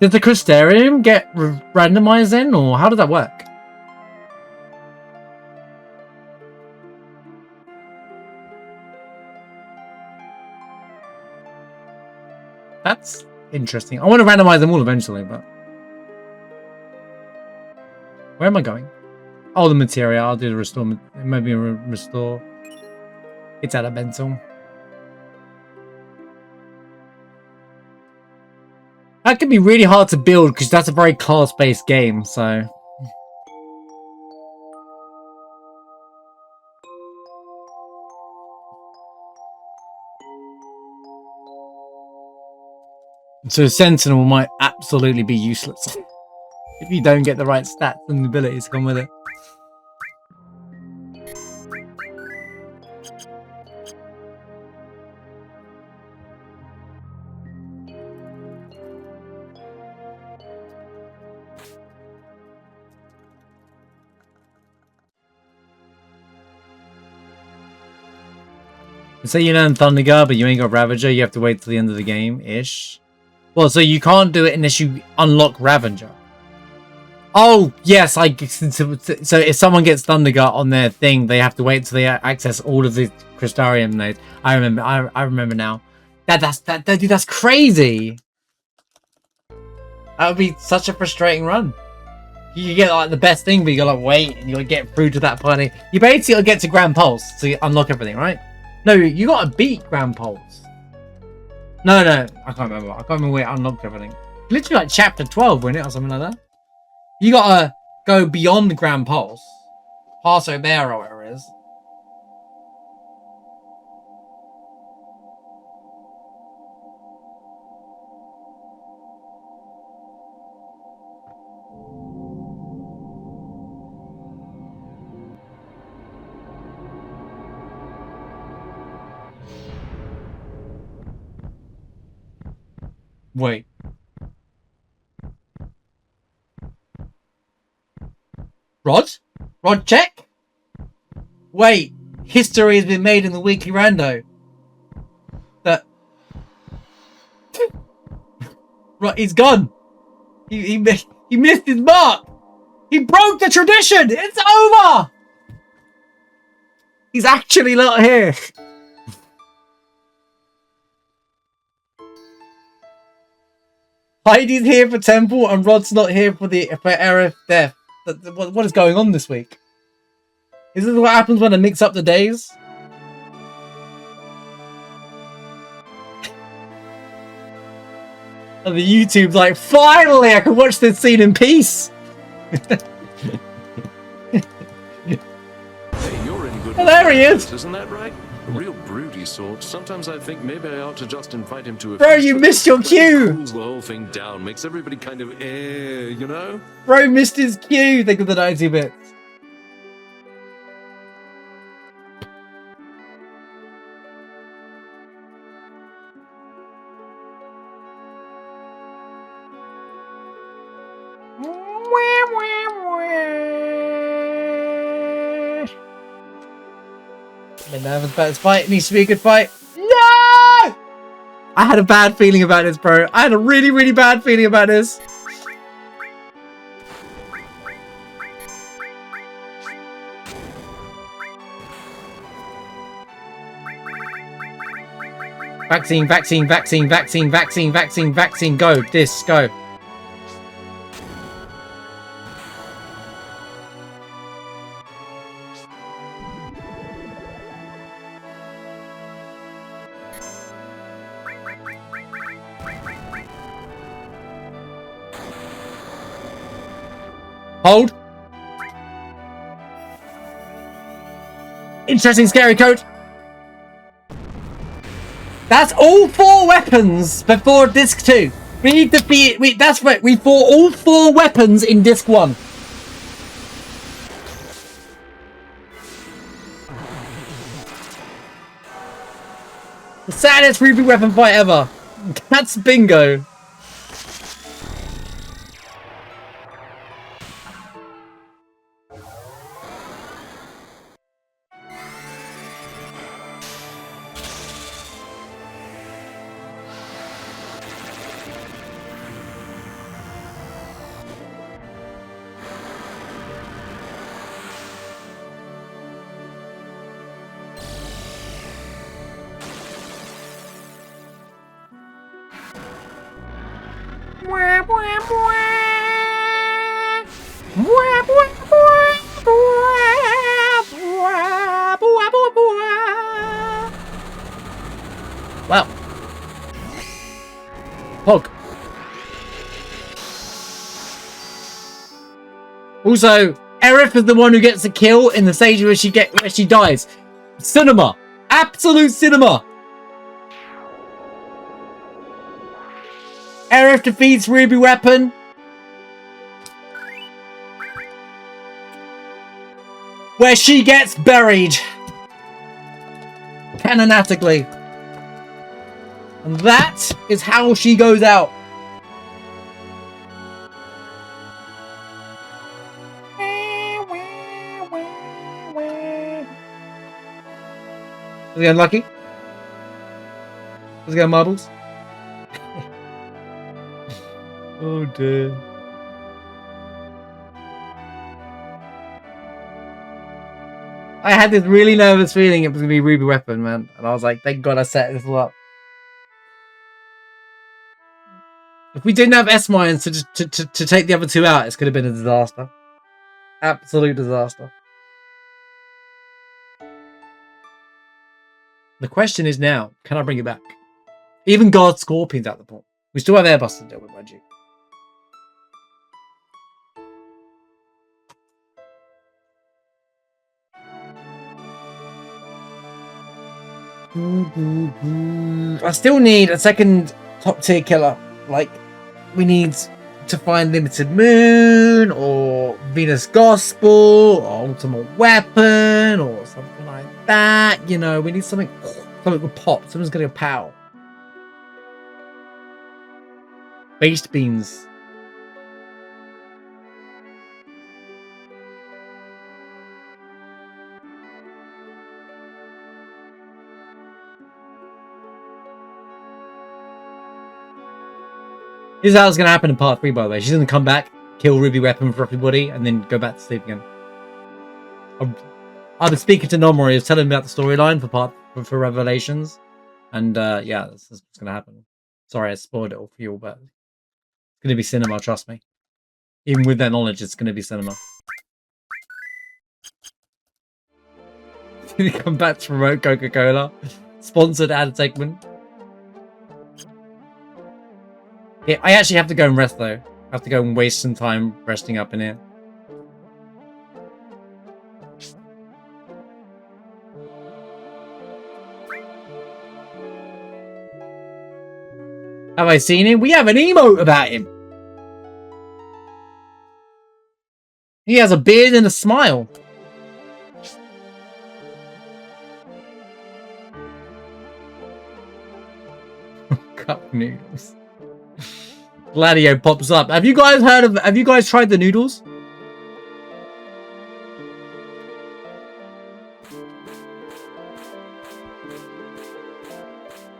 Does the Crystarium get randomized in, or how does that work? That's interesting. I want to randomize them all eventually, but where am I going? Oh, the materia. I'll do the restore. Maybe restore. It's elemental. That can be really hard to build because that's a very class-based game. So Sentinel might absolutely be useless if you don't get the right stats and abilities to come with it. Say you learn Thunderguard, but you ain't got Ravager, you have to wait till the end of the game-ish. Well, so you can't do it unless you unlock Ravager. Oh, yes, so if someone gets Thunderguard on their thing, they have to wait until they access all of the Crystarium nodes. I remember now. Dude, that's crazy. That would be such a frustrating run. You get like the best thing, but you gotta wait and you gotta get through to that party. You basically gotta get to Grand Pulse to unlock everything, right? No, you gotta beat Grand Pulse. No, I can't remember. I can't remember where it unlocked everything. Literally like chapter 12, wasn't it, or something like that? You gotta go beyond Grand Pulse, pass Obeah or whatever it is. Wait. Rod check? Wait. History has been made in the weekly rando. That. Right, he's gone. He missed his mark. He broke the tradition. It's over. He's actually not here. Heidi's here for Temple and Rod's not here for Aerith Death. What is going on this week? Is this what happens when I mix up the days? And the YouTube's like, finally I can watch this scene in peace. Hey, you're in good. Oh, there he is. Isn't that right? A real broody sort. Sometimes I think maybe I ought to just invite him to a Bro, feast, you but missed your it cue. cools the whole thing down, makes everybody kind of you know? Bro missed his cue. Think of the 90 bits. I'm nervous about this fight. It needs to be a good fight. No! I had a bad feeling about this, bro. I had a really, really bad feeling about this. Vaccine, vaccine, vaccine, vaccine, vaccine, vaccine, vaccine. Go. This, go. Hold. Interesting scary code. That's all 4 weapons before disc 2. We defeat. That's right. We fought all 4 weapons in disc 1. The saddest ruby weapon fight ever. That's bingo. Wow. Pog. Also, Aerith is the one who gets the kill in the stage where she dies. Cinema. Absolute cinema. Aerith defeats Ruby Weapon. Where she gets buried. Canonically. And that is how she goes out. Was he unlucky? Was he got marbles? Oh dear. I had this really nervous feeling it was going to be Ruby Weapon, man. And I was like, thank God I set this all up. If we didn't have S-Mines to take the other 2 out, it's going to have been a disaster. Absolute disaster. The question is now, can I bring it back? Even Guard Scorpion's at the point. We still have Airbus to deal with, mind you. I still need a second top tier killer. Like, we need to find Limited Moon or Venus Gospel or Ultimate Weapon or something like that. You know, we need something with pop. Someone's gonna go pow. Based beans. Here's how it's going to happen in part 3, by the way. She's going to come back, kill Ruby Weapon for everybody, and then go back to sleep again. I've been speaking to Nomori, I was telling him about the storyline for Revelations. And yeah, that's what's going to happen. Sorry, I spoiled it all for you all, but gonna be cinema, trust me. Even with that knowledge, it's gonna be cinema. Come back to promote Coca-Cola. Sponsored ad segment. Yeah, I actually have to go and rest though. I have to go and waste some time resting up in here. Have I seen him? We have an emote about him. He has a beard and a smile. Cup noodles. Gladio pops up. Have you guys tried the noodles?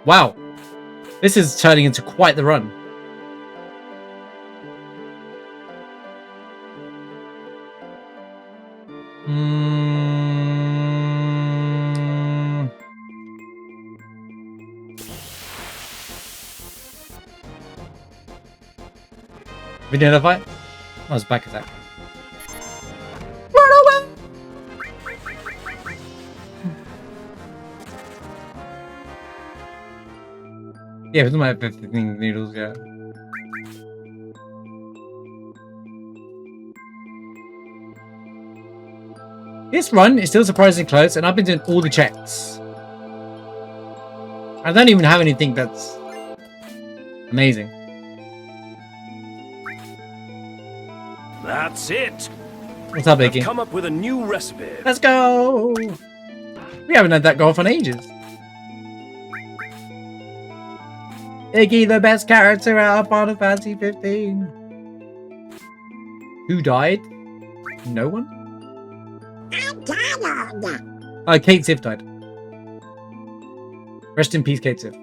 Wow. This is turning into quite the run. We did a fight? Oh, it's back attack. Run away! Yeah, it's my 15 noodles, yeah. This run is still surprisingly close, and I've been doing all the checks. I don't even have anything that's amazing. That's it. What's up, Iggy? I've come up with a new recipe. Let's go! We haven't had that golf in ages. Iggy, the best character out of Final Fantasy 15. Who died? No one? I'm tired. Kate Sif died. Rest in peace, Kate Sif.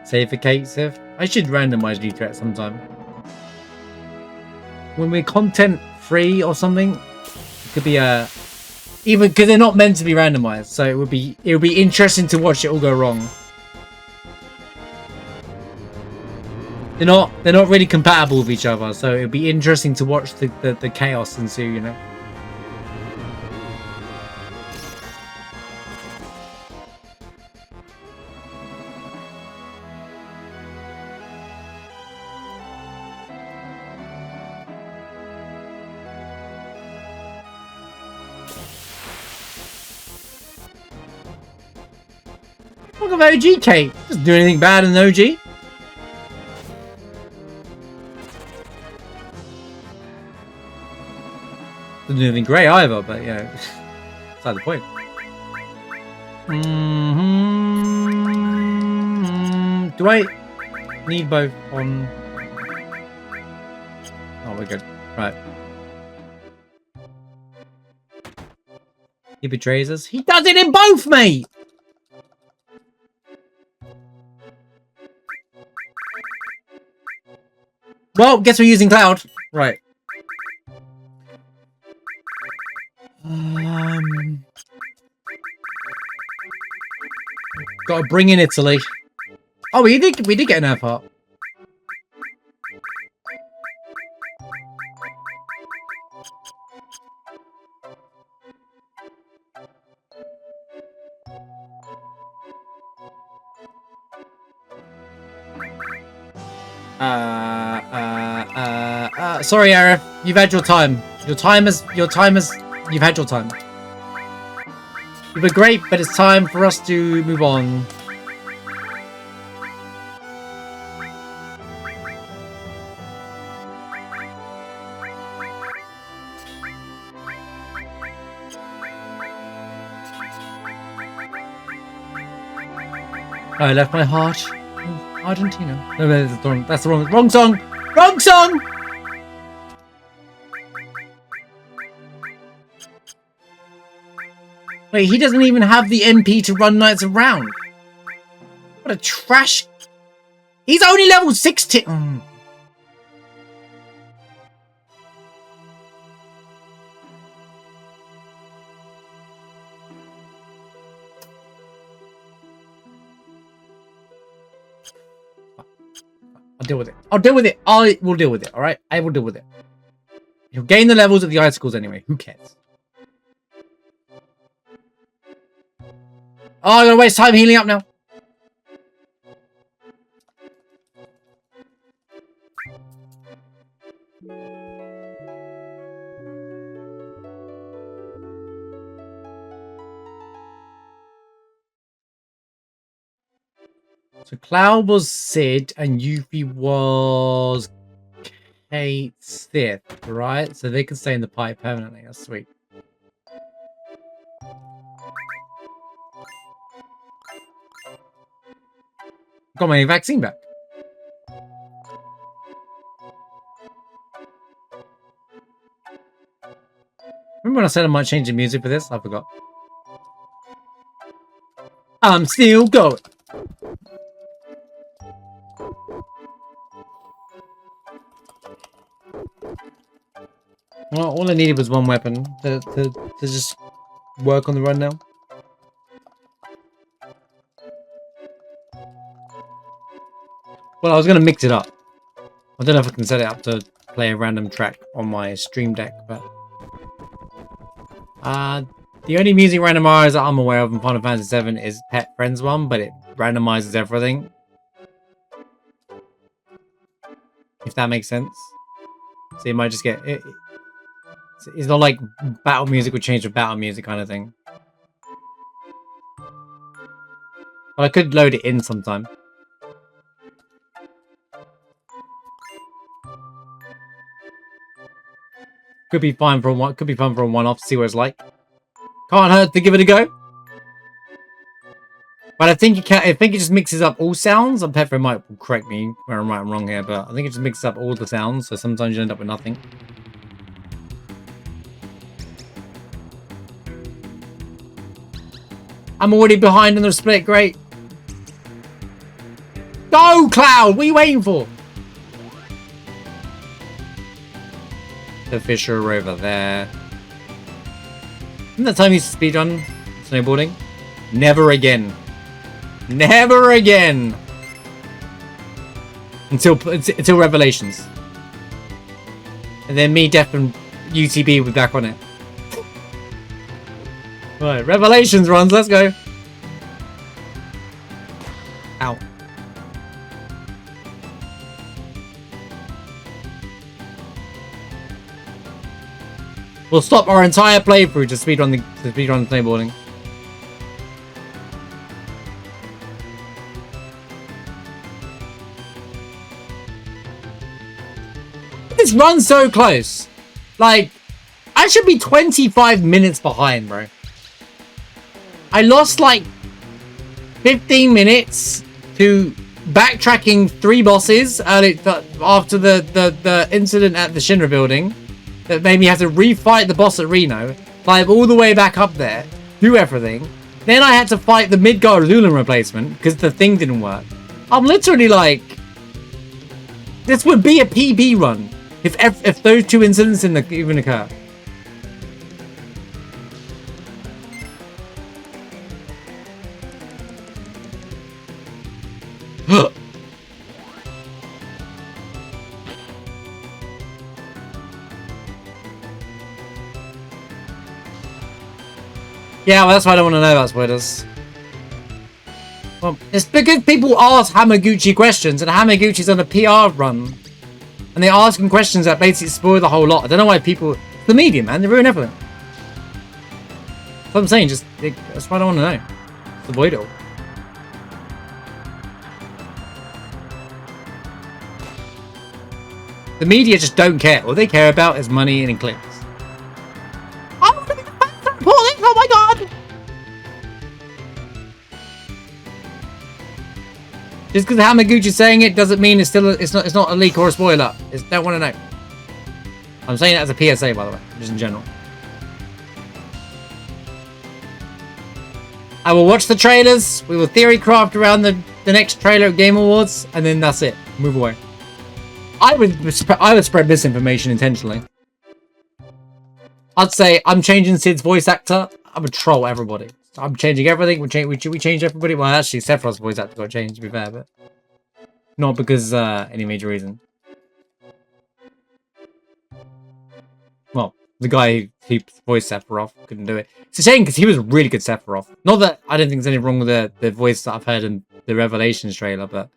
Save for Kate Sif. I should randomize you at some time. When we're content free or something, it could be even because they're not meant to be randomized, so it would be interesting to watch it all go wrong. They're not really compatible with each other, so it'd be interesting to watch the chaos ensue, you know. Look at OG Kate. Doesn't do anything bad in OG. Doesn't do anything great either, but you know, that's the point. Do I need both on? Oh, we're good. Right. He betrays us. He does it in both, mate. Well, guess we're using Cloud. Right. Gotta bring in Italy. Oh, we did get an air part. Sorry, Arif. You've had your time. You've had your time. You were great, but it's time for us to move on. I left my heart in Argentina. No, that's the wrong song. Wrong song. Wait, he doesn't even have the MP to run knights around. What a trash. He's only level 60. I'll deal with it. I'll deal with it. I will deal with it. All right. I will deal with it. He'll gain the levels of the icicles anyway. Who cares? Oh, I'm gonna waste time healing up now. So Cloud was Sid and Yuffie was Kate Sith, right? So they can stay in the pipe permanently. That's sweet. Got my vaccine back. Remember when I said I might change the music for this? I forgot. I'm still going. Well, all I needed was one weapon to just work on the run now. Well, I was going to mix it up. I don't know if I can set it up to play a random track on my stream deck, but... the only music randomizer that I'm aware of in Final Fantasy VII is Pet Friends one, but it randomizes everything. If that makes sense. So you might just get... It's not like battle music would change to battle music kind of thing. But I could load it in sometime. Could be fine for a one. Could be fun for a one-off. See what it's like. Can't hurt to give it a go. But I think you can. I think it just mixes up all sounds. And Pepper might correct me where I'm right and wrong here, but I think it just mixes up all the sounds. So sometimes you end up with nothing. I'm already behind on the split. Great. Go, Cloud! What are you waiting for? The fish are over there. Isn't that time you used to speedrun snowboarding? Never again. Never again. Until Revelations. And then me, Def, and UTB will be back on it. Right, Revelations runs, let's go. Ow. We'll stop our entire playthrough to speedrun snowboarding. This run's so close. Like, I should be 25 minutes behind, bro. I lost like 15 minutes to backtracking 3 bosses after the incident at the Shinra building. That made me have to refight the boss at Reno, climb all the way back up there, do everything. Then I had to fight the Midgard Lulan replacement because the thing didn't work. I'm literally like, this would be a PB run if those 2 incidents didn't even occur. Yeah, well, that's why I don't want to know about spoilers. Well, it's because people ask Hamaguchi questions, and Hamaguchi's on a PR run. And they're asking questions that basically spoil the whole lot. I don't know why people... It's the media, man. They ruin everything. That's what I'm saying. That's why I don't want to know. Just avoid it all. The media just don't care. All they care about is money and clicks. Oh my god! Just because Hamaguchi's saying it doesn't mean it's not a leak or a spoiler. Don't want to know. I'm saying that as a PSA, by the way, just in general. I will watch the trailers. We will theory craft around the next trailer at Game Awards, and then that's it. Move away. I would spread misinformation intentionally. I'd say I'm changing Sid's voice actor. I would troll everybody. I'm changing everything. We change everybody. Well, actually, Sephiroth's voice actor got changed, to be fair, but not because any major reason. Well, the guy who voiced Sephiroth couldn't do it. It's a shame because he was a really good Sephiroth. Not that I don't think there's anything wrong with the voice that I've heard in the Revelations trailer, but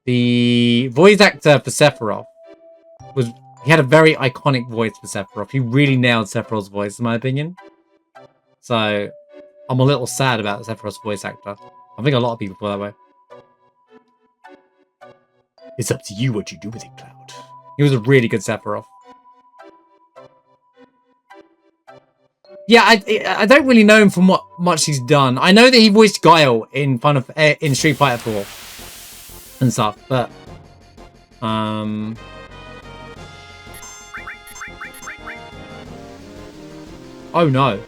the voice actor for Sephiroth he had a very iconic voice for Sephiroth. He really nailed Sephiroth's voice, in my opinion. So I'm a little sad about Sephiroth's voice actor. I think a lot of people feel that way. It's up to you what you do with it, Cloud. He was a really good Sephiroth. Yeah, I don't really know him from what much he's done. I know that he voiced Guile in Street Fighter 4 and stuff, but oh no.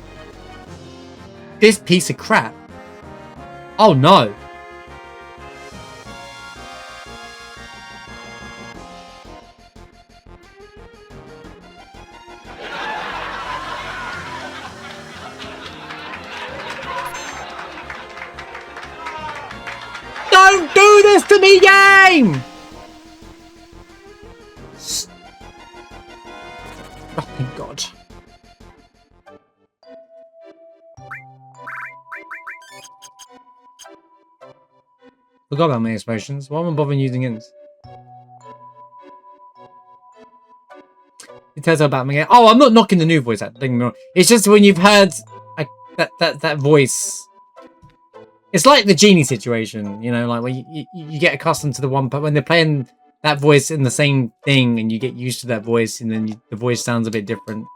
This piece of crap. Oh no. Don't do this to me, game! Oh, thank God. Forgot about my expressions. Why am I bothering using ints? It tells about me again. Oh, I'm not knocking the new voice actor. It's just when you've heard that voice. It's like the genie situation, you know, like when you get accustomed to the one, but when they're playing that voice in the same thing, and you get used to that voice, and then the voice sounds a bit different.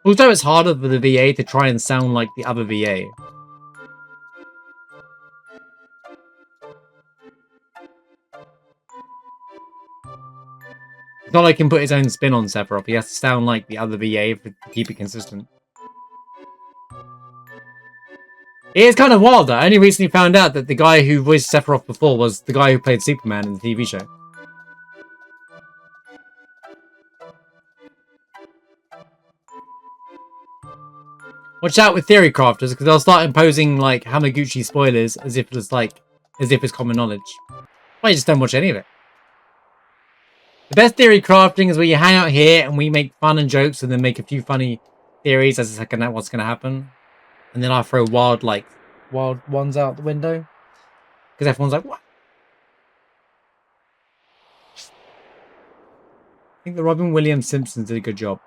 Also, it's harder for the VA to try and sound like the other VA. It's not like he can put his own spin on Sephiroth. He has to sound like the other VA to keep it consistent. It is kind of wild, though. I only recently found out that the guy who voiced Sephiroth before was the guy who played Superman in the TV show. Watch out with theory crafters, because they'll start imposing like Hamaguchi spoilers as if it's common knowledge. I just don't watch any of it. The best theory crafting is where you hang out here and we make fun and jokes and then make a few funny theories as to what's going to happen. And then I throw wild ones out the window. Because everyone's like, what? I think the Robin Williams Simpsons did a good job.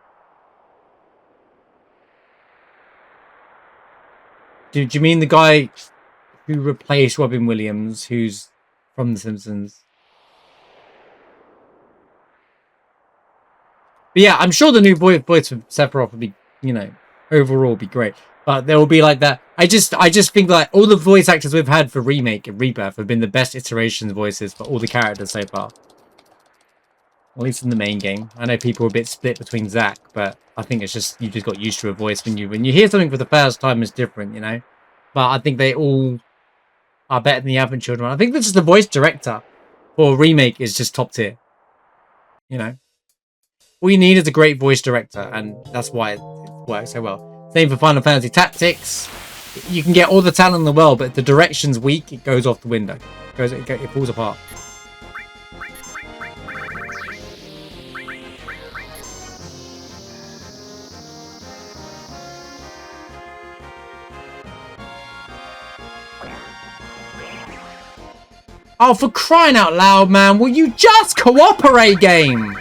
Do you mean the guy who replaced Robin Williams, who's from The Simpsons? But yeah, I'm sure the new voice for Sephiroth would be, you know, overall be great. But there will be like that. I just think like all the voice actors we've had for Remake and Rebirth have been the best iterations voices for all the characters so far. At least in the main game. I know people are a bit split between Zack, but I think it's just you just got used to a voice when you hear something for the first time. It's different, you know. But I think they all are better than the average children. I think that's just the voice director for Remake is just top tier. You know, all you need is a great voice director, and that's why it works so well. Same for Final Fantasy Tactics. You can get all the talent in the world, but if the direction's weak, it goes off the window. It falls apart. Oh, for crying out loud, man. Will you just cooperate, game?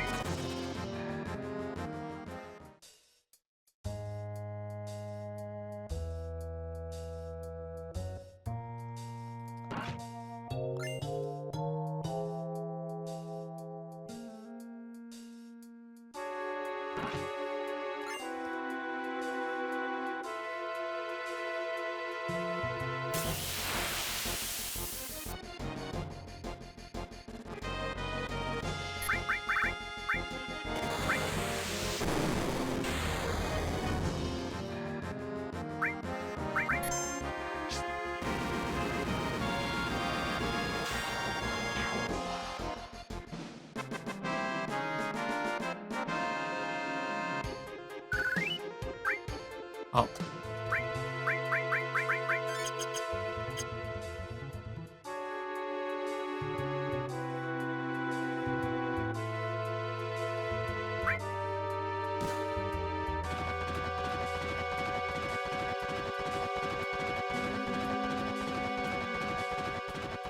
Oh.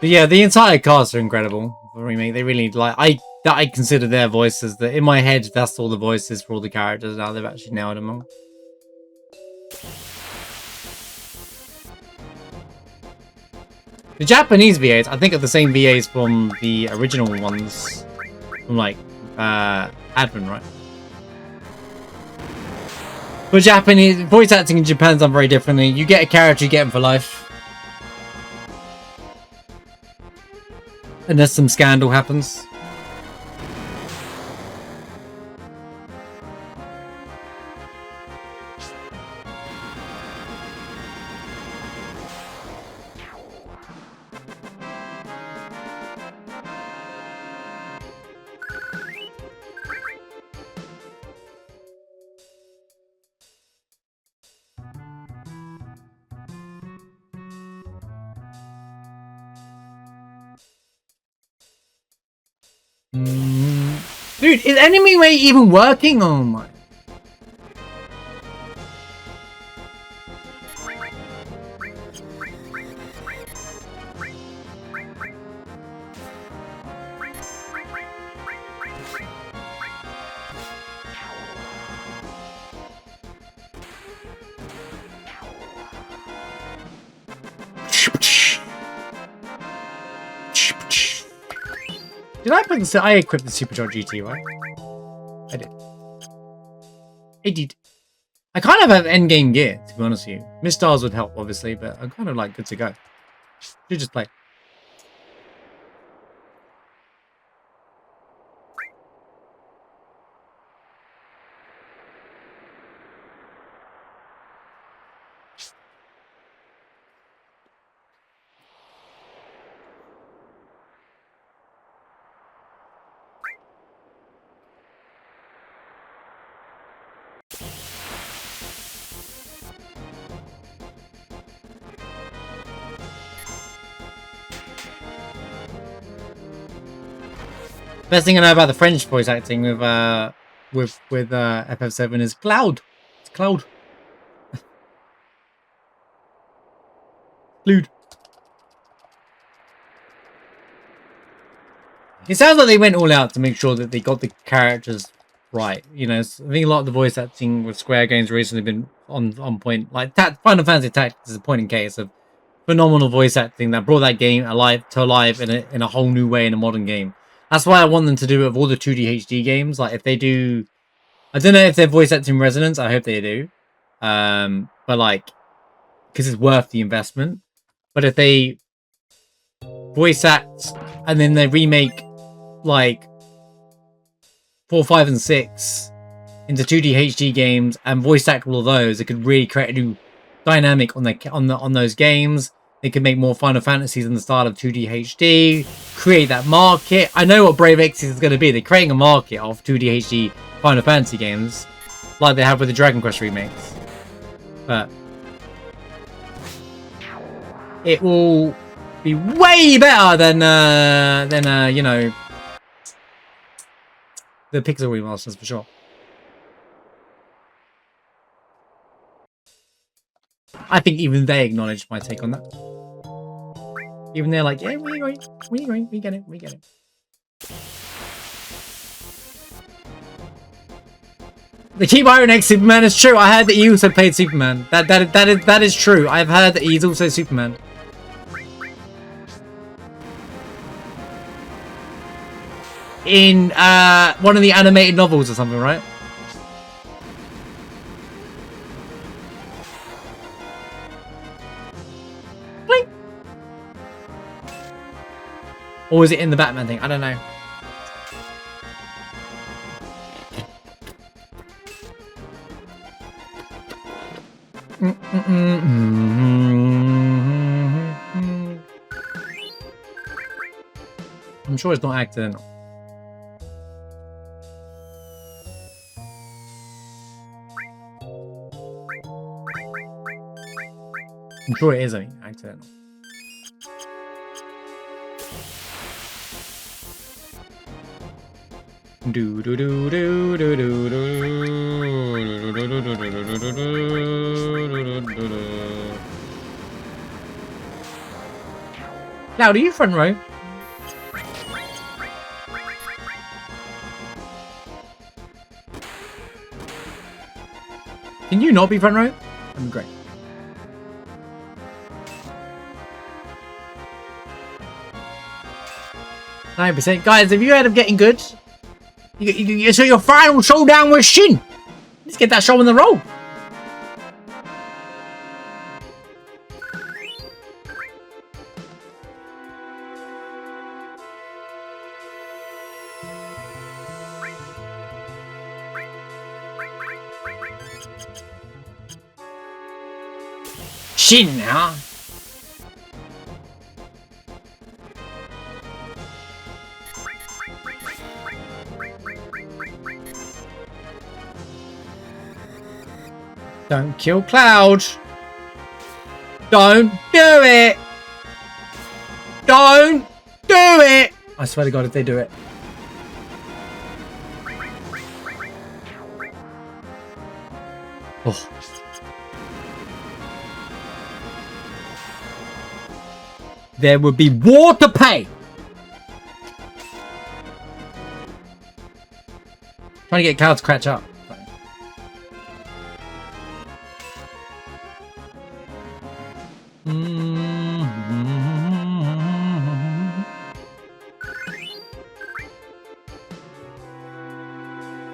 But yeah, the entire cast are incredible for remake. They really like I consider their voices that in my head that's all the voices for all the characters. Now they've actually nailed them all. The Japanese VAs, I think, are the same VAs from the original ones from like Advent, right? But Japanese voice acting in Japan's done very differently. You get a character, you get them for life. Unless some scandal happens. Dude, is Enemy Way even working? Oh my. Did I put this? I equipped the Supercharged GT, right? I did. I did. I kind of have endgame gear, to be honest with you. Miss Stars would help, obviously, but I'm kind of like good to go. Should just play. Best thing I know about the French voice acting with FF7 is Cloud. It's Cloud. Cloud. It sounds like they went all out to make sure that they got the characters right. You know, I think a lot of the voice acting with Square games recently been on point. Like Final Fantasy Tactics is a point in case of phenomenal voice acting that brought that game to life in a whole new way in a modern game. That's why I want them to do it with all the 2D HD games. Like if they do, I don't know if they're voice acting Resonance. I hope they do, but like, because it's worth the investment. But if they voice act and then they remake like 4, 5, and 6 into 2D HD games and voice act all of those, it could really create a new dynamic on those games. They could make more Final Fantasies in the style of 2D HD, create that market. I know what Brave Exvius is going to be. They're creating a market of 2D HD Final Fantasy games, like they have with the Dragon Quest remakes. But it will be way better than you know, the Pixel remasters for sure. I think even they acknowledged my take on that. Even they're like, yeah, we agree, we get it. They keep Iron X Superman. It's true. I heard that he also played Superman. That is true. I've heard that he's also Superman. In one of the animated novels or something, right? Or was it in the Batman thing? I don't know. I'm sure it's not accidental. I'm sure it is, I mean, accidental. Do do do do do do do. Cloud, are you front row? Can you not be front row? I'm great. %. Guys, if you end up getting good, so your final showdown with Shin. Let's get that show in the roll. Shin, huh? Don't kill Cloud. Don't do it. Don't do it. I swear to God, if they do it. Oh. There would be war to pay. Trying to get Cloud to catch up.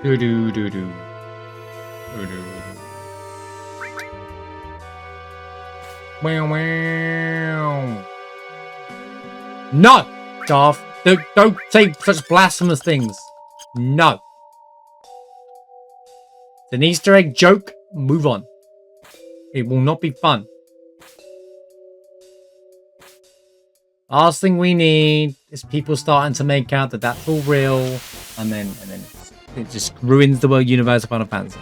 Do do do do. Do do. Wow wow. No, Darth. Don't say such blasphemous things. No. It's an Easter egg joke. Move on. It will not be fun. Last thing we need is people starting to make out that that's all real, and then it just ruins the world universe of Final Fantasy.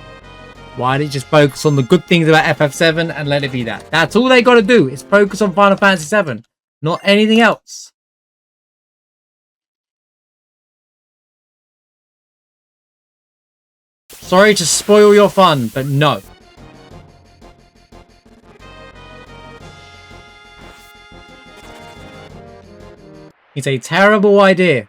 Why don't you just focus on the good things about FF7 and let it be that? That's all they got to do is focus on Final Fantasy VII, not anything else. Sorry to spoil your fun, but no. It's a terrible idea.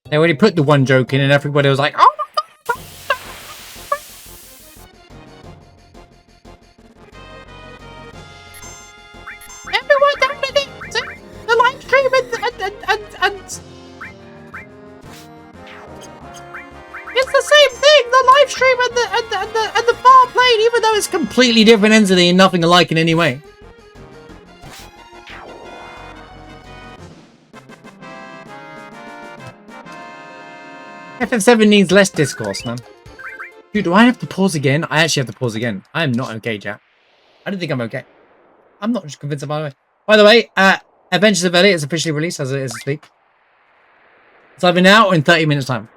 They already put the one joke in and everybody was like, oh my God. Everyone downloading the live stream and it's the same thing, the live stream and the bar played, even though it's completely different entity and nothing alike in any way. FF7 needs less discourse, man. Dude, do I have to pause again? I actually have to pause again. I am not okay, chat. I don't think I'm okay. I'm not just convinced by the way. By the way, Adventures of Elliot is officially released as it is this week. It's either now or in 30 minutes time.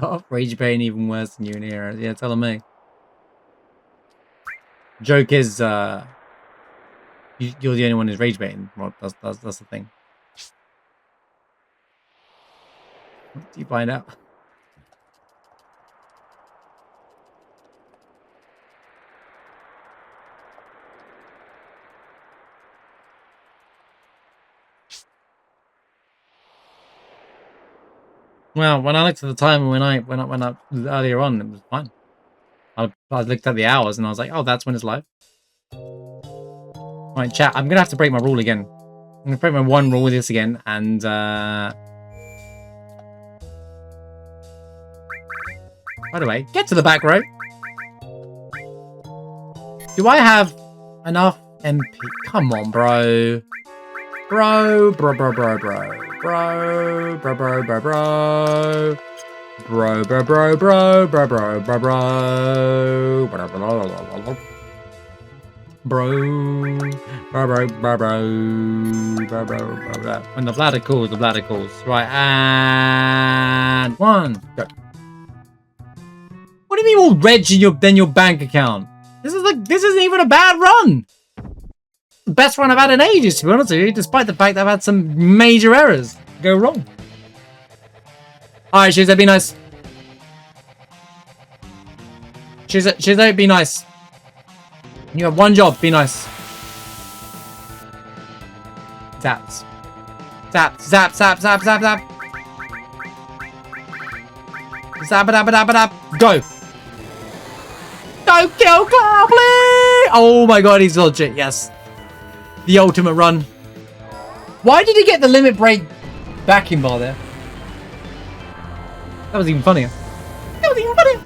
Oh, Rage Bane even worse than you in here. Yeah, telling me. Joke is, you're the only one who's rage baiting. Well, that's the thing. What do you find out? Well, when I looked at the time when I earlier on, it was fine. I looked at the hours and I was like, oh, that's when it's live. Right, chat. I'm gonna have to break my rule again. I'm gonna break my one rule with this again, and by the way, get to the back row. Do I have enough MP? Come on, bro. Bro. Bro. When the bladder calls, the bladder calls. Right, and 1, go. What do you mean more reg in your bank account? This isn't even a bad run. The best run I've had in ages, to be honest with you, despite the fact that I've had some major errors go wrong. Alright, Shizzo, be nice. Shizzo, be nice. You have one job, be nice. Zaps. Zap, zap, zap, zap, zap, zap. Zap-a-dap-a-dap-a-dap. Go. Go kill Cloudly! Oh my god, he's legit, yes. The ultimate run. Why did he get the limit break backing bar there? That was even funnier. That was even funnier.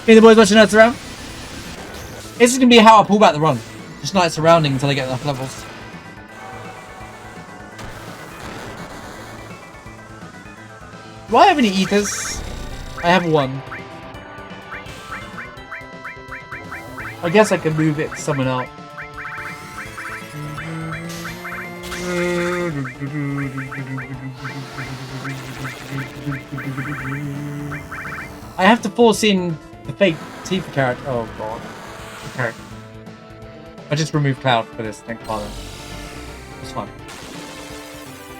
Hey, the boys watching Nights Around. This is going to be how I pull back the run. Just Nights Surrounding until I get enough levels. Do I have any ethers? I have 1. I guess I can move it to someone else. I have to force in the fake Tifa character. Oh god. Okay. I just removed Cloud for this, thank Father. It's fine.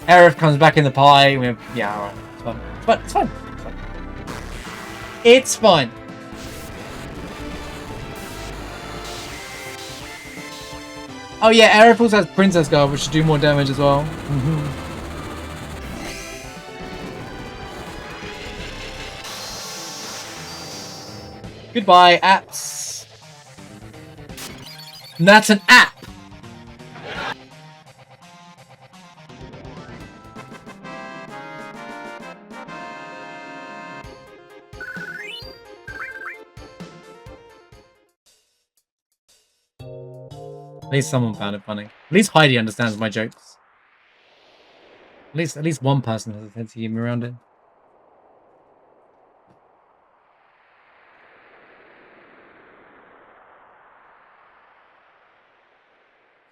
Aerith comes back in the pie. We have, yeah, alright. It's fine. But it's fine. It's fine. It's fine. Oh yeah, Aerith also has Princess Guard, which should do more damage as well. Goodbye, apps. And that's an app. At least someone found it funny. At least Heidi understands my jokes. At least one person has a sense of humor around it.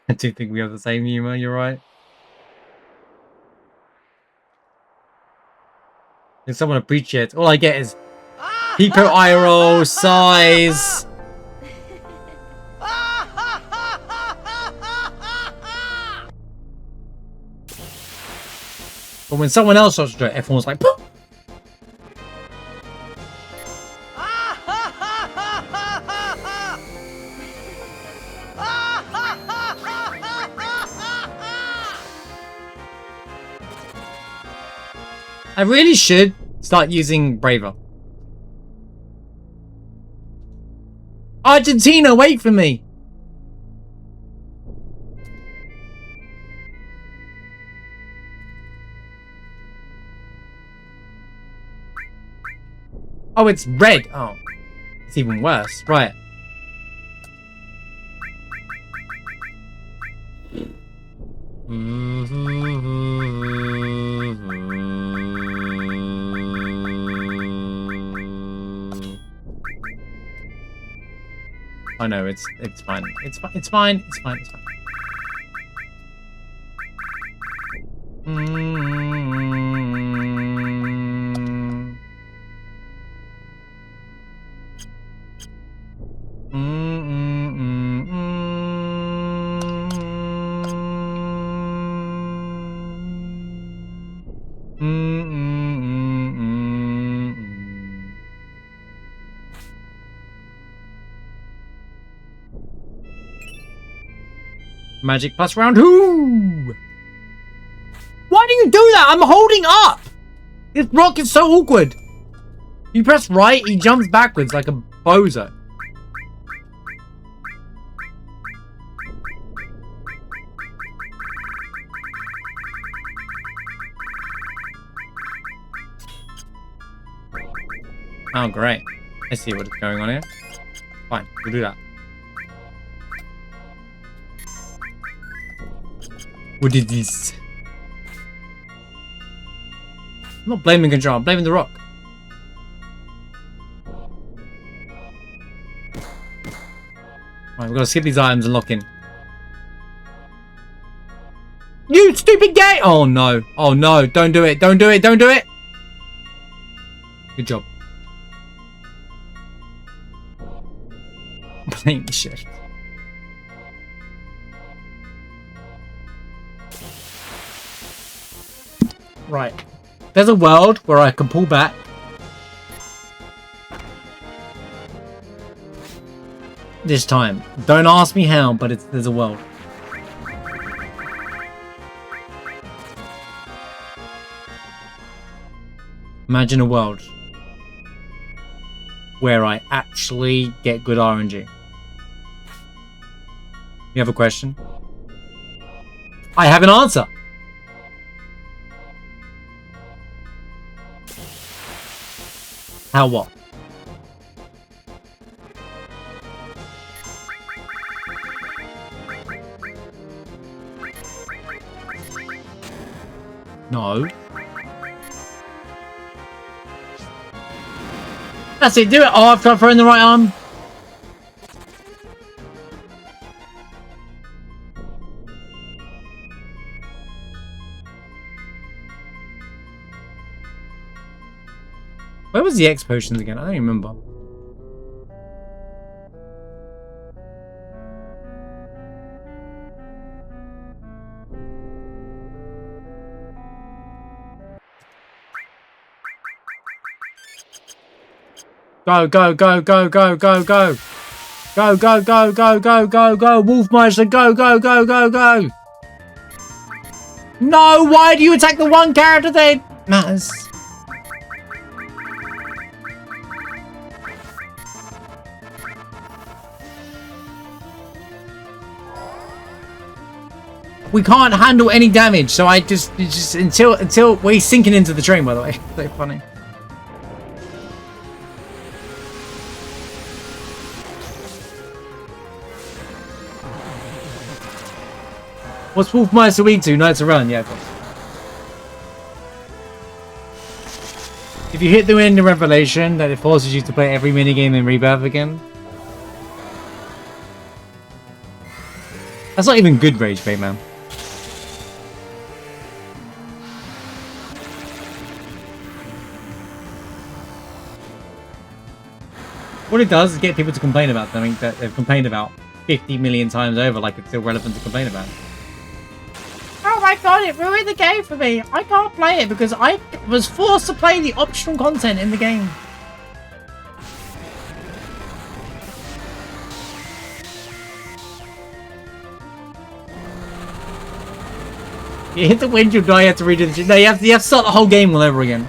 I do think we have the same humor, you're right. If someone appreciates, all I get is Pico eye roll, size. But when someone else starts to do it, everyone's like, poof! I really should start using Braver. Argentina, wait for me! Oh, it's red. Oh, it's even worse. Right. Oh no, it's fine. It's fine. It's fine. It's fine. It's fine. Magic plus round 2! Why do you do that? I'm holding up! This block is so awkward. You press right, he jumps backwards like a bozo. Oh, great. I see what's going on here. Fine, we'll do that. What is this? I'm not blaming Control, I'm blaming the rock. Alright, we've got to skip these items and lock in. You stupid gay! Oh no. Oh no. Don't do it. Don't do it. Don't do it. Good job. Playing shit. Right. There's a world where I can pull back. This time. Don't ask me how, but there's a world. Imagine a world where I actually get good RNG. You have a question? I have an answer. How what? No. That's it, do it! Oh, I've tried throwing the right arm. Where was the X potions again? I don't even remember. Go, go, go, go, go, go, go. Go, go, go, go, go, go, go. Wolfmeister, go, go, go, go, go. No, why do you attack the one character that matters? We can't handle any damage, so I just until we're sinking into the train, by the way. So funny. What's Wolfmeister weak to? Knights to run, yeah, of course. If you hit the end of Revelation, that it forces you to play every minigame in Rebirth again. That's not even good rage bait, man. What it does is get people to complain about something that they've complained about 50 million times over, like it's still relevant to complain about. Oh my god, it ruined the game for me. I can't play it because I was forced to play the optional content in the game. You hit the wind, you die, you have to redo the... No, you have to start the whole game all over again.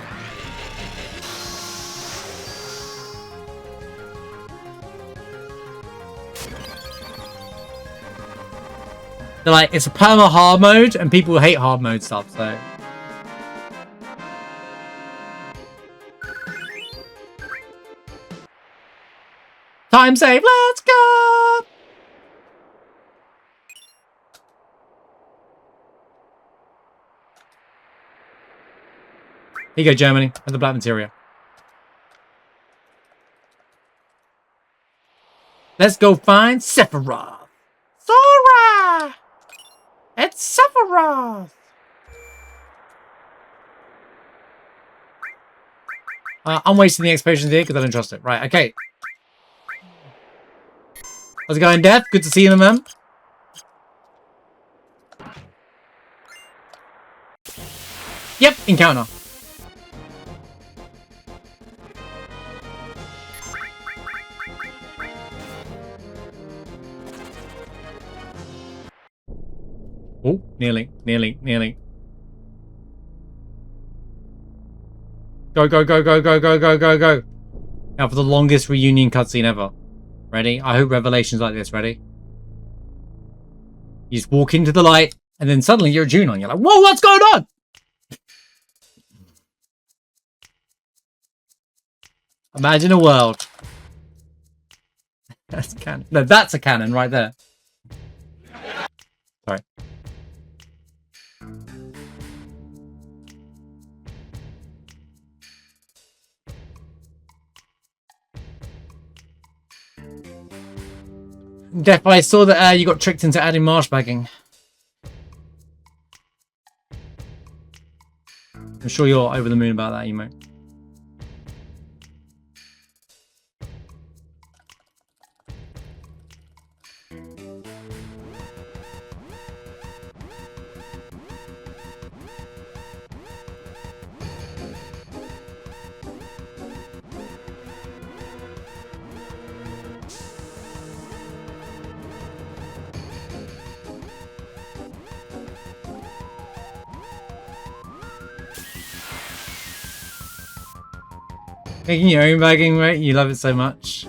They're like, it's a perma hard mode, and people hate hard mode stuff, so... Time save, let's go! Here you go, Germany, and the black materia. Let's go find Sephiroth. Sora! It's Sephiroth! I'm wasting the X potions here because I don't trust it. Right, okay. How's it going, Death? Good to see you, man. Yep, encounter. Oh, nearly. Go, go, go, go, go, go, go, go, go. Now for the longest reunion cutscene ever. Ready? I hope Revelation's like this. Ready? You just walk into the light, and then suddenly you're a Junon. You're like, whoa, what's going on? Imagine a world. That's a cannon. No, that's a cannon right there. Sorry. Def, I saw that you got tricked into adding marsh bagging. I'm sure you're over the moon about that, Emo. Making your own bagging, right? You love it so much.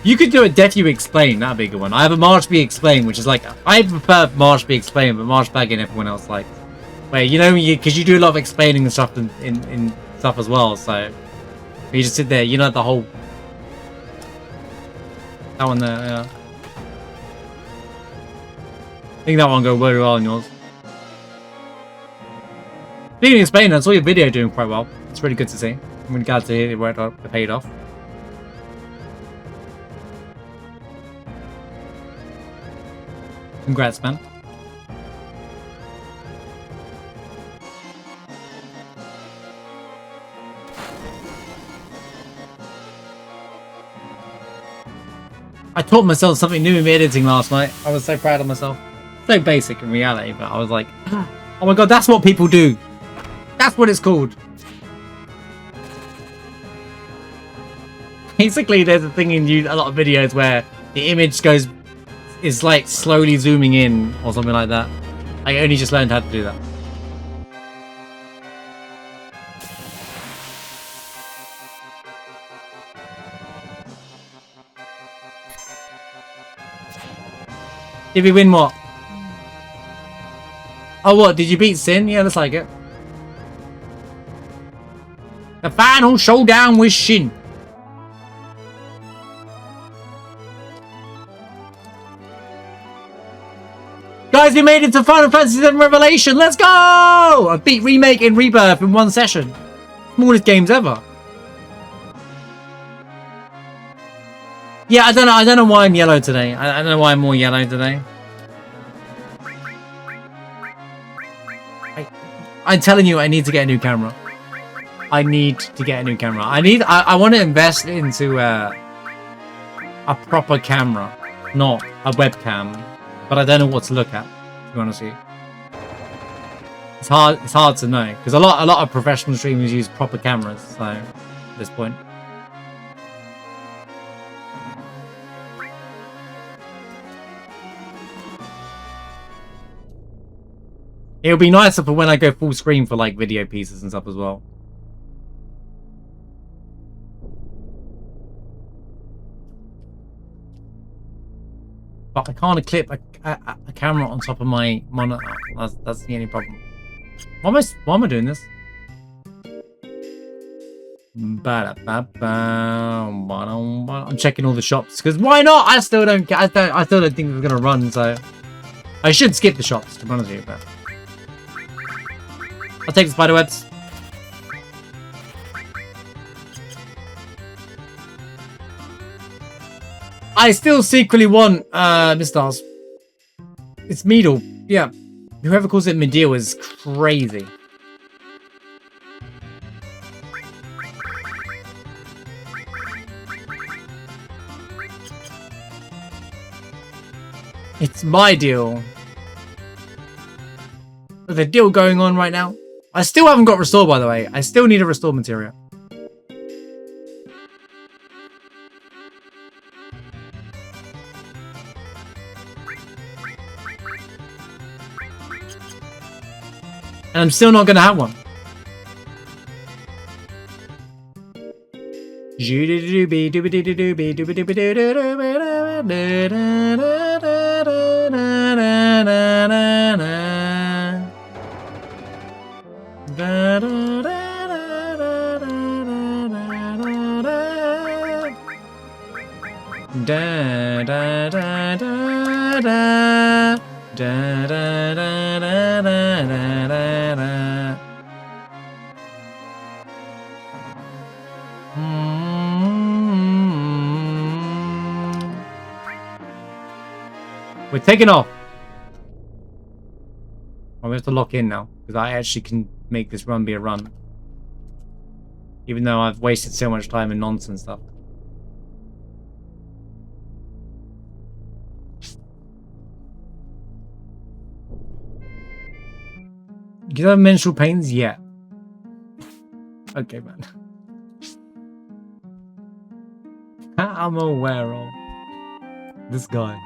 You could do a Def You Explain, that'd be a good one. I have a Marsh Be Explain, which is like, I prefer Marsh Be Explain, but Marsh Bagging everyone else likes. Where, you know, because you do a lot of explaining and stuff in stuff as well, so you just sit there, you know, the whole. That one there, yeah. I think that one go very well on yours. Speaking of Explain, I saw your video doing quite well. It's really good to see. I'm really glad to hear it paid off. Congrats, man. I taught myself something new in the editing last night. I was so proud of myself. So basic in reality, but I was like, oh my god, that's what people do. That's what it's called. Basically, there's a thing in a lot of videos where the image is like slowly zooming in or something like that. I only just learned how to do that. Did we win what? Oh, what? Did you beat Sin? Yeah, looks like it. The final showdown with Shin. Guys, we made it to Final Fantasy VII Revelation. Let's go! I beat Remake and Rebirth in one session. Smallest games ever. Yeah, I don't know why I'm yellow today. I don't know why I'm more yellow today. I'm telling you, I need to get a new camera. I need to get a new camera. I want to invest into a proper camera, not a webcam. But I don't know what to look at, to be honest with you. It's hard to know because a lot of professional streamers use proper cameras. So at this point. It'll be nicer for when I go full screen for like video pieces and stuff as well. But I can't clip a camera on top of my monitor. That's the only problem. Why am I doing this? I'm checking all the shops because why not? I still don't think we're gonna run, so I should skip the shops to be honest with you. But I'll take the spiderwebs. I still secretly want Mistars. It's Meadle. Yeah. Whoever calls it Medeal is crazy. It's my deal. There's a deal going on right now. I still haven't got restore, by the way. I still need a restore materia. And I'm still not going to have one. Da, da, da, da, da, da, da, da. We're taking off. I'm going to have to lock in now because I actually can make this run be a run. Even though I've wasted so much time in nonsense stuff. Do you have menstrual pains? Yeah. Okay, man. I'm aware of this guy.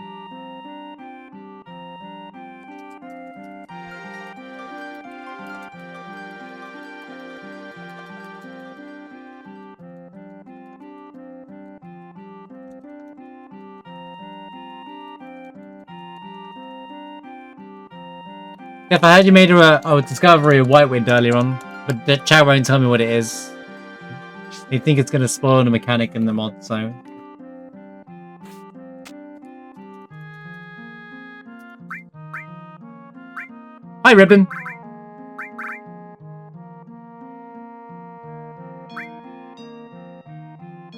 If I heard you made a discovery of Whitewind earlier on, but the chat won't tell me what it is. They think it's going to spoil the mechanic in the mod, so... Hi, Ribbon!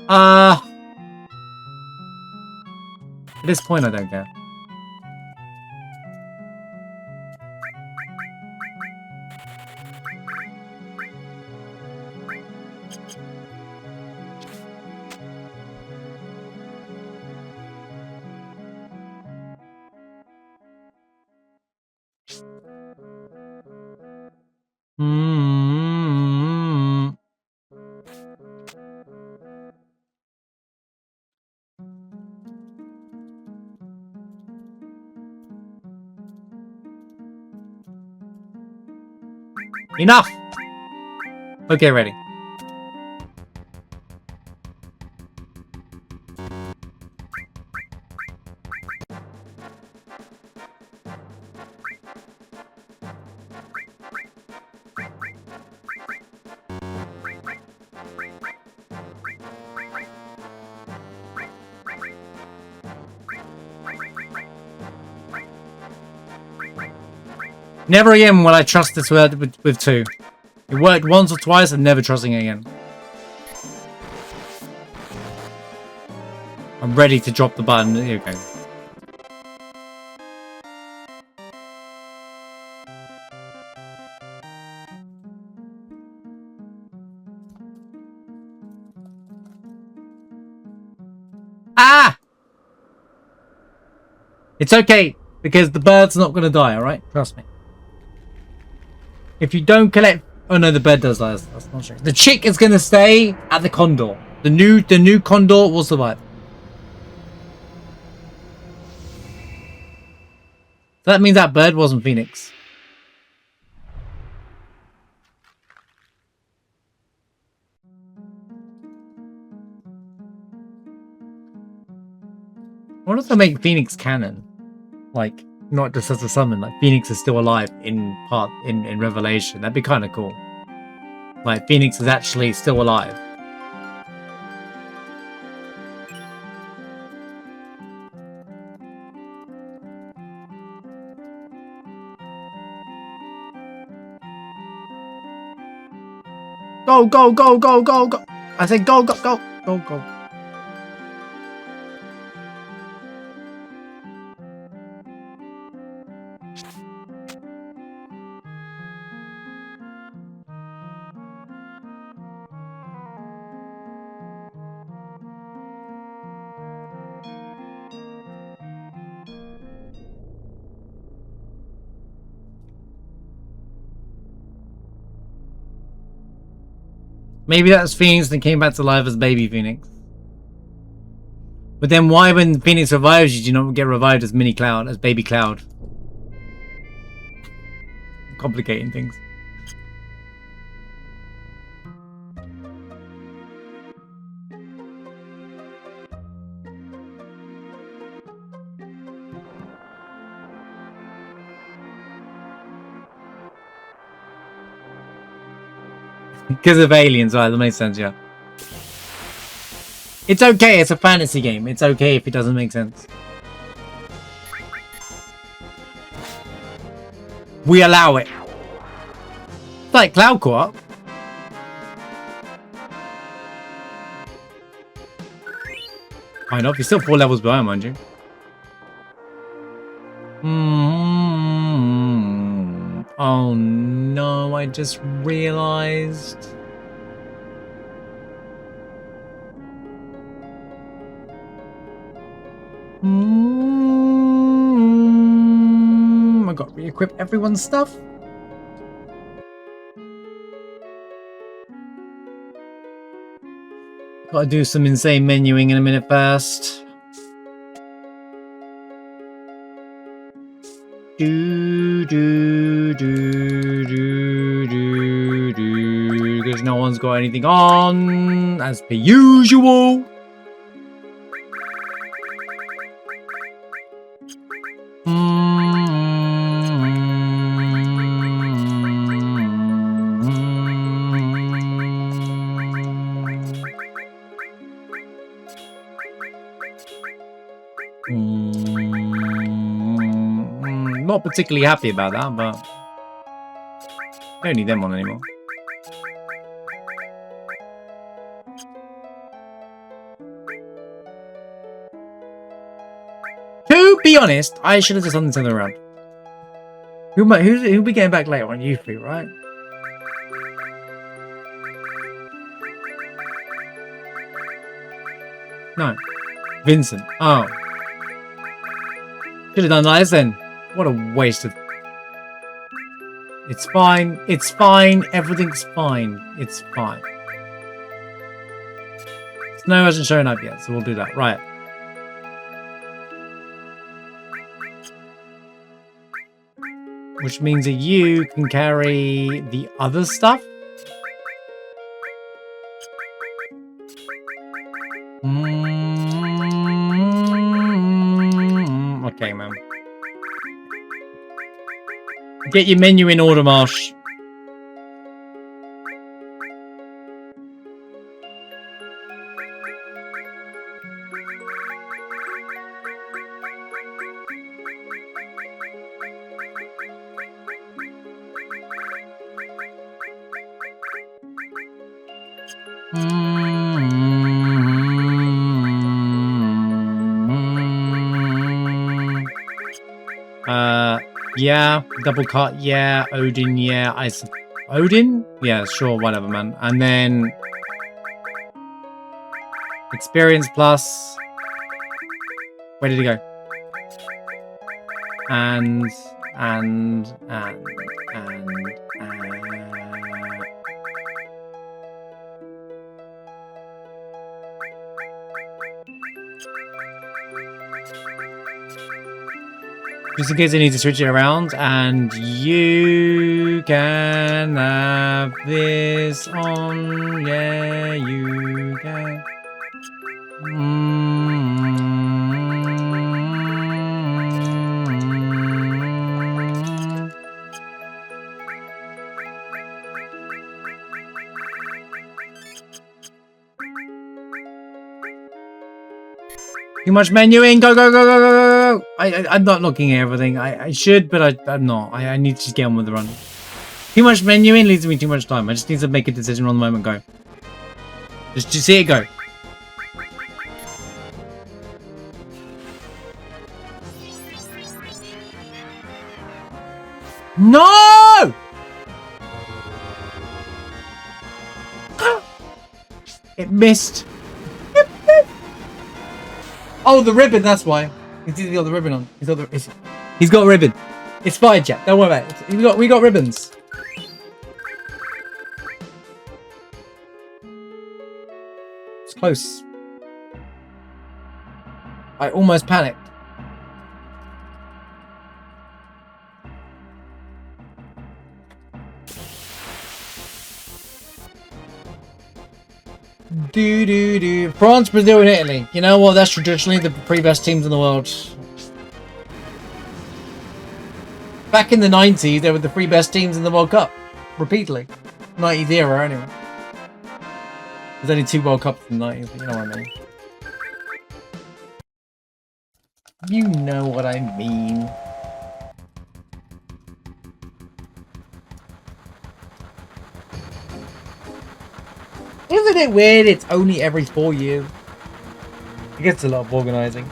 At this point, I don't care. Enough! Okay, ready. Never again will I trust this word with two. It worked once or twice and never trusting it again. I'm ready to drop the button. Okay. Ah! It's okay, because the bird's not going to die, alright? Trust me. If you don't collect... Oh no, the bird does die. That's not true. The chick is going to stay at the condor. The new condor will survive. So that means that bird wasn't Phoenix. What if I make Phoenix canon? Like, not just as a summon, like Phoenix is still alive in Revelation. That'd be kind of cool. Like, Phoenix is actually still alive. Go, go, go, go, go, go. I said go, go, go, go, go. Maybe that's Phoenix and came back to life as baby Phoenix. But then why when Phoenix revives you do not get revived as mini Cloud, as baby Cloud? Complicating things. Because of aliens, right? That makes sense, yeah. It's okay, it's a fantasy game. It's okay if it doesn't make sense. We allow it. It's like Cloud Co-op. I know, you're still 4 levels behind, mind you. Oh no, I just realized. I got to re-equip everyone's stuff. Gotta do some insane menuing in a minute first. Because no one's got anything on, as per usual. Not particularly happy about that, but I don't need them on anymore. To be honest, I should have just done this other round. Who'll be getting back later on? You three, right? No. Vincent. Oh. Should have done this then. What a waste of... It's fine. It's fine. Everything's fine. It's fine. Snow hasn't shown up yet, so we'll do that. Right. Which means that you can carry the other stuff. Okay, man. Get your menu in order, Marsh. Yeah, double cut, yeah, Odin, yeah, Odin? Yeah, sure, whatever, man. And then experience plus. Where did he go? And just in case I need to switch it around, and you can have this on. Yeah, you can. Too much menuing. Go, go, go, go, go, go. I'm not looking at everything. I should, but I'm not. I need to just get on with the run. Too much menuing leaves me too much time. I just need to make a decision on the moment. Go. Just see it go. No! It missed. Oh, the ribbon, that's why. He's got the ribbon on. He's got a ribbon. It's fine, Jack. Don't worry about it. We got ribbons. It's close. I almost panicked. France, Brazil, and Italy. You know what? That's traditionally the 3 best teams in the world. Back in the 90s, they were the 3 best teams in the World Cup. Repeatedly. 90s era, anyway. There's only 2 World Cups in the 90s, you know what I mean. You know what I mean. Isn't it weird? It's only every 4 years. It gets a lot of organising.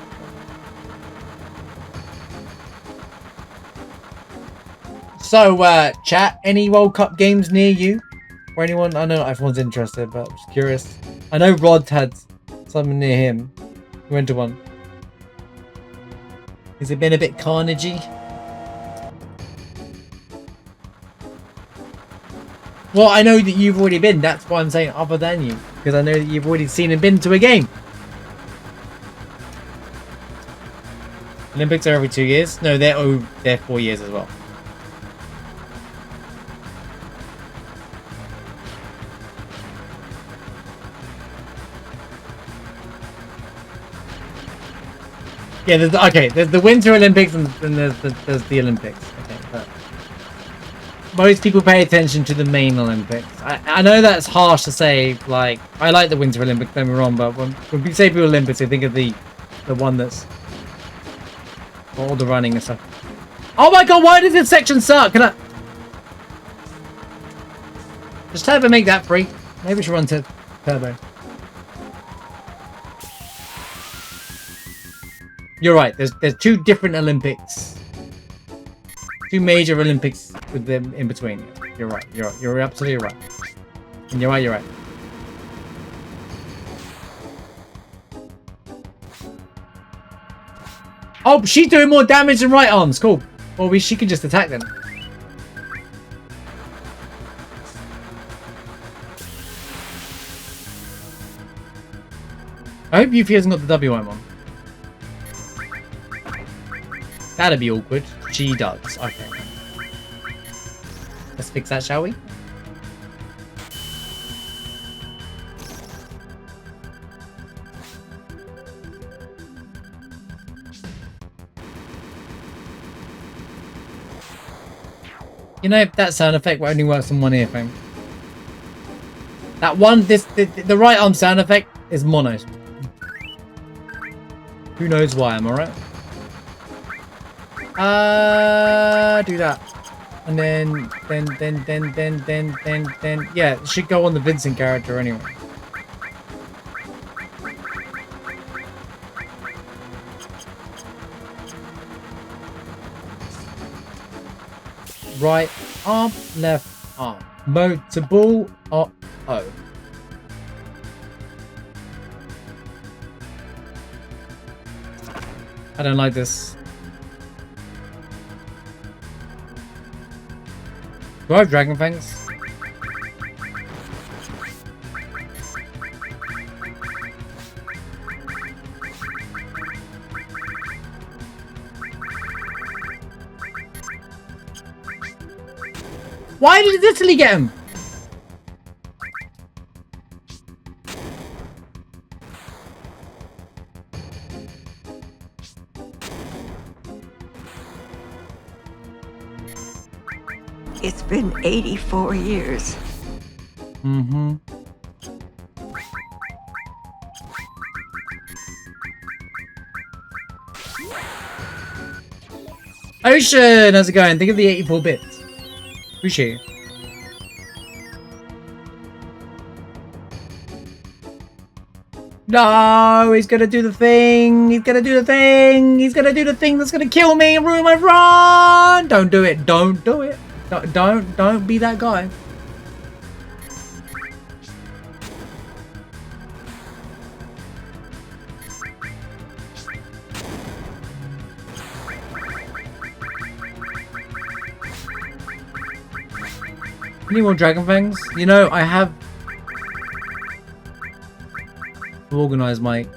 So, chat, any World Cup games near you? Or anyone? I know not everyone's interested, but I'm just curious. I know Rod had something near him. He went to one. Has it been a bit carnagey? Well, I know that you've already been. That's why I'm saying other than you. Because I know that you've already seen and been to a game. Olympics are every 2 years? No, they're 4 years as well. Yeah, there's the Winter Olympics and there's the Olympics. Okay, but most people pay attention to the main Olympics. I know that's harsh to say, like, I like the Winter Olympics, don't get me wrong, but when we say people Olympics, I think of the one that's all the running and stuff. Oh my god, why does this section suck? Can I just turbo make that free? Maybe we should run to turbo. You're right. There's 2 different Olympics, 2 major Olympics with them in between. You're right. You're absolutely right. And you're right. You're right. Oh, she's doing more damage than right arms. Cool. Well, she can just attack then. I hope Yuffie hasn't got the WM on. That'd be awkward. She does. Okay. Let's fix that, shall we? You know, that sound effect only works on one earphone. That one, the right arm sound effect is mono. Who knows why, am I right? Do that. And then, yeah, it should go on the Vincent character anyway. Right arm, left arm. Mode to ball, O. I don't like this. Do I have Dragon Fangs? Why did Italy get him? It's been 84 years. Mm-hmm. Ocean, how's it going? Think of the 84 bits. Appreciate you. No, he's gonna do the thing. He's gonna do the thing. He's gonna do the thing that's gonna kill me and ruin my run. Don't do it. Don't do it. Don't be that guy. Any more Dragon Fangs? You know, I have organized my...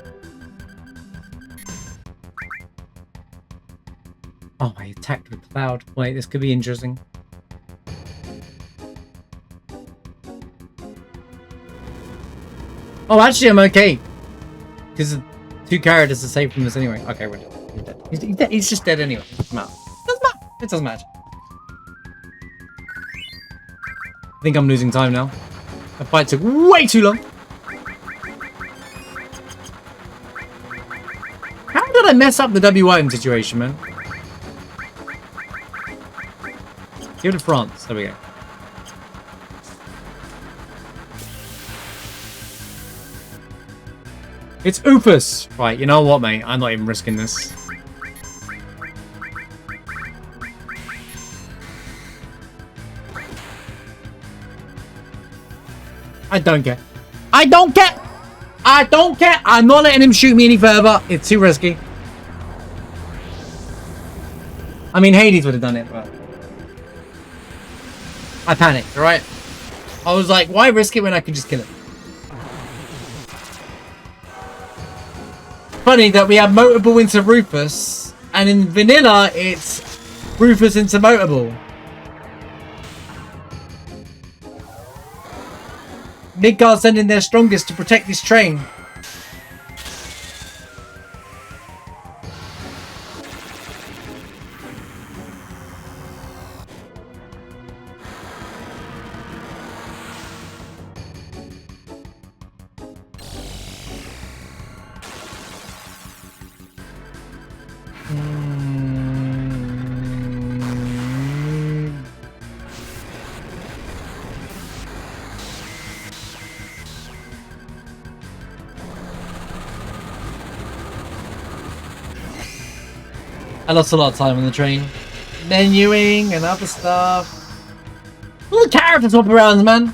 Oh, I attacked with Cloud. Wait, this could be interesting. Oh, actually, I'm okay. Because 2 characters are safe from this anyway. Okay, we're dead. He's dead. He's just dead anyway. It doesn't matter. It doesn't matter. I think I'm losing time now. The fight took way too long. How did I mess up the WM situation, man? Give it to France. There we go. It's Oofus. Right, you know what, mate? I'm not even risking this. I don't care. I don't care. I don't care. I'm not letting him shoot me any further. It's too risky. I mean, Hades would have done it, but I panicked, alright? I was like, why risk it when I could just kill him? Funny that we have Motable into Rufus, and in vanilla, it's Rufus into Motable. Midgard sending their strongest to protect this train. I lost a lot of time on the train. Menuing and other stuff. All the characters swap around, man.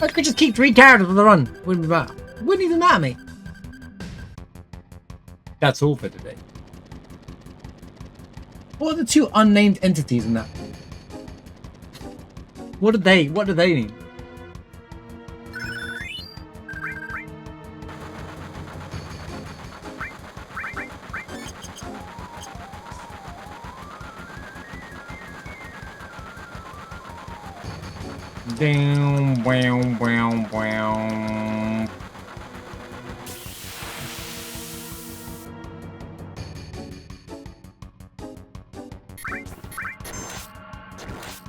I could just keep 3 characters on the run. Wouldn't be bad. Wouldn't even matter me. That's all for today. What are the 2 unnamed entities in that? What do they need? Down, wow, wow, wow.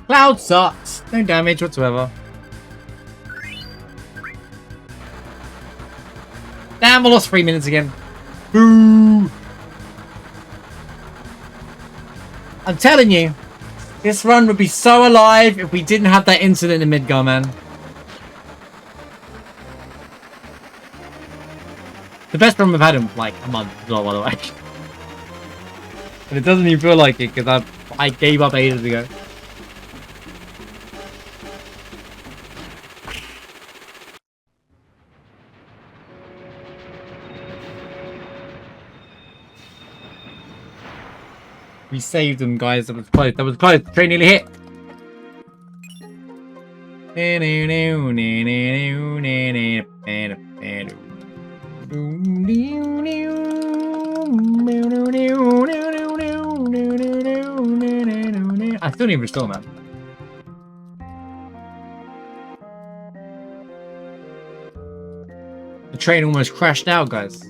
Cloud sucks. No damage whatsoever. Damn, I lost 3 minutes again. Boo! I'm telling you, this run would be so alive if we didn't have that incident in Midgar, man. The best run we've had in like a month as well, by the way. And it doesn't even feel like it because I gave up ages ago. We saved them, guys. That was close. That was close. Train nearly hit. I still need to restore, man. The train almost crashed out, guys.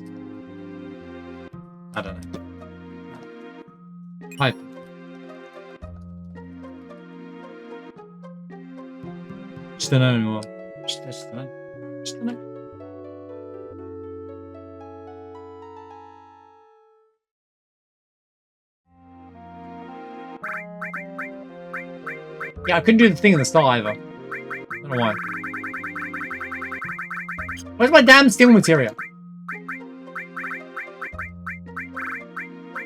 I don't know. Hi. Just don't know anymore. Just don't know. Just don't know. Yeah, I couldn't do the thing at the start either. I don't know why. Where's my damn steel materia?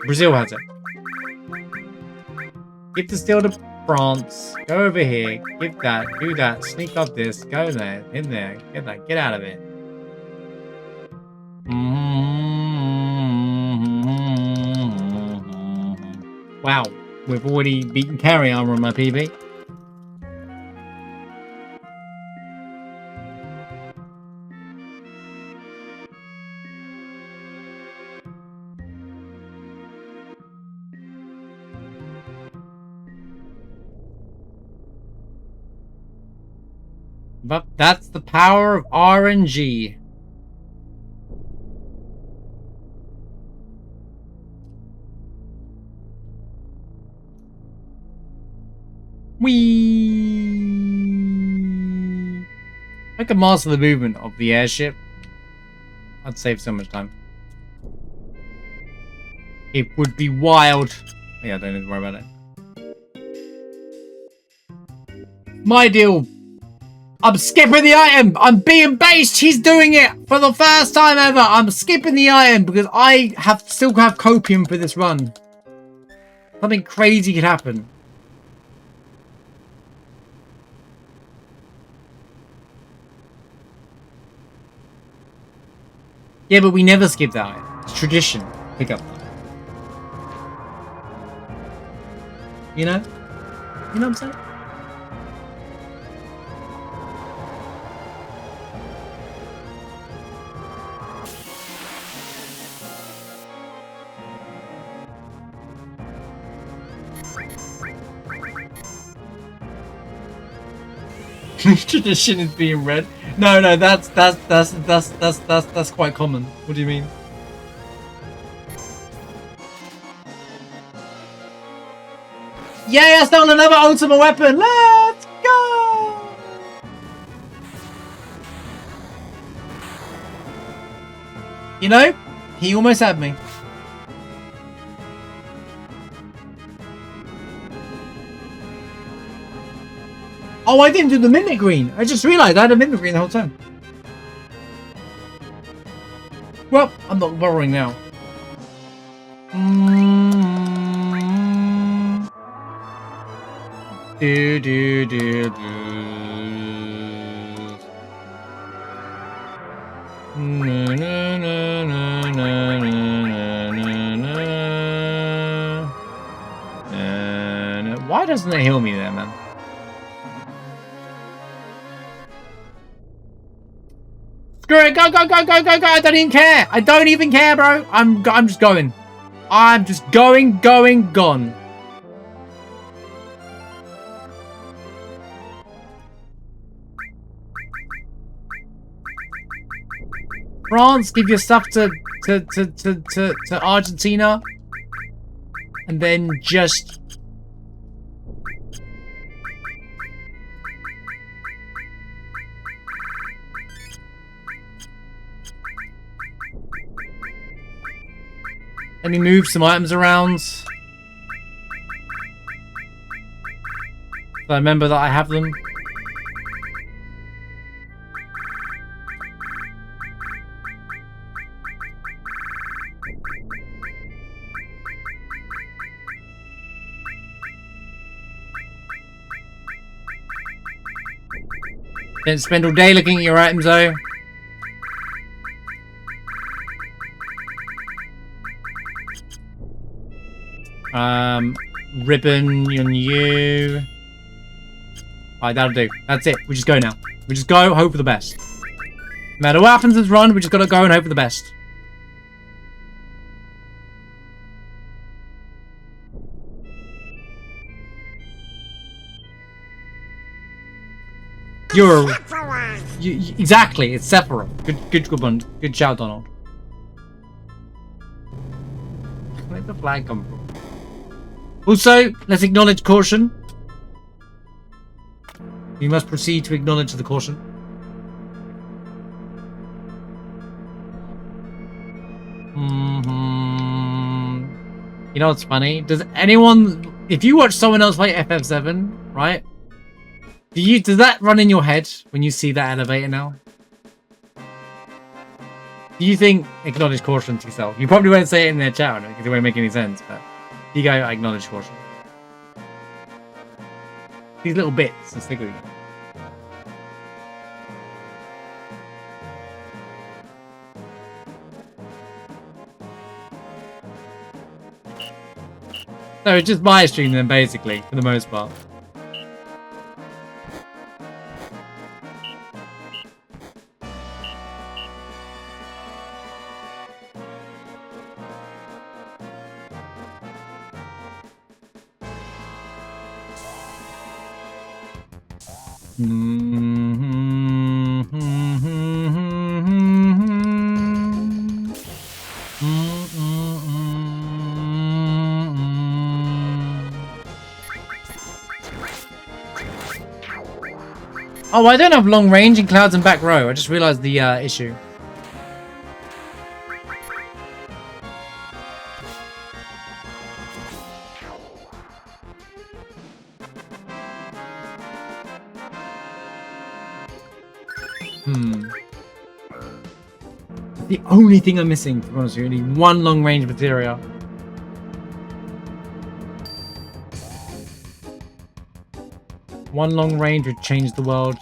Brazil has it. Give the steel to France. Go over here. Give that. Do that. Sneak up this. Go there. In there. Get that. Get out of it. Wow. We've already beaten carry armor on my PB. But that's the power of RNG. Whee! I could master the movement of the airship. I'd save so much time. It would be wild. Yeah, I don't need to worry about it. My ideal I'm skipping the item. I'm being based. He's doing it for the first time ever. I'm skipping the item because I still have copium for this run. Something crazy could happen. Yeah, but we never skip that item. It's tradition. Pick up that. You know? You know what I'm saying? Tradition is being read. No, that's quite common. What do you mean? Yay, I stole another ultimate weapon! Let's go! You know, he almost had me. Oh, I didn't do the mimic green. I just realized I had a mimic green the whole time. Well, I'm not borrowing now. Do do do do. Na na na na na na na. Why doesn't it heal me there, man? Screw it! Go go go go go go! I don't even care. I don't even care, bro. I'm just going. I'm just going, gone. France, give your stuff to Argentina, and then just let me move some items around. So I remember that I have them. Don't spend all day looking at your items though. Ribbon on you. Alright, that'll do. That's it. We just go now. We just go, hope for the best. No matter what happens this run, we just gotta go and hope for the best. You're exactly. It's Sephiroth. Good one. Good shout, Donald. Where'd the flag come from? Also, let's acknowledge caution. We must proceed to acknowledge the caution. You know what's funny? Does anyone, if you watch someone else play FF7, right? Does that run in your head when you see that elevator now? Do you think acknowledge caution to yourself? You probably won't say it in their chat because it won't make any sense, but you go, I acknowledge caution. These little bits will stick with you. So it's just my stream then, basically, for the most part. Oh, I don't have long range in clouds and back row. I just realized the issue. The only thing I'm missing, to be honest with you, I need one long range materia. One long range would change the world.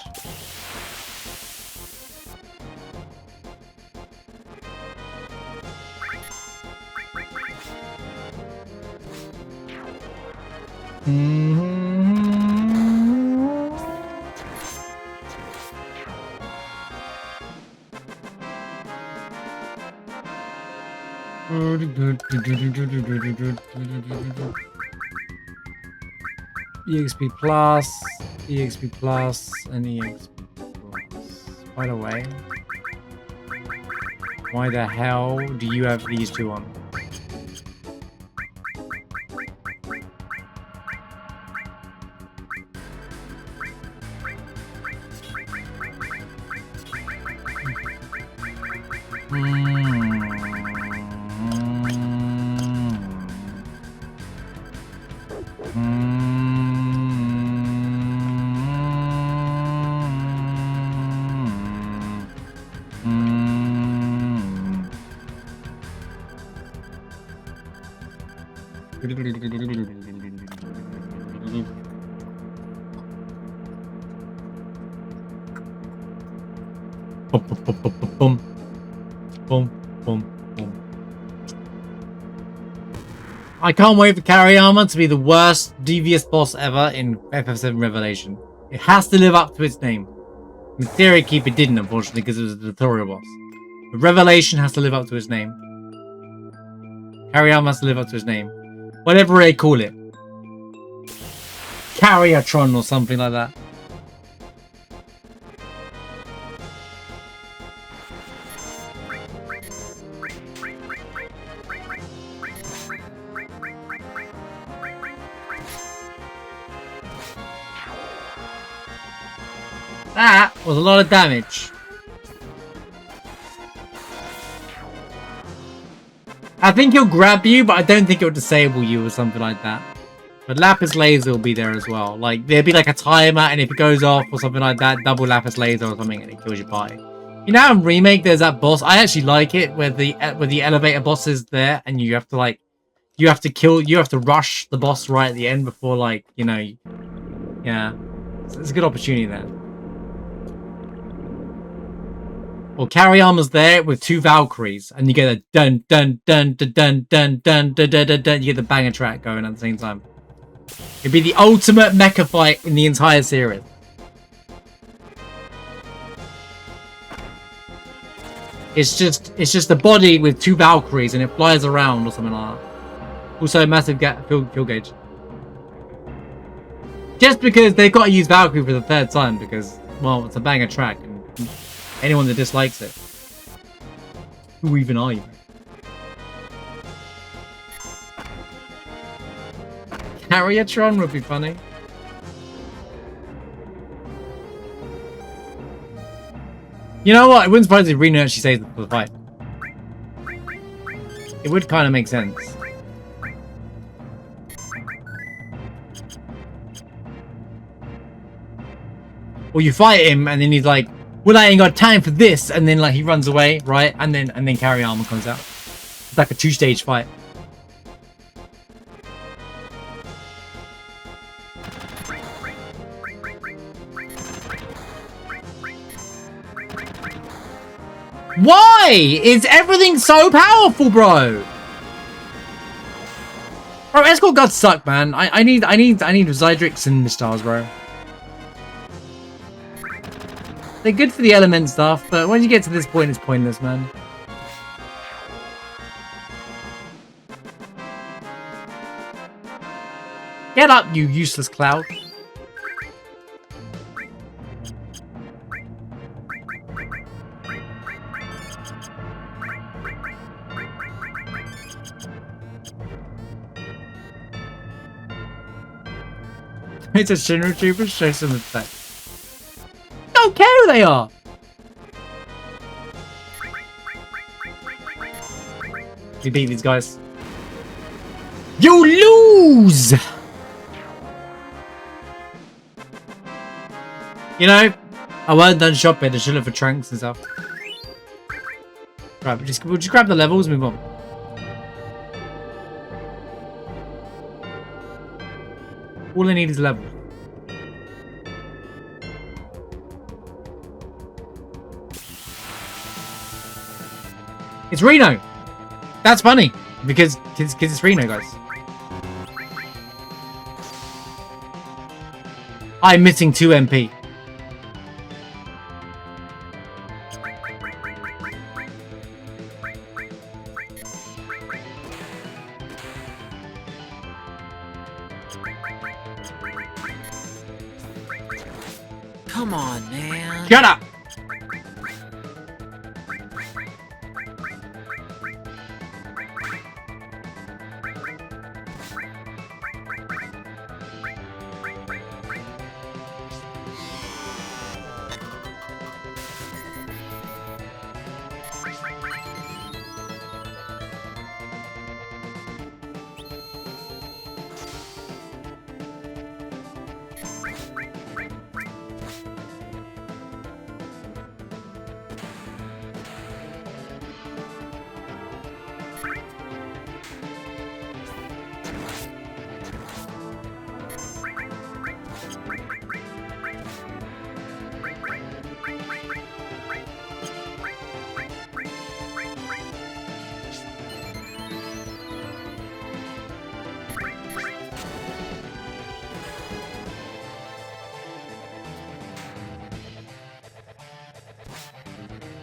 EXP plus, EXP plus, and EXP plus. By the way, why the hell do you have these two on? Boom, boom, boom, boom. I can't wait for Kariyama to be the worst, devious boss ever in FF7 Revelation. It has to live up to its name. Materia Keeper didn't, unfortunately, because it was a tutorial boss. But Revelation has to live up to its name. Kariyama has to live up to its name. Whatever they call it. Karyatron or something like that. That was a lot of damage. I think he'll grab you, but I don't think he'll disable you or something like that. But Lapis Laser will be there as well. Like, there'll be like a timer, and if it goes off or something like that, double Lapis Laser or something, and it kills your party. You know, in Remake, there's that boss. I actually like it where the elevator boss is there, and you have to like, you have to rush the boss right at the end before, like, you know, yeah. So it's a good opportunity there. Or Kariyama's there with two Valkyries, and you get a dun dun dun dun dun dun dun dun dun dun dun. You get the banger track going at the same time. It'd be the ultimate mecha fight in the entire series. It's just a body with two Valkyries, and it flies around or something like that. Also, a massive fuel gauge. Just because they've got to use Valkyrie for the third time, because, well, it's a banger track. And anyone that dislikes it. Who even are you? Karyatron would be funny. You know what? It wouldn't surprise me if Reno actually saves it for the fight. It would kind of make sense. Or you fight him and then he's like, well, I ain't got time for this, and then like he runs away, right? And then Kariyama comes out. It's like a two-stage fight. Why is everything so powerful, bro? Bro, escort gods suck, man. I need Zydrix and Mistars, bro. They're good for the element stuff, but when you get to this point, it's pointless, man. Get up, you useless cloud. It's a Shinra trooper, show some respect. Don't care who they are. We beat these guys. You lose. You know, I weren't done shopping. I should look for trunks and stuff. Right, we'll just grab the levels and move on. All I need is level. It's Reno. That's funny because it's Reno, guys. I'm missing 2 MP. Come on, man. Shut up!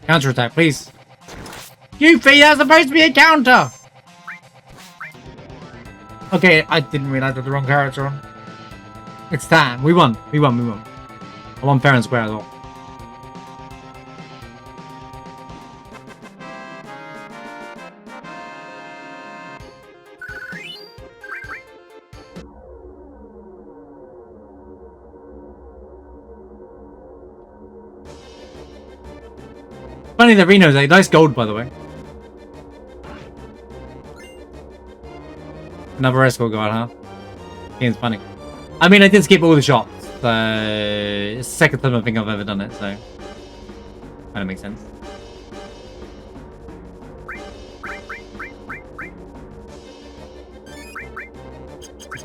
Counter attack, please. Goofy, that's supposed to be a counter! Okay, I didn't realize I had the wrong character on. It's time. We won. We won. We won. I won fair and square as well. Funny that Reno's a nice gold, by the way. Another escort guard, huh? Game's funny. I mean, I did skip all the shots, so it's the second time I think I've ever done it, so kind of makes sense.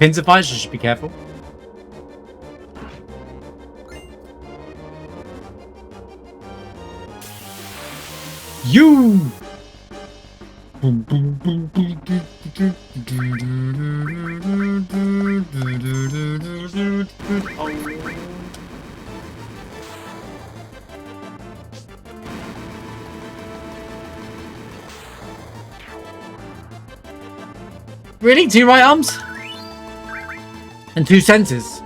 Pincer fights, you should be careful. You. Really? 2 right arms? And 2 senses?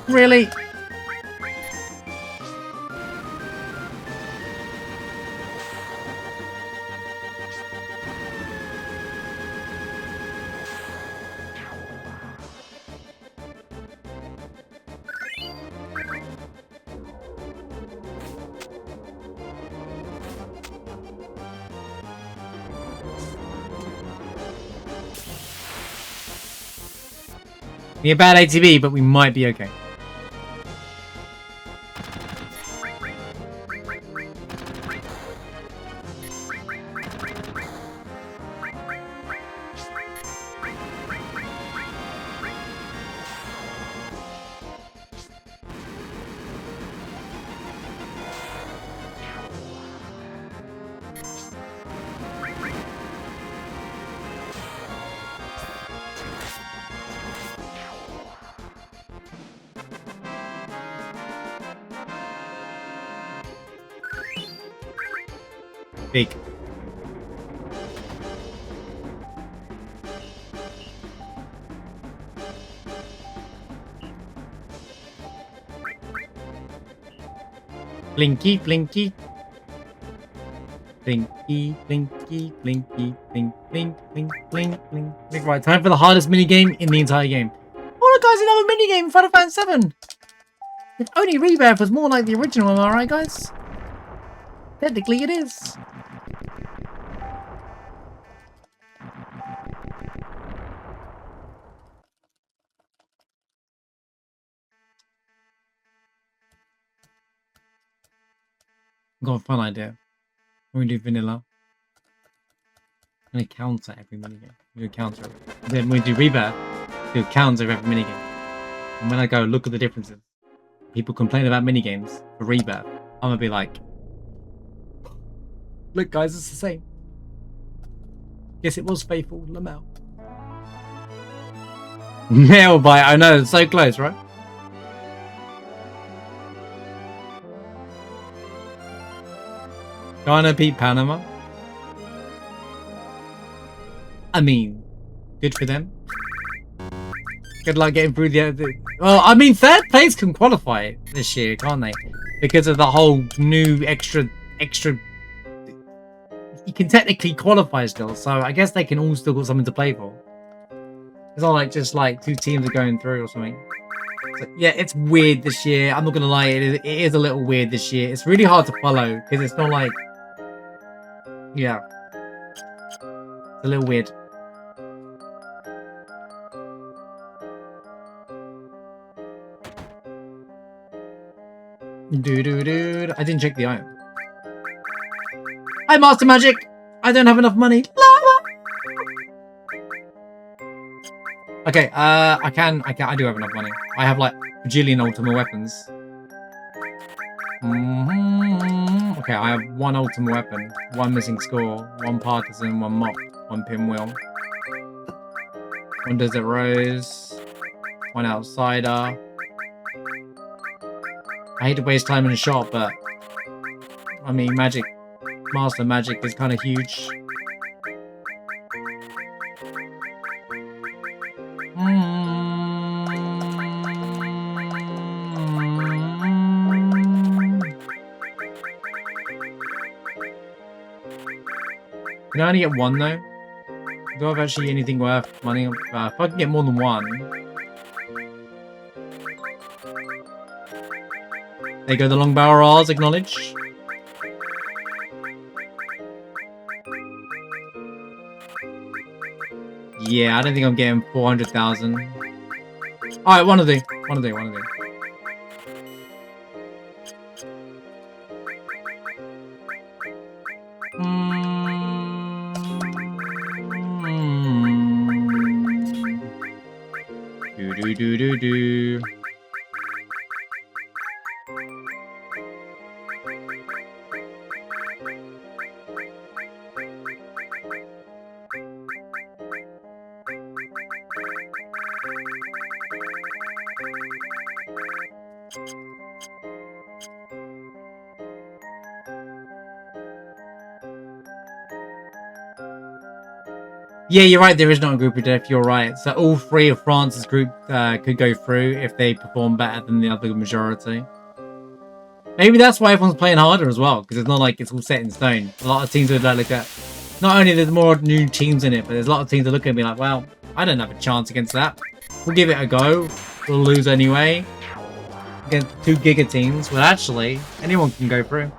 Really? Be a bad ATB, but we might be okay. Big. Blinky, blinky. Blinky, blinky, blinky, blink, blink, blink, blink, blink, blink. Right, time for the hardest minigame in the entire game. Oh look guys, another minigame in Final Fantasy VII! If only Rebirth was more like the original, am I right guys? Technically it is. I've got a fun idea. When we do vanilla, I'm gonna counter every minigame. We do counter it. Then when we do rebirth, do a counter of every minigame. And when I go look at the differences, people complain about minigames for rebirth. I'm gonna be like, look guys, it's the same. Guess it was faithful, Lamel. Nail bite, I know, it's so close, right? Ghana beat Panama. I mean, good for them. Good luck getting through the well, I mean, third place can qualify this year, can't they? Because of the whole new extra. You can technically qualify still, so I guess they can all still got something to play for. It's not like just like 2 teams are going through or something. So, yeah, it's weird this year. I'm not gonna lie, it is a little weird this year. It's really hard to follow because it's not like, yeah, it's a little weird. I didn't check the item. Hi, Master Magic. I don't have enough money. Okay, I do have enough money. I have like bajillion ultimate weapons. Okay, I have 1 ultimate weapon, 1 missing score, 1 partisan, 1 mop, 1 pinwheel, 1 desert rose, 1 outsider. I hate to waste time in a shop, but I mean, Master Magic is kind of huge. Can I only get 1 though? Do I have actually anything worth money? If I can get more than 1. There you go, the long barrel R's, acknowledge. Yeah, I don't think I'm getting 400,000. Alright, one of the. Do. Yeah, you're right. There is not a group of death. You're right. So all 3 of France's group could go through if they perform better than the other majority. Maybe that's why everyone's playing harder as well, because it's not like it's all set in stone. A lot of teams would look at. Not only there's more new teams in it, but there's a lot of teams that look at it and be like, well, I don't have a chance against that. We'll give it a go. We'll lose anyway. Against 2 Giga teams. Well, actually, anyone can go through.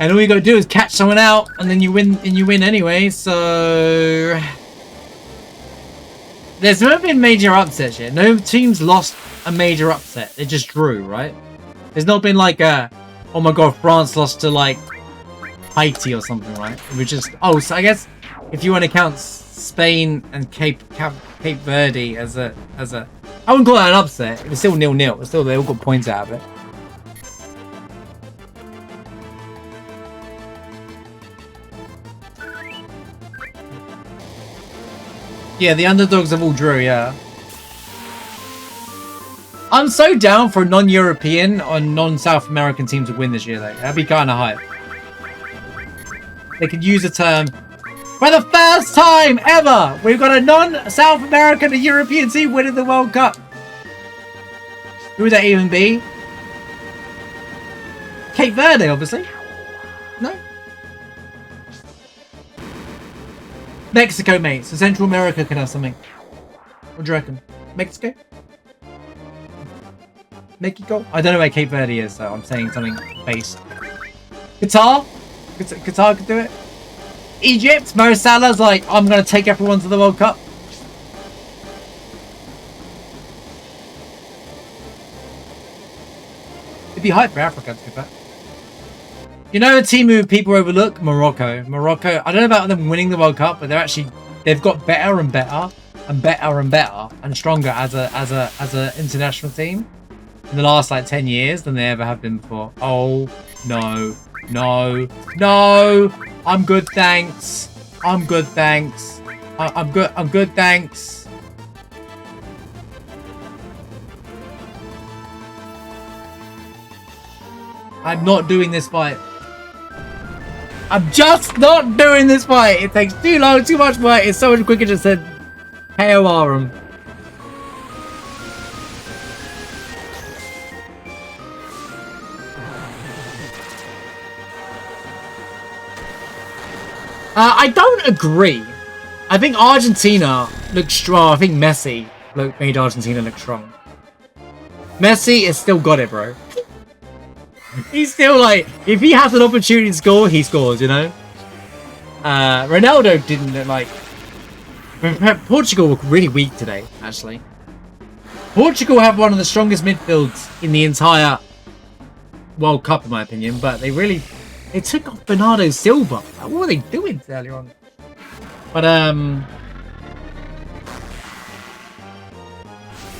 And all you gotta do is catch someone out, and then you win anyway, so... There's never been major upsets yet. No teams lost a major upset. They just drew, right? There's not been like a... Oh my god, France lost to like... Haiti or something, right? It was just... Oh, so I guess if you want to count Spain and Cape Verde as a... I wouldn't call that an upset. It was still 0-0. Still, they all got points out of it. Yeah, the underdogs have all drew, yeah. I'm so down for a non-European or non-South American team to win this year, though. That'd be kind of hype. They could use a term. For the first time ever, we've got a non-South American and European team winning the World Cup. Who would that even be? Cape Verde, obviously. No? Mexico, mate. So Central America can have something. What do you reckon? Mexico? Mexico? I don't know where Cape Verde is, so I'm saying something based. Qatar? Qatar could do it. Egypt? Mo Salah's like, I'm going to take everyone to the World Cup. It'd be hype for Africa, to be fair. You know, a team who people overlook? Morocco. Morocco, I don't know about them winning the World Cup, but they've got better and better and better and better and stronger as a international team in the last like 10 years than they ever have been before. Oh, no. No. No! I'm good, thanks. I'm good, thanks. I'm good, thanks. I'm not doing this fight. I'm just not doing this fight. It takes too long, too much work. It's so much quicker to send KOR him. I don't agree. I think Argentina looks strong. I think Messi made Argentina look strong. Messi has still got it, bro. He's still like, if he has an opportunity to score, he scores, you know? Ronaldo didn't look like... Portugal were really weak today, actually. Portugal have one of the strongest midfields in the entire World Cup, in my opinion, but they took off Bernardo Silva. What were they doing earlier on? But,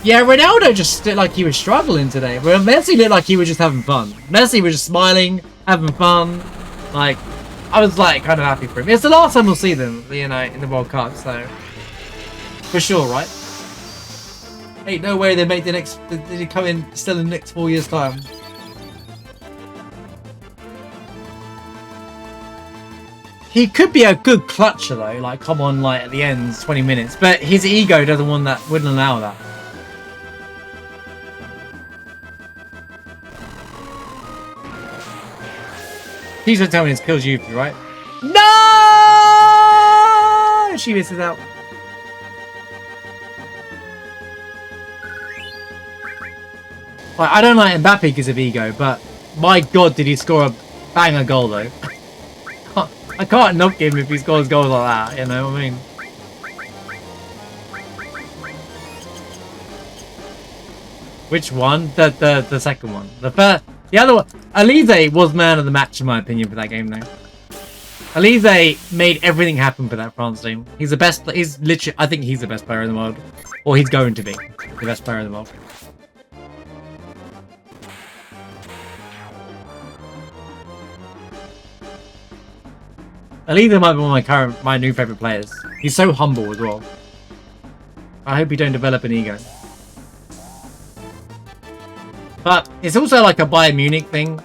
yeah, Ronaldo just looked like he was struggling today. But Messi looked like he was just having fun. Messi was just smiling, having fun. Like, I was like kind of happy for him. It's the last time we'll see them, you know, in the World Cup, so for sure, right? Ain't no way they make the next. They come in still in the next 4 years' time. He could be a good clutcher though, like come on, like at the end, 20 minutes. But his ego wouldn't allow that. Please don't tell me this kills you, right? No! She misses out. Like, I don't like Mbappe because of ego, but my god, did he score a banger goal though? I can't knock him if he scores goals like that, you know what I mean? Which one? The second one. The other one. Elise was man of the match in my opinion for that game though. Elise made everything happen for that France team. He's the best. He's literally. I think he's the best player in the world, or he's going to be the best player in the world. Elise might be one of my new favorite players. He's so humble as well. I hope he don't develop an ego. But it's also like a Bayern Munich thing.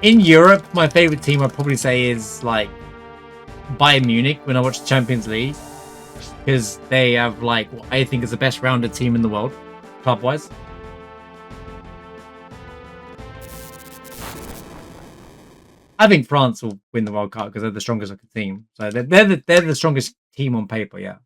In Europe, my favorite team I'd probably say is like Bayern Munich when I watch the Champions League. Because they have like what I think is the best rounded team in the world, club-wise. I think France will win the World Cup because they're the strongest looking team. So they're the strongest team on paper, yeah.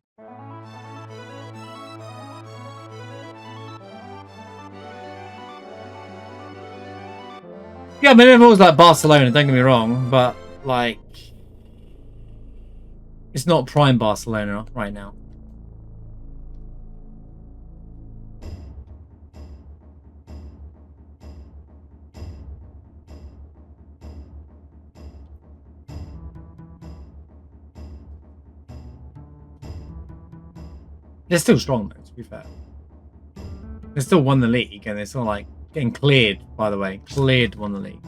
Yeah, I mean, if it was like Barcelona, don't get me wrong, but like, it's not prime Barcelona right now. They're still strong though, to be fair. They still won the league and they're still like getting cleared, by the way. Cleared won the league.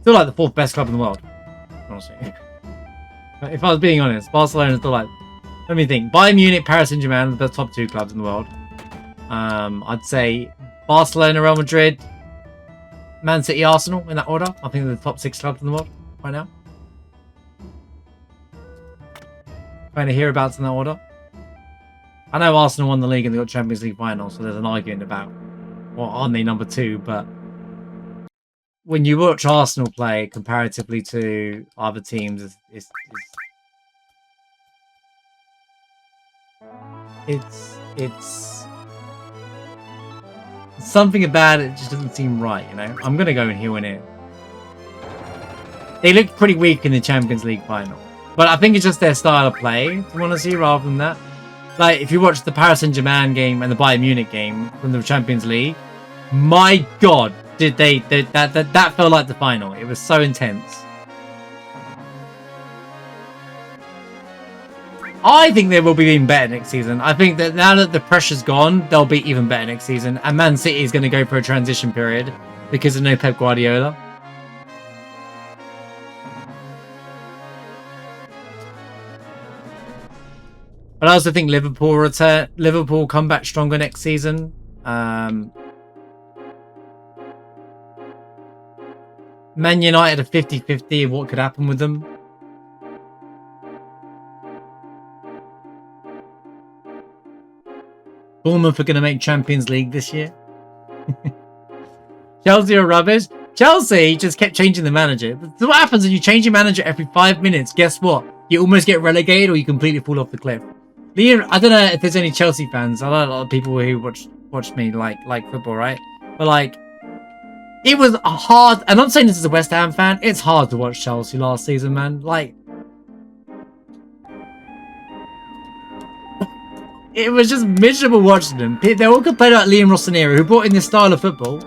Still like the 4th best club in the world, honestly. If I was being honest, Barcelona is still like, let me think. Bayern Munich, Paris Saint-Germain are the top 2 clubs in the world. I'd say Barcelona, Real Madrid, Man City, Arsenal in that order. I think they're the top 6 clubs in the world right now. Kind of hereabouts in that order. I know Arsenal won the league and they got Champions League final, so there's an argument about what aren't they number 2, but when you watch Arsenal play comparatively to other teams, it's something about it just doesn't seem right, you know. I'm gonna go in here and here. They looked pretty weak in the Champions League final. But I think it's just their style of play, to want to see, rather than that. like if you watch the Paris Saint-Germain game and the Bayern Munich game from the Champions League, my God, did that felt like the final. It was so intense. I think they will be even better next season. I think that now that the pressure's gone, they'll be even better next season. And Man City is going to go for a transition period because of no Pep Guardiola. But I also think Liverpool come back stronger next season. Man United are 50-50 of what could happen with them. Bournemouth are going to make Champions League this year. Chelsea are rubbish. Chelsea just kept changing the manager. So what happens when you change your manager every 5 minutes? Guess what? You almost get relegated or you completely fall off the cliff. Liam, I don't know if there's any Chelsea fans. I know a lot of people who watch me like football, right? But like, it was hard. And I'm saying this as a West Ham fan. It's hard to watch Chelsea last season, man. Like, it was just miserable watching them. They all complained about Liam Rossoneri, who brought in this style of football,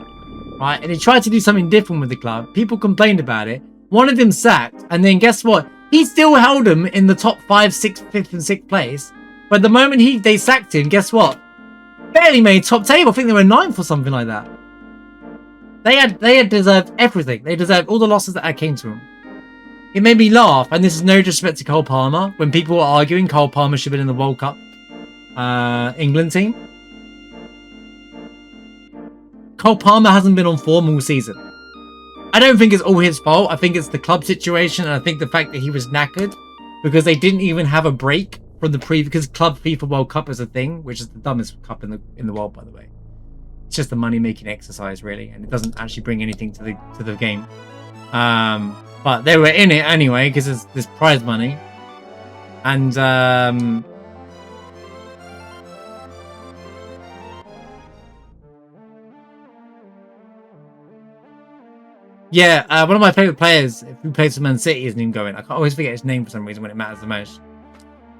right? And he tried to do something different with the club. People complained about it. One of them sacked, and then guess what? He still held them in the top 5, 6, 5th, and 6th place. But the moment they sacked him, guess what? Barely made top table. I think they were 9th or something like that. They had deserved everything. They deserved all the losses that came to them. It made me laugh, and this is no disrespect to Cole Palmer. When people were arguing Cole Palmer should have been in the World Cup England team. Cole Palmer hasn't been on form all season. I don't think it's all his fault. I think it's the club situation, and I think the fact that he was knackered because they didn't even have a break from the because Club FIFA World Cup is a thing, which is the dumbest cup in the world, by the way. It's just a money-making exercise, really, and it doesn't actually bring anything to the game. But they were in it anyway because there's prize money, and yeah, one of my favorite players who plays for Man City isn't even going. I always forget his name for some reason when it matters the most.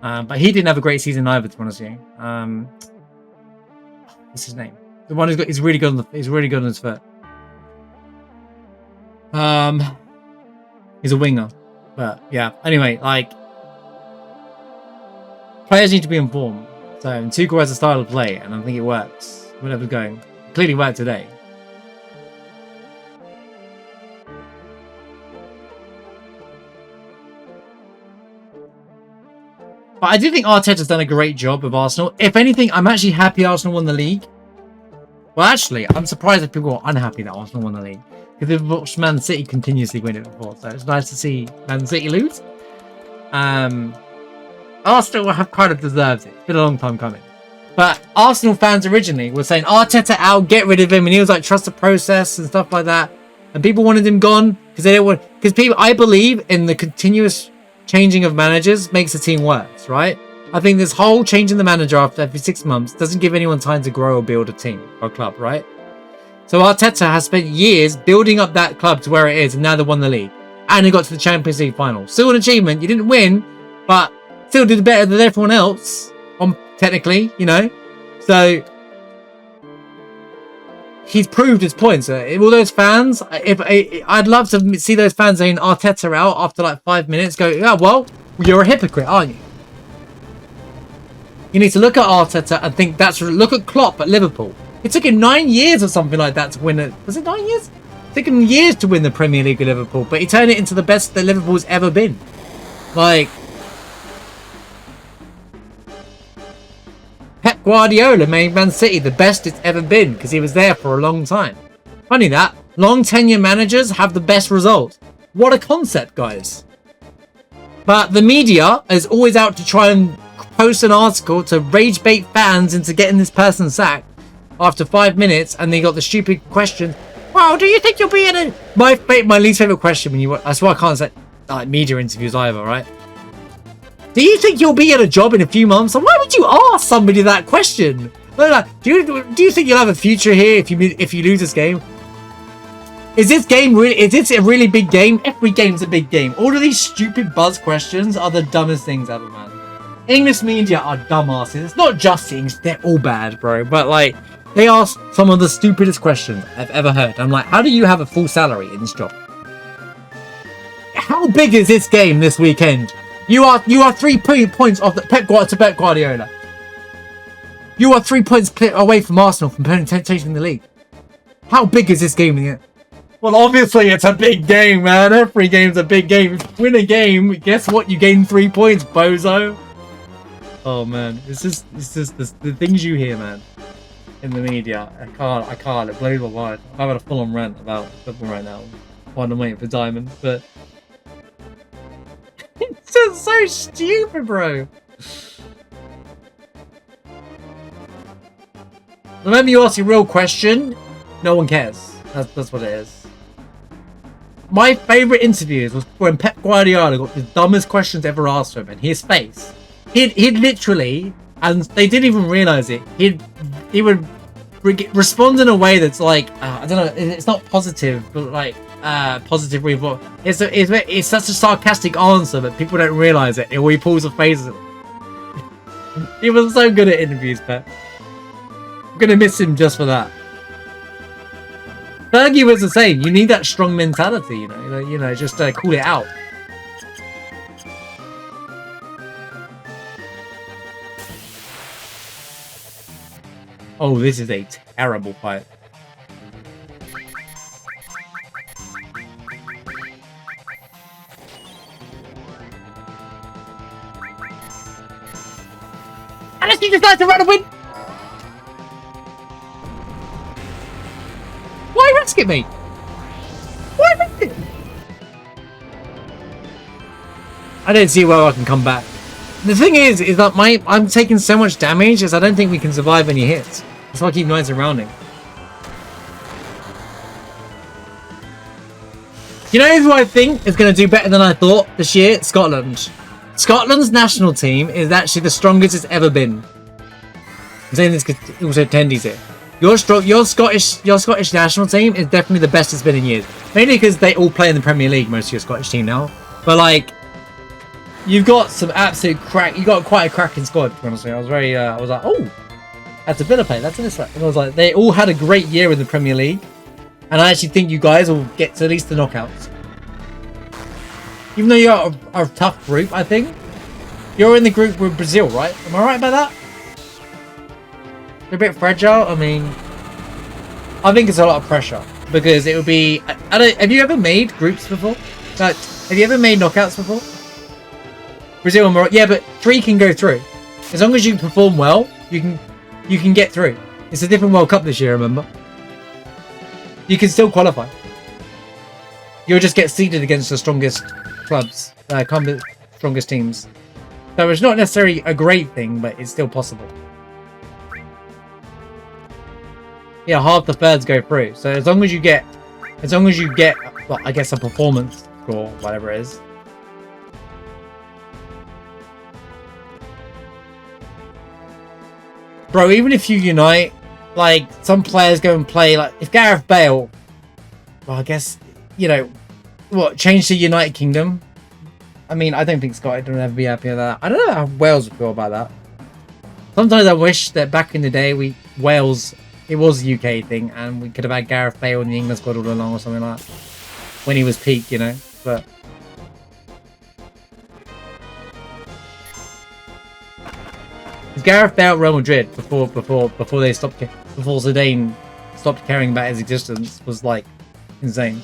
But he didn't have a great season either, to be honest with you. What's his name? The one he's really good on his foot. He's a winger. But yeah. Anyway, like, players need to be informed. So Tuchel has a style of play, and I think it works. Whatever's going. It clearly worked today. But I do think Arteta's done a great job with Arsenal. If anything, I'm actually happy Arsenal won the league. Well, actually, I'm surprised if people are unhappy that Arsenal won the league. Because they've watched Man City continuously win it before. So it's nice to see Man City lose. Arsenal have kind of deserved it. It's been a long time coming. But Arsenal fans originally were saying, Arteta out, get rid of him. And he was like, trust the process and stuff like that. And people wanted him gone because they didn't want... Because people, I believe in the continuous changing of managers makes the team worse, right? I think this whole changing the manager after every 6 months doesn't give anyone time to grow or build a team or a club, right? So Arteta has spent years building up that club to where it is, and now they won the league. And he got to the Champions League final. Still an achievement. You didn't win, but still did better than everyone else, technically, you know? So he's proved his points. All those fans, I'd love to see those fans saying Arteta out after like 5 minutes, go, yeah, well, you're a hypocrite, aren't you? You need to look at Arteta and think look at Klopp at Liverpool. It took him 9 years or something like that to win it. Was it 9 years? It took him years to win the Premier League with Liverpool, but he turned it into the best that Liverpool's ever been. Like, Pep Guardiola made Man City the best it's ever been because he was there for a long time. Funny that. Long tenure managers have the best results. What a concept, guys. But the media is always out to try and post an article to rage bait fans into getting this person sacked after 5 minutes, and they got the stupid question, well, do you think you'll be in a... My least favourite question when you... That's why I can't say like media interviews either, right? Do you think you'll be at a job in a few months? And why would you ask somebody that question? Like, do you think you'll have a future here if you lose this game? Is this a really big game? Every game's a big game. All of these stupid buzz questions are the dumbest things ever, man. English media are dumbasses. It's not just English, they're all bad, bro. But like, they ask some of the stupidest questions I've ever heard. I'm like, how do you have a full salary in this job? How big is this game this weekend? You are 3 points off the Pep Guardiola. You are 3 points away from Arsenal from taking the league. How big is this game in the end? Well, obviously it's a big game, man. Every game's a big game. If you win a game, guess what? You gain 3 points, bozo. Oh man, it's just the things you hear, man, in the media. I can't. It blows my mind. I'm having a full-on rant about football right now while I'm waiting for Diamond, but it's just so stupid, bro. Remember, you ask a real question, no one cares. That's what it is. My favourite interviews was when Pep Guardiola got the dumbest questions ever asked of him, and his face. He'd literally, and they didn't even realise it, he would respond in a way that's like, I don't know, it's not positive, but like, positive reinforcement. It's such a sarcastic answer that people don't realise it, or he pulls a face. He was so good at interviews, Pep. I'm gonna miss him just for that. Fergie was the same. You need that strong mentality, you know, just call it out. Oh, this is a terrible fight. Unless you decide to run a win. Why risk it, mate? Why risk it? I don't see where I can come back. The thing is that I'm taking so much damage as I don't think we can survive any hits. That's why I keep nice and rounding. You know who I think is going to do better than I thought this year? Scotland. Scotland's national team is actually the strongest it's ever been. I'm saying this because also Tendy's it. Your Scottish national team is definitely the best it's been in years. Mainly because they all play in the Premier League, most of your Scottish team now. But like, you've got some absolute crack. You got quite a cracking squad. To be honest with you, I was like, oh, that's a Villa play. That's this. And I was like, they all had a great year in the Premier League, and I actually think you guys will get to at least the knockouts. Even though you're a tough group, I think you're in the group with Brazil, right? Am I right about that? They're a bit fragile. I mean, I think it's a lot of pressure because it would be. I don't. Have you ever made groups before? Like, have you ever made knockouts before? Brazil and Morocco. Yeah, but 3 can go through. As long as you perform well, you can get through. It's a different World Cup this year, remember? You can still qualify. You'll just get seeded against the strongest clubs, strongest teams. So it's not necessarily a great thing, but it's still possible. Yeah, half the thirds go through. So as long as you get, well, I guess a performance score, whatever it is. Bro, even if you unite, like, some players go and play, like, if Gareth Bale, well, I guess, you know, what, change to United Kingdom? I mean, I don't think Scotland would ever be happy with that. I don't know how Wales would feel about that. Sometimes I wish that back in the day, Wales, it was a UK thing, and we could have had Gareth Bale in the England squad all along or something like that. When he was peak, you know, but... Gareth Bale at Real Madrid before Zidane stopped caring about his existence was like insane.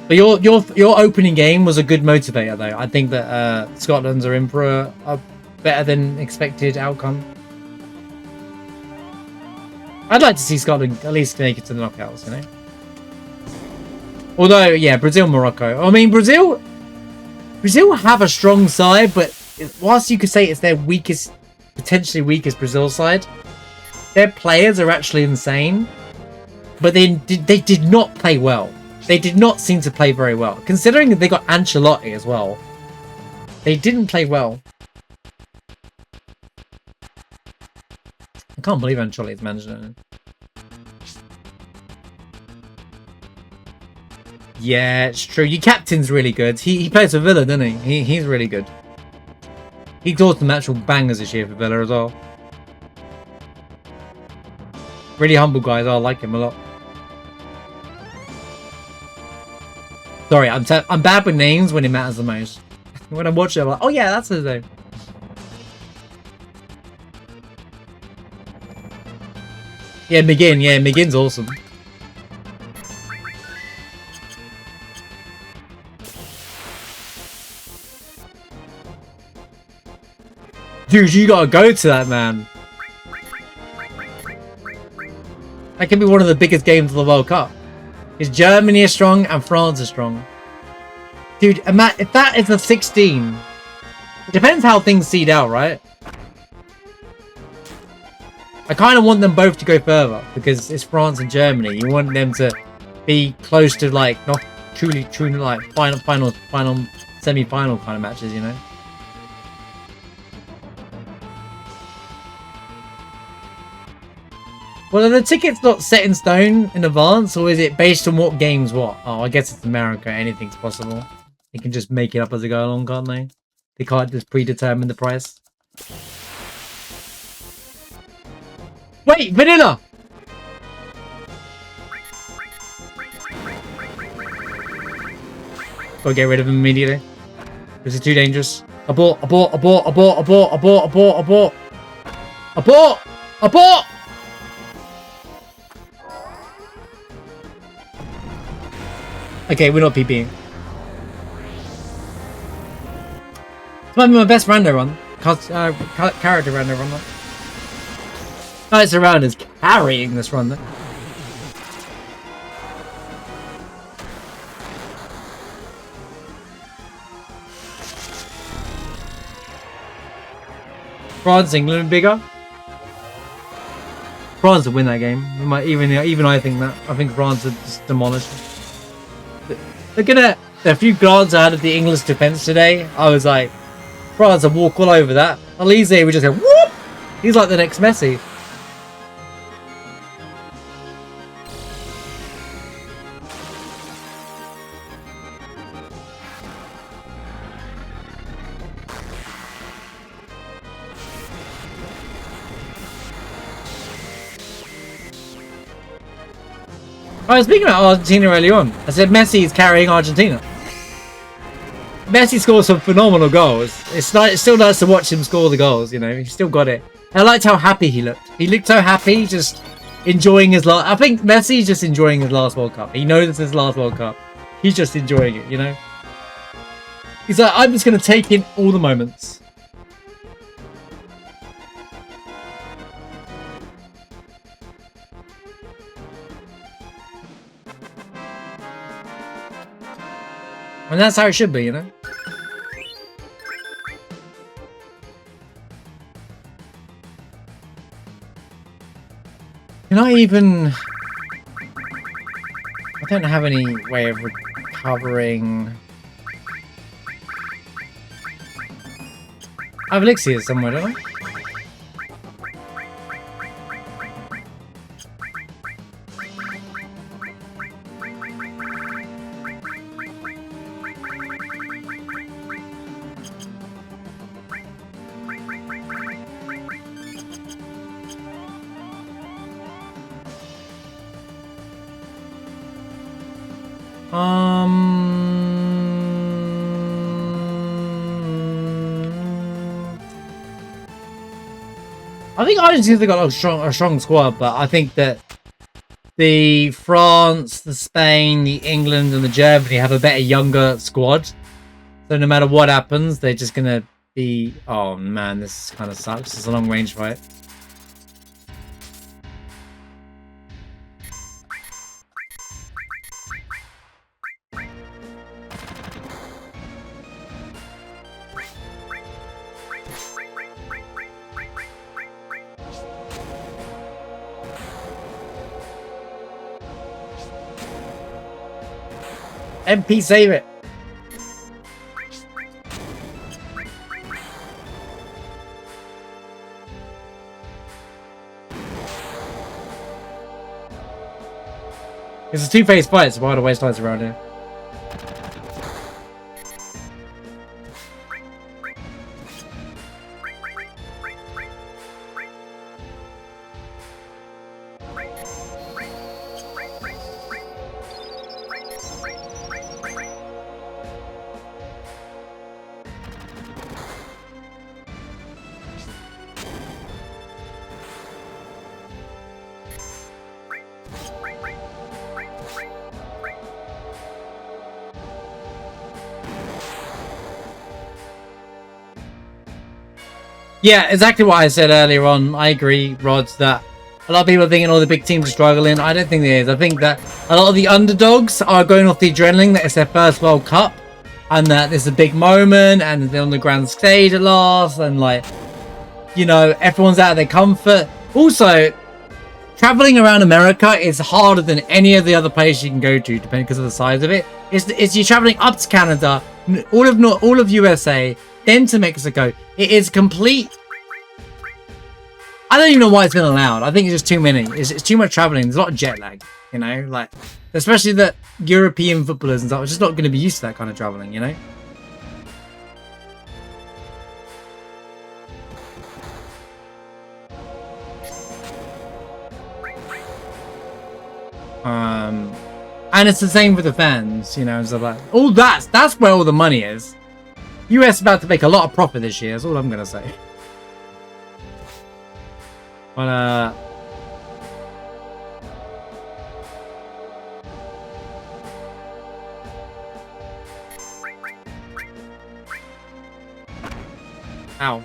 But your opening game was a good motivator though. I think that Scotland's are in for a better than expected outcome. I'd like to see Scotland at least make it to the knockouts, you know. Although, yeah, Brazil, Morocco. I mean, Brazil have a strong side, but whilst you could say it's their potentially weakest Brazil side, their players are actually insane. But they did not play well. They did not seem to play very well. Considering that they got Ancelotti as well. They didn't play well. I can't believe Ancelotti's managing it. Yeah, it's true. Your captain's really good. He plays for Villa, doesn't he? He's really good. He got some actual bangers this year for Villa as well. Really humble guys. I like him a lot. Sorry, I'm bad with names when it matters the most. When I watch it, I'm like, oh yeah, that's his name. Yeah, McGinn. Yeah, McGinn's awesome. Dude, you gotta go to that, man. That could be one of the biggest games of the World Cup. Because Germany is strong and France is strong. Dude, if that is a 16, it depends how things seed out, right? I kind of want them both to go further because it's France and Germany. You want them to be close to like not truly like final semi-final kind of matches, you know? Well, are the tickets not set in stone in advance, or is it based on what games what? Oh, I guess it's America. Anything's possible. They can just make it up as they go along, can't they? They can't just predetermine the price. Wait, vanilla! Gotta get rid of him immediately. This is too dangerous. Abort! Okay, we're not PPing. This might be my best rando run. Character rando run. Knights around is carrying this run. France, England bigger. France will win that game. We might even I think that. I think France would just demolish it. Looking at a few glances out of the English defense today, I was like, France will walk all over that. Elise would just go whoop. He's like the next Messi. I was speaking about Argentina earlier on. I said Messi is carrying Argentina. Messi scores some phenomenal goals. It's still nice to watch him score the goals, you know. He still got it. I liked how happy he looked. He looked so happy, just enjoying his last... I think Messi's just enjoying his last World Cup. He knows it's his last World Cup. He's just enjoying it, you know. He's like, I'm just going to take in all the moments. And that's how it should be, you know? Can I even... I don't have any way of recovering... I have elixirs somewhere, don't I? I think Argentina's got a strong squad, but I think that the France, the Spain, the England, and the Germany have a better younger squad. So no matter what happens, they're just gonna be. Oh man, this kind of sucks. It's a long range fight. MP save it. It's a two-phase fight, so why do I waste lights around here? Yeah, exactly what I said earlier on. I agree, Rod, that a lot of people are thinking all the big teams are struggling. I don't think it is. I think that a lot of the underdogs are going off the adrenaline that it's their first World Cup and that it's a big moment and they're on the grand stage at last and, like, you know, everyone's out of their comfort. Also, traveling around America is harder than any of the other places you can go to, depending because of the size of it. It's you're traveling up to Canada, all of USA, then to Mexico. It is complete. I don't even know why it's been allowed. I think it's just too many. It's too much traveling. There's a lot of jet lag, you know, like especially the European footballers and stuff are just not going to be used to that kind of traveling, you know. And it's the same with the fans, you know. So like, all that's where all the money is. US about to make a lot of profit this year. That's all I'm gonna say. But ow.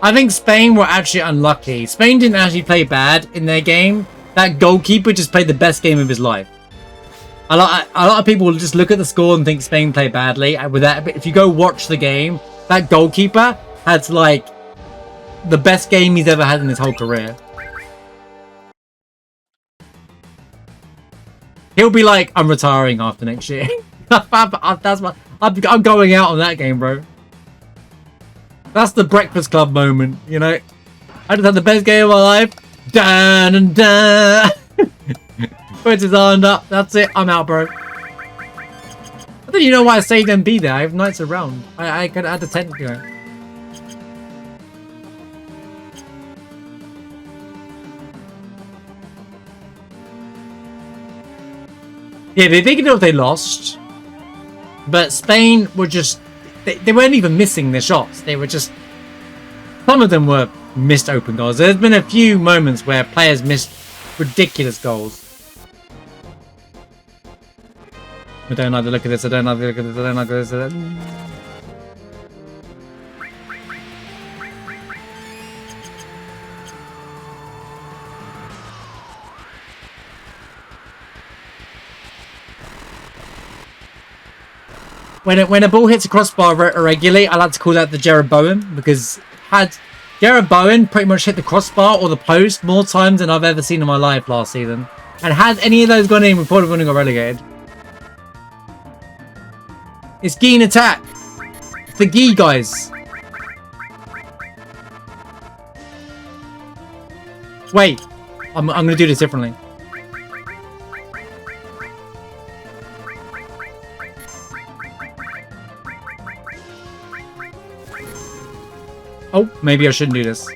I think Spain were actually unlucky. Spain didn't actually play bad in their game. That goalkeeper just played the best game of his life. A lot of people will just look at the score and think Spain played badly. With that, but if you go watch the game, that goalkeeper had like the best game he's ever had in his whole career. He'll be like, I'm retiring after next year. I'm going out on that game, bro. That's the Breakfast Club moment, you know. I just had the best game of my life. Dun and dun. Puts his hand up. That's it. I'm out, bro. I don't even know why I saved MB there. I have knights around. I could add the tent, you know. Yeah, they didn't know if they lost. But Spain were just... They weren't even missing their shots. They were just... Some of them were missed open goals. There's been a few moments where players missed ridiculous goals. I don't like the look at this. I don't like the look at this. I don't like this. When a ball hits a crossbar irregularly, I like to call that the Jeroboam, because had Jeroboam pretty much hit the crossbar or the post more times than I've ever seen in my life last season. And had any of those gone in, we probably wouldn't have got relegated. It's Geen attack. It's the Gee guys. Wait, I'm gonna do this differently. Oh, maybe I shouldn't do this.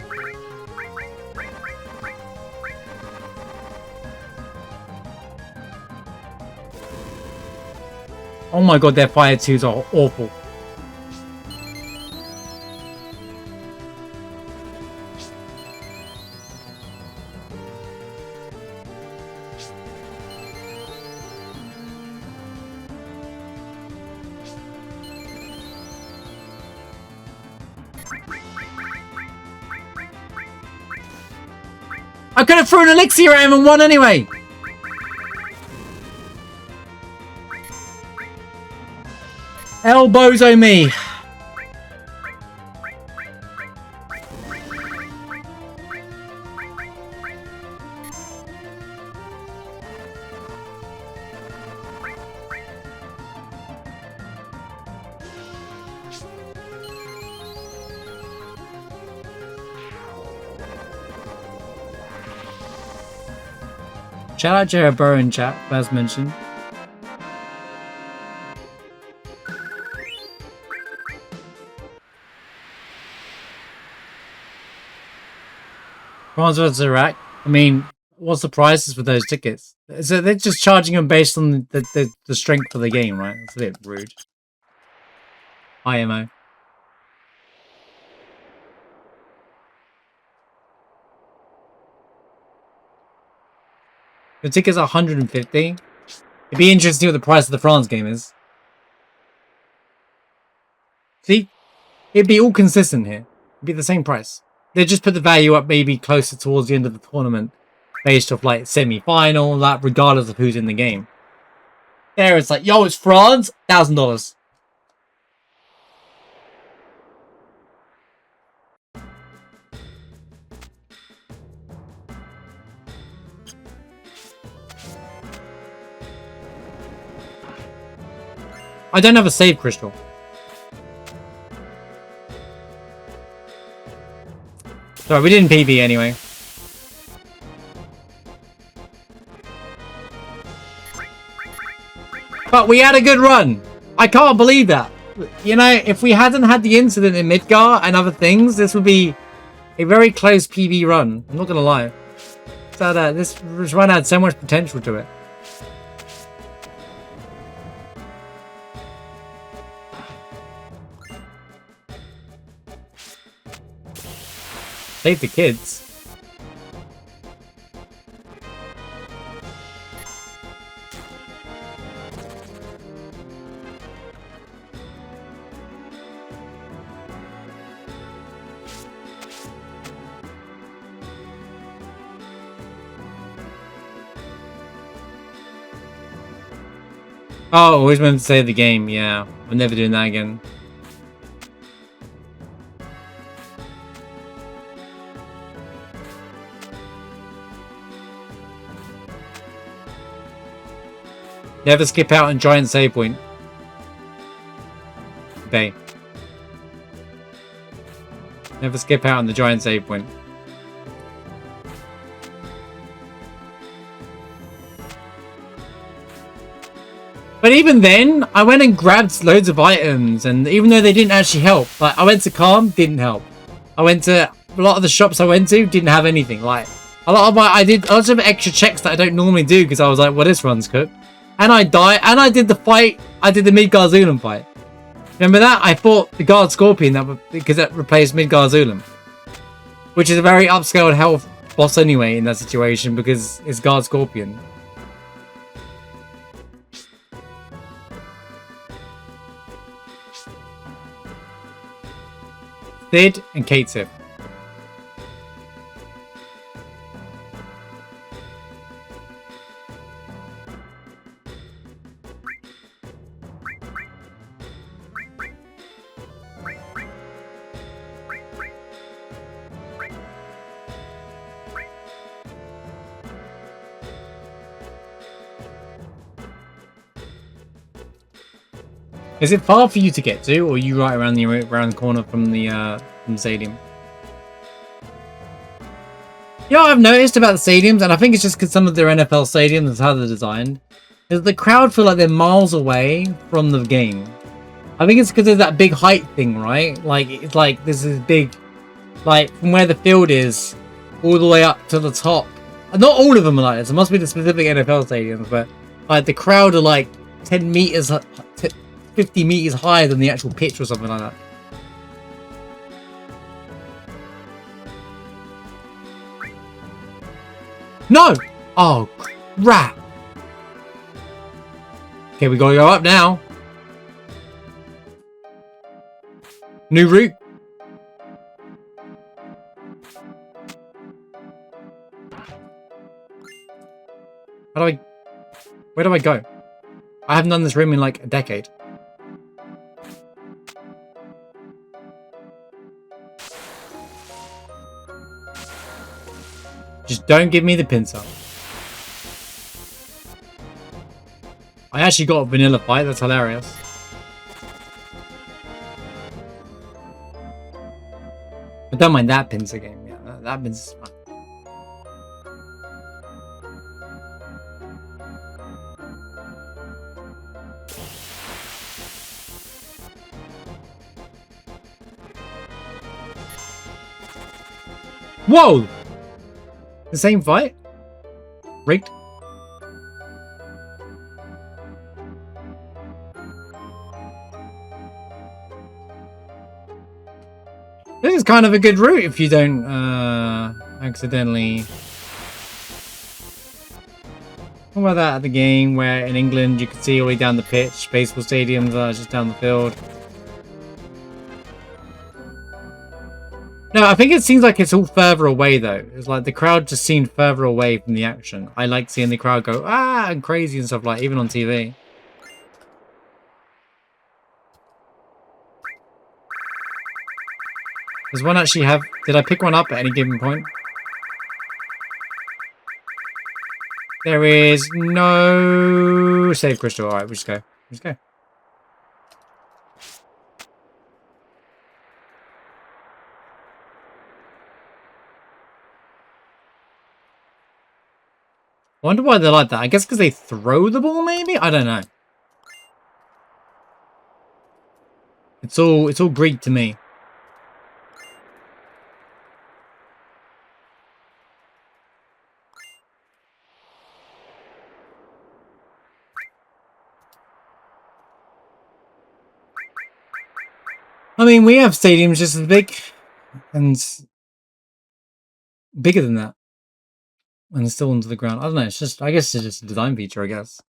Oh my god, their fire twos are awful. I could have thrown an elixir at him and won anyway. Elbozo me. Shout out Jeroboam in chat, as mentioned. France versus Iraq. I mean, what's the prices for those tickets? So they're just charging them based on the strength of the game, right? That's a bit rude. IMO. The tickets are 150. It'd be interesting to see what the price of the France game is. See? It'd be all consistent here. It'd be the same price. They just put the value up maybe closer towards the end of the tournament based off like semi-final, that regardless of who's in the game. There it's like, yo, it's France, $1,000. I don't have a save crystal. Sorry, we didn't PB anyway. But we had a good run. I can't believe that. You know, if we hadn't had the incident in Midgar and other things, this would be a very close PB run. I'm not going to lie. So this run had so much potential to it. Save the kids. Oh, always meant to save the game. Yeah, we're never doing that again. Never skip out on giant save point. Okay. Never skip out on the giant save point. But even then, I went and grabbed loads of items, and even though they didn't actually help, like I went to Calm, didn't help. I went to a lot of the shops I went to, didn't have anything. Like I did lots of extra checks that I don't normally do because I was like, well, this run's cooked. And I died, and I did the fight. I did the Midgar Zulum fight. Remember that? I fought the Guard Scorpion because that replaced Midgar Zulum, which is a very upscaled health boss anyway in that situation because it's Guard Scorpion. Sid and Kate Sip. Is it far for you to get to, or are you right around the corner from the stadium? You know what I've noticed about the stadiums, and I think it's just because some of their NFL stadiums is how they're designed, is the crowd feel like they're miles away from the game. I think it's because of that big height thing, right? Like it's like this is big, like from where the field is, all the way up to the top. Not all of them are like this. It must be the specific NFL stadiums, but like the crowd are like 10 meters. 50 meters higher than the actual pitch or something like that. No! Oh, crap. Okay, we gotta go up now. New route. Where do I go? I haven't done this room in like a decade. Just don't give me the pincer. I actually got a vanilla fight. That's hilarious. I don't mind that pincer game. Yeah, that pincer's fun. Whoa! The same fight? Rigged? This is kind of a good route if you don't accidentally What about that at the game where in England you could see all the way down the pitch, baseball stadiums are just down the field. No, I think it seems like it's all further away though. It's like the crowd just seemed further away from the action. I like seeing the crowd go, ah, and crazy and stuff like, even on TV. Does one actually have, did I pick one up at any given point? There is no save crystal. Alright, we'll just go. Let's go. I wonder why they're like that. I guess because they throw the ball, maybe? I don't know. It's all Greek to me. I mean, we have stadiums just as big and bigger than that. And it's still into the ground. I don't know. It's just, I guess it's just a design feature, I guess.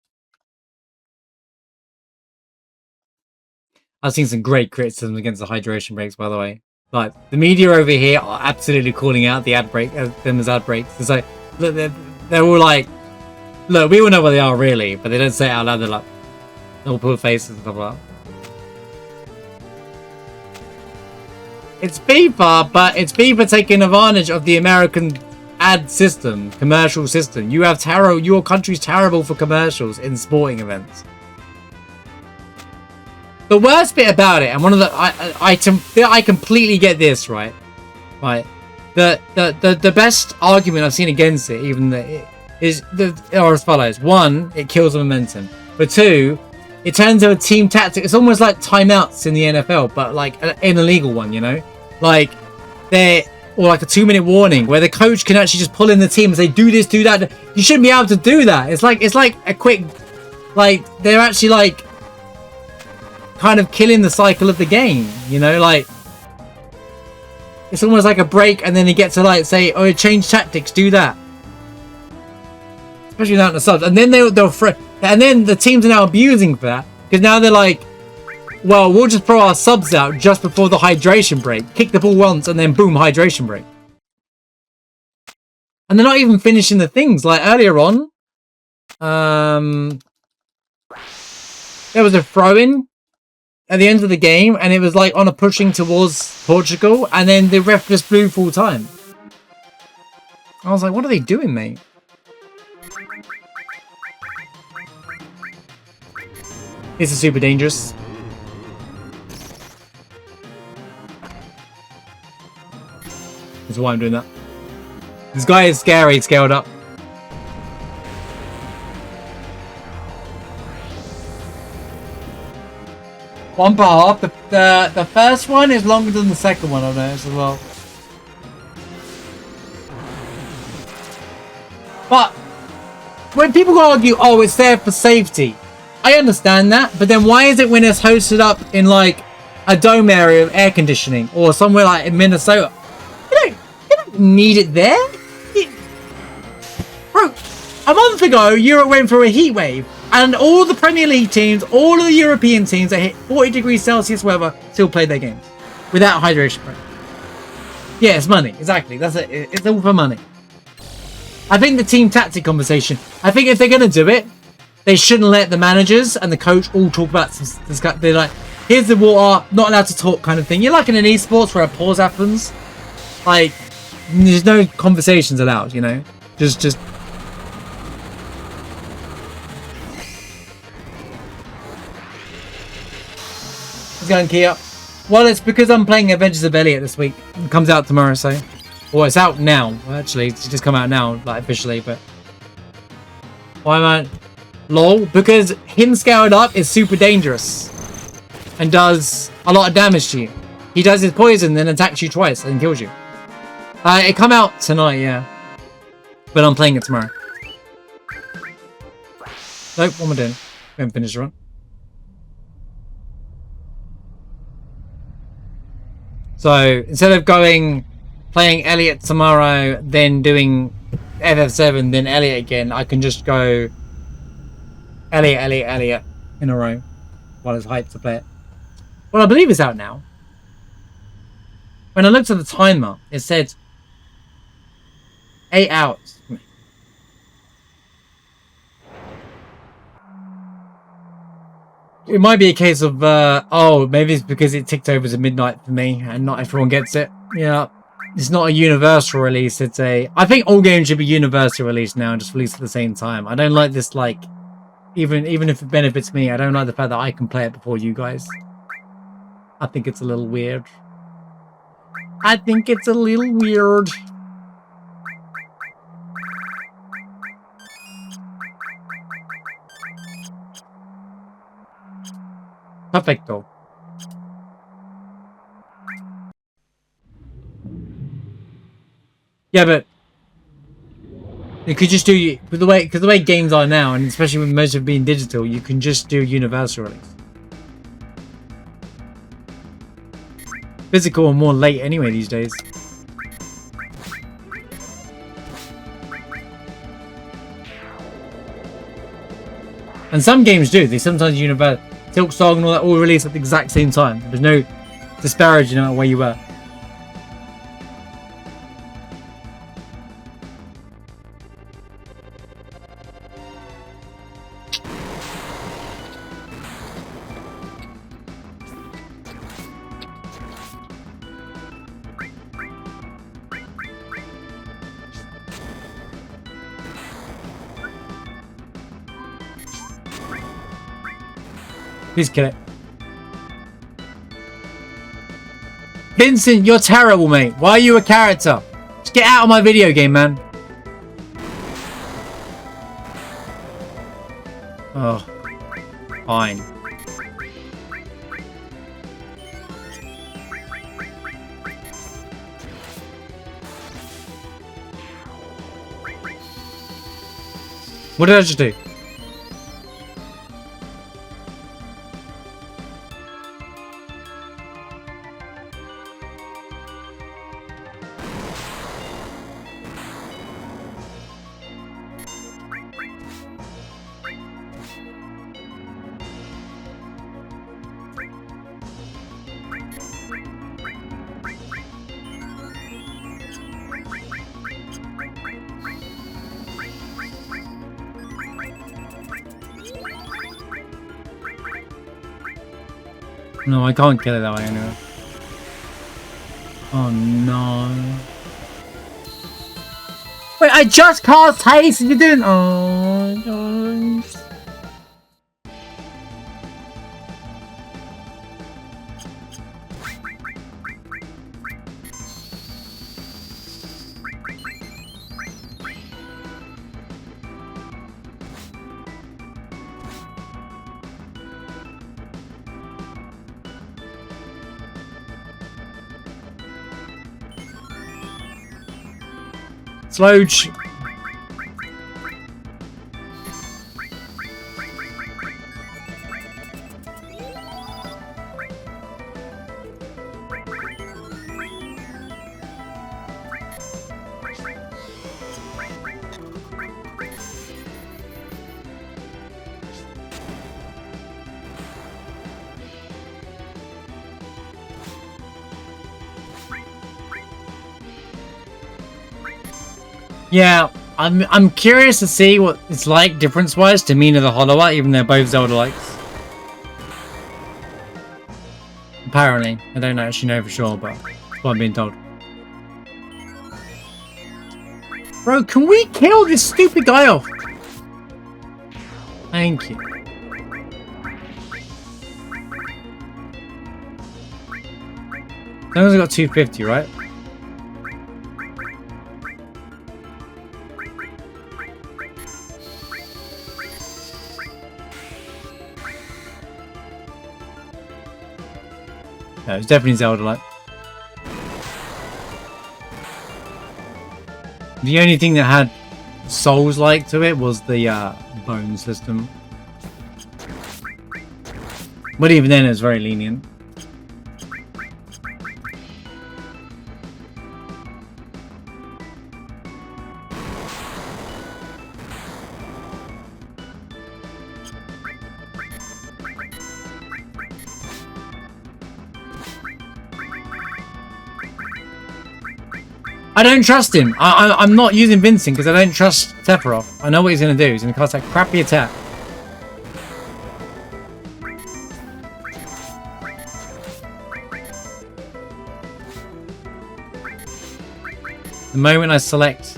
I've seen some great criticism against the hydration breaks, by the way. Like, the media over here are absolutely calling out the ad break, them as ad breaks. It's like, look, they're all like, look, we all know what they are really, but they don't say it out loud. They're like, they'll pull faces and stuff like that. It's FIFA, but it's FIFA taking advantage of the American ad system, commercial system. You have your country's terrible for commercials in sporting events. The worst bit about it, and one of the I completely get this, right? Right. The best argument I've seen against it, even are as follows. One, it kills the momentum. But two, it turns into a team tactic. It's almost like timeouts in the NFL, but like an illegal one, you know? Like or like a 2-minute warning where the coach can actually just pull in the team and say, do this, do that. You shouldn't be able to do that. It's like a quick, like, they're actually like kind of killing the cycle of the game, you know? Like, it's almost like a break and then you get to like say, oh, change tactics, do that. Especially without the subs. And then and then the teams are now abusing for that because now they're like, well, we'll just throw our subs out just before the hydration break. Kick the ball once and then boom, hydration break. And they're not even finishing the things. Like earlier on, there was a throw-in at the end of the game and it was like on a pushing towards Portugal and then the ref just blew full time. I was like, what are they doing, mate? This is super dangerous. That's why I'm doing that. This guy is scary, scaled up. One per half. The first one is longer than the second one, I've noticed as well. But when people argue, oh, it's there for safety, I understand that. But then why is it when it's hosted up in like a dome area of air conditioning or somewhere like in Minnesota? You don't need it there. Bro, a month ago, Europe went through a heat wave. And all the Premier League teams, all of the European teams that hit 40 degrees Celsius weather still played their games. Without hydration break. Yeah, it's money. Exactly. That's it. It's all for money. I think the team tactic conversation, I think if they're going to do it, they shouldn't let the managers and the coach all talk about this. They're like, here's the water, not allowed to talk kind of thing. You're like in an esports where a pause happens. Like, there's no conversations allowed, you know? Just... What's going on, Kia? Well, it's because I'm playing Adventures of Elliot this week. It comes out tomorrow, so... Well, it's out now. Well, actually, it's just come out now, like, officially, but... Why am I... LOL? Because him scaled up is super dangerous. And does a lot of damage to you. He does his poison, then attacks you twice and kills you. It come out tonight, yeah. But I'm playing it tomorrow. Nope, what am I doing? We haven't finished the run. So, instead of playing Elliot tomorrow, then doing FF7, then Elliot again, I can just go Elliot in a row while it's hyped to play it. Well, I believe it's out now. When I looked at the timer, it said 8 hours. It might be a case of, oh, maybe it's because it ticked over to midnight for me and not everyone gets it. Yeah, it's not a universal release. It's a... I think all games should be universally released now and just released at the same time. I don't like this, like, even if it benefits me, I don't like the fact that I can play it before you guys. I think it's a little weird. I think it's a little weird. Perfecto. Yeah, but you could just do with the way games are now, and especially with most of it being digital, you can just do universal release. Physical are more late anyway these days. And some games do. They sometimes universal. Silk Song and all that all release at the exact same time. There's no disparaging about where you were. Please kill it. Vincent, you're terrible, mate. Why are you a character? Just get out of my video game, man. Oh. Fine. What did I just do? No, I can't kill it that way anyway. Oh no. Wait, I just cast haste and you didn't. Oh, guys. Slowge. Yeah, I'm curious to see what it's like difference-wise to Mina the Hollower, even though they're both Zelda-likes. Apparently. I don't actually know for sure, but that's what I'm being told. Bro, can we kill this stupid guy off? Thank you. Someone's got 250, right? No, it's definitely Zelda-like. The only thing that had Souls-like to it was the bone system. But even then, it was very lenient. I don't trust him. I'm not using Vincent because I don't trust Sephiroth. I know what he's going to do. He's going to cast that crappy attack. The moment I select...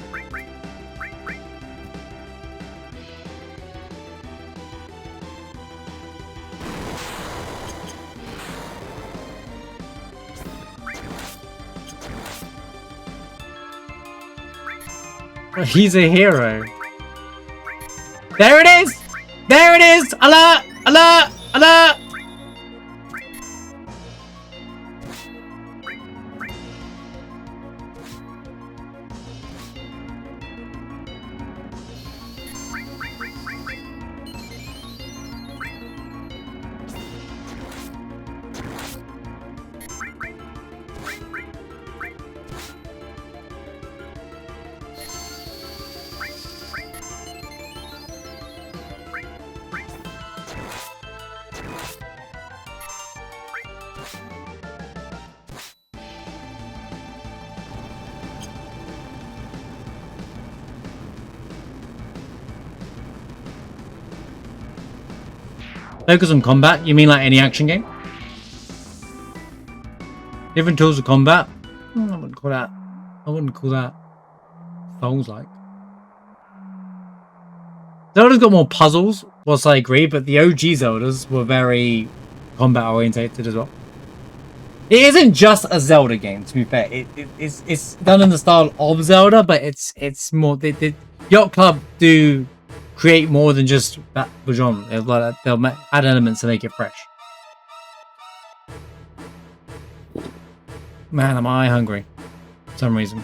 He's a hero. There it is! There it is! Alert! Alert! Alert! Focus on combat? You mean like any action game? Different tools of combat? I wouldn't call that. I wouldn't call that Souls-like. Zelda's got more puzzles, whilst I agree, but the OG Zeldas were very combat orientated as well. It isn't just a Zelda game, to be fair. It's done in the style of Zelda, but it's more. The Yacht Club do create more than just that genre. They'll add elements to make it fresh. Man, am I hungry for some reason.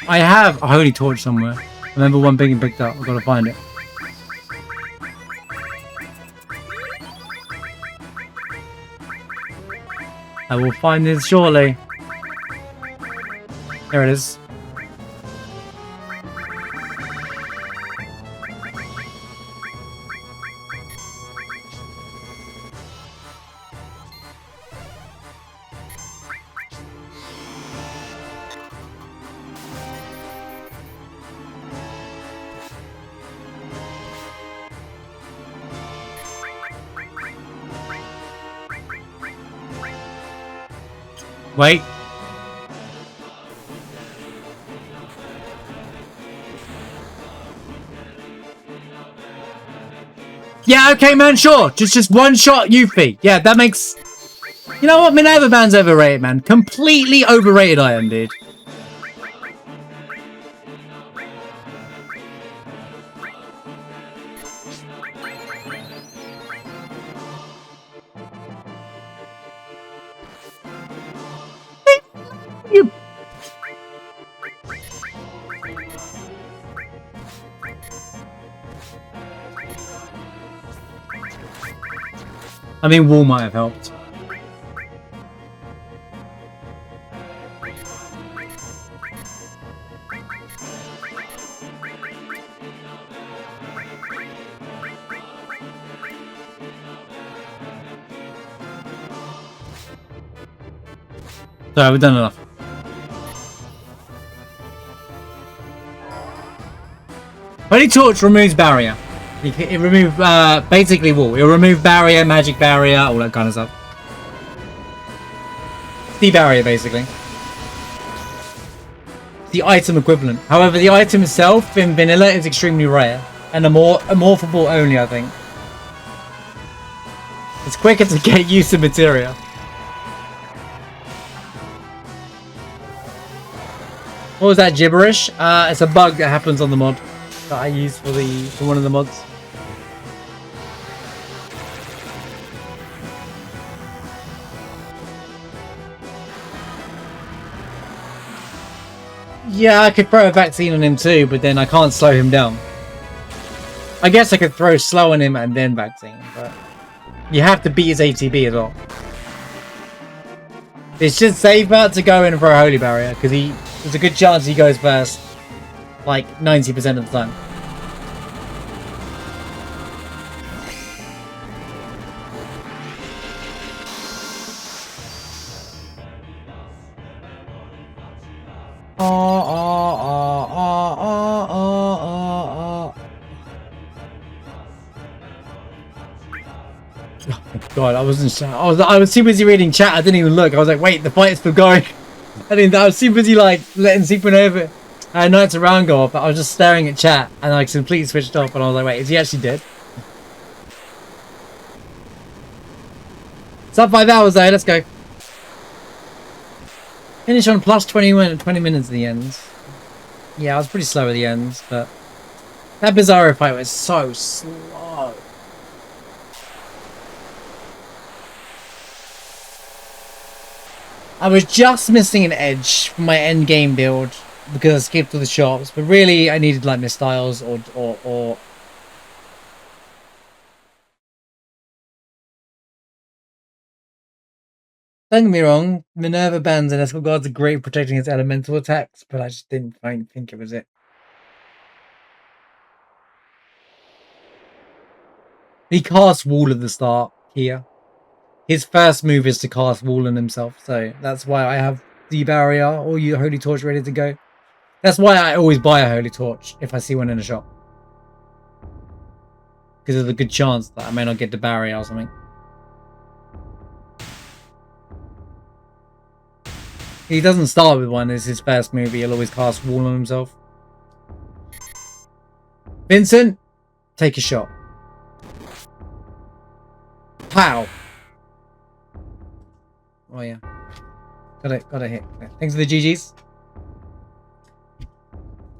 I have a holy torch somewhere. I remember one being picked up. I've got to find it. I will find this shortly. There it is. Wait. Yeah, okay, man, sure. Just one shot, Yuffie. Yeah, that makes... You know what? Minerva Band's overrated, man. Completely overrated I am, dude. I mean, Wall might have helped. So we've done enough. Holy Torch removes barrier. It removes basically wall. It'll remove barrier, magic barrier, all that kind of stuff. The barrier, basically. The item equivalent. However, the item itself in vanilla is extremely rare and morphable only, I think. It's quicker to get used to materia. What was that gibberish? It's a bug that happens on the mod that I use for one of the mods. Yeah, I could throw a vaccine on him too, but then I can't slow him down. I guess I could throw slow on him and then vaccine, but you have to beat his ATB as well. It's just safer to go in for a holy barrier because there's a good chance he goes first. like 90% of the time. God, I wasn't. I was too busy reading chat. I didn't even look. I was like, wait, the fight is still going. I was too busy like letting Supernova Knights around go off. But I was just staring at chat and I completely switched off. And I was like, wait, is he actually dead? It's up 5 hours though. Let's go. Finish on plus 20 minutes at the end. Yeah, I was pretty slow at the end, but that Bizarro fight was so slow. I was just missing an edge for my end game build because I skipped all the shops, but really I needed like mistyles or don't get me wrong, Minerva bands and Escort Guards are great at protecting its elemental attacks, but I just didn't think it was it. He cast Wall at the start here. His first move is to cast Wall on himself, so that's why I have the barrier or your Holy Torch ready to go. That's why I always buy a Holy Torch if I see one in a shop. Because there's a good chance that I may not get the barrier or something. He doesn't start with one, it's his first move, he'll always cast Wall on himself. Vincent, take a shot. Pow! Oh yeah. Got it hit. Thanks for the GGs.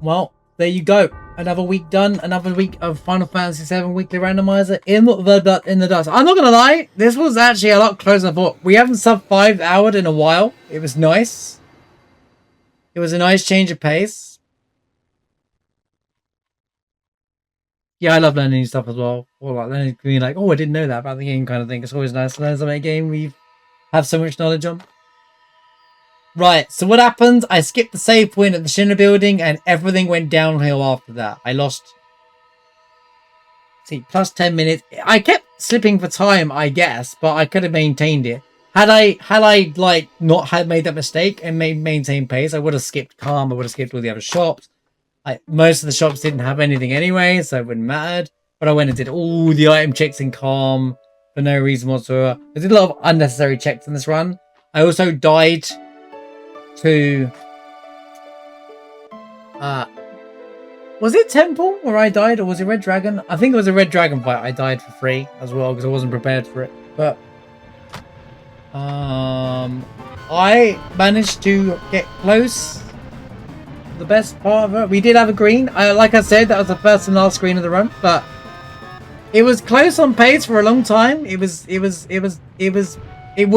Well, there you go. Another week done. Another week of Final Fantasy VII Weekly Randomizer in the dust. I'm not gonna lie, this was actually a lot closer than I thought. We haven't sub 5 hours in a while. It was nice. It was a nice change of pace. Yeah, I love learning new stuff as well. Or like learning, being like, oh, I didn't know that about the game kind of thing. It's always nice to learn something about a game we have so much knowledge on. Right, so what happened? I skipped the save point at the Shinra building and everything went downhill after that. I lost... See, plus 10 minutes. I kept slipping for time, I guess, but I could have maintained it. Had I like not had made that mistake and maintained pace, I would have skipped Calm, I would have skipped all the other shops. Most of the shops didn't have anything anyway, so it wouldn't matter. But I went and did all the item checks in Calm for no reason whatsoever. I did a lot of unnecessary checks in this run. I also died to was it Temple where I died, or was it Red Dragon? I think it was a Red Dragon fight. I died for free as well because I wasn't prepared for it. But I managed to get close. The best part of it, we did have a green. Like I said, that was the first and last green of the run, but it was close on pace for a long time. It would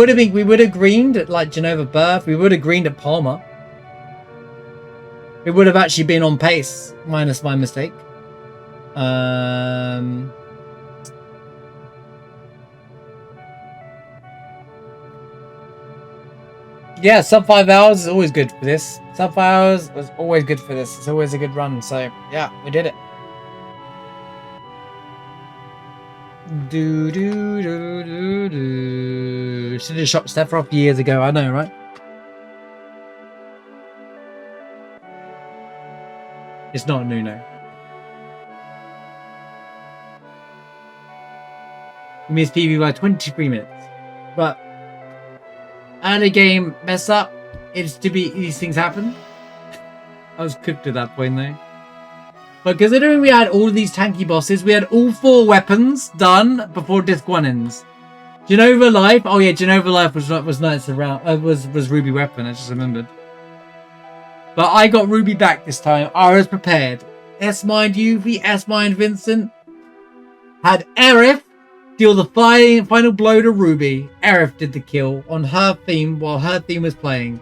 have been, we would have greened at like Genova Birth. We would have greened at Palmer. It would have actually been on pace, minus my mistake. Yeah, sub 5 hours is always good for this. Sub 5 hours is always good for this. It's always a good run. So yeah, we did it. Should have shot Sephiroth years ago. I know, right? It's not Nuno. We missed PB by 23 minutes. But early game mess up. It's to be, these things happen. I was cooked at that point though. But considering we had all of these tanky bosses, we had all 4 weapons done before Disc 1 ends. Genova Life. Oh yeah, Genova Life was nice around. Was Ruby weapon. I just remembered. But I got Ruby back this time. I was prepared. S-Mind Yuffie, S-Mind Vincent. Had Aerith deal the final blow to Ruby. Aerith did the kill on her theme while her theme was playing.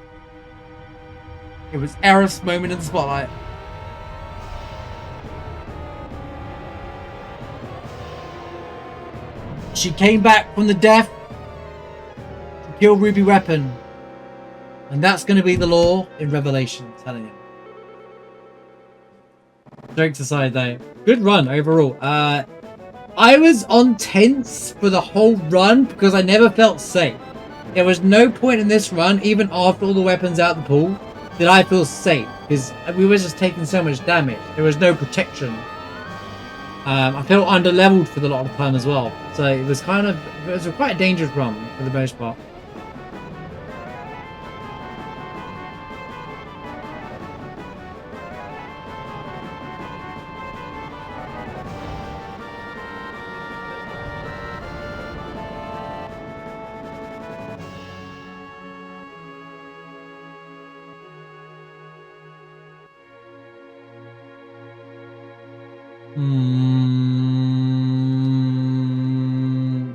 It was Aerith's moment in the spotlight. She came back from the death to kill Ruby Weapon. And that's going to be the law in Revelation, I'm telling you. Jokes aside, though, good run overall. I was on tense for the whole run because I never felt safe. There was no point in this run, even after all the weapons out the pool, that I feel safe because we were just taking so much damage. There was no protection. I felt under-leveled for the lot of the time as well, so it was quite a dangerous run for the most part.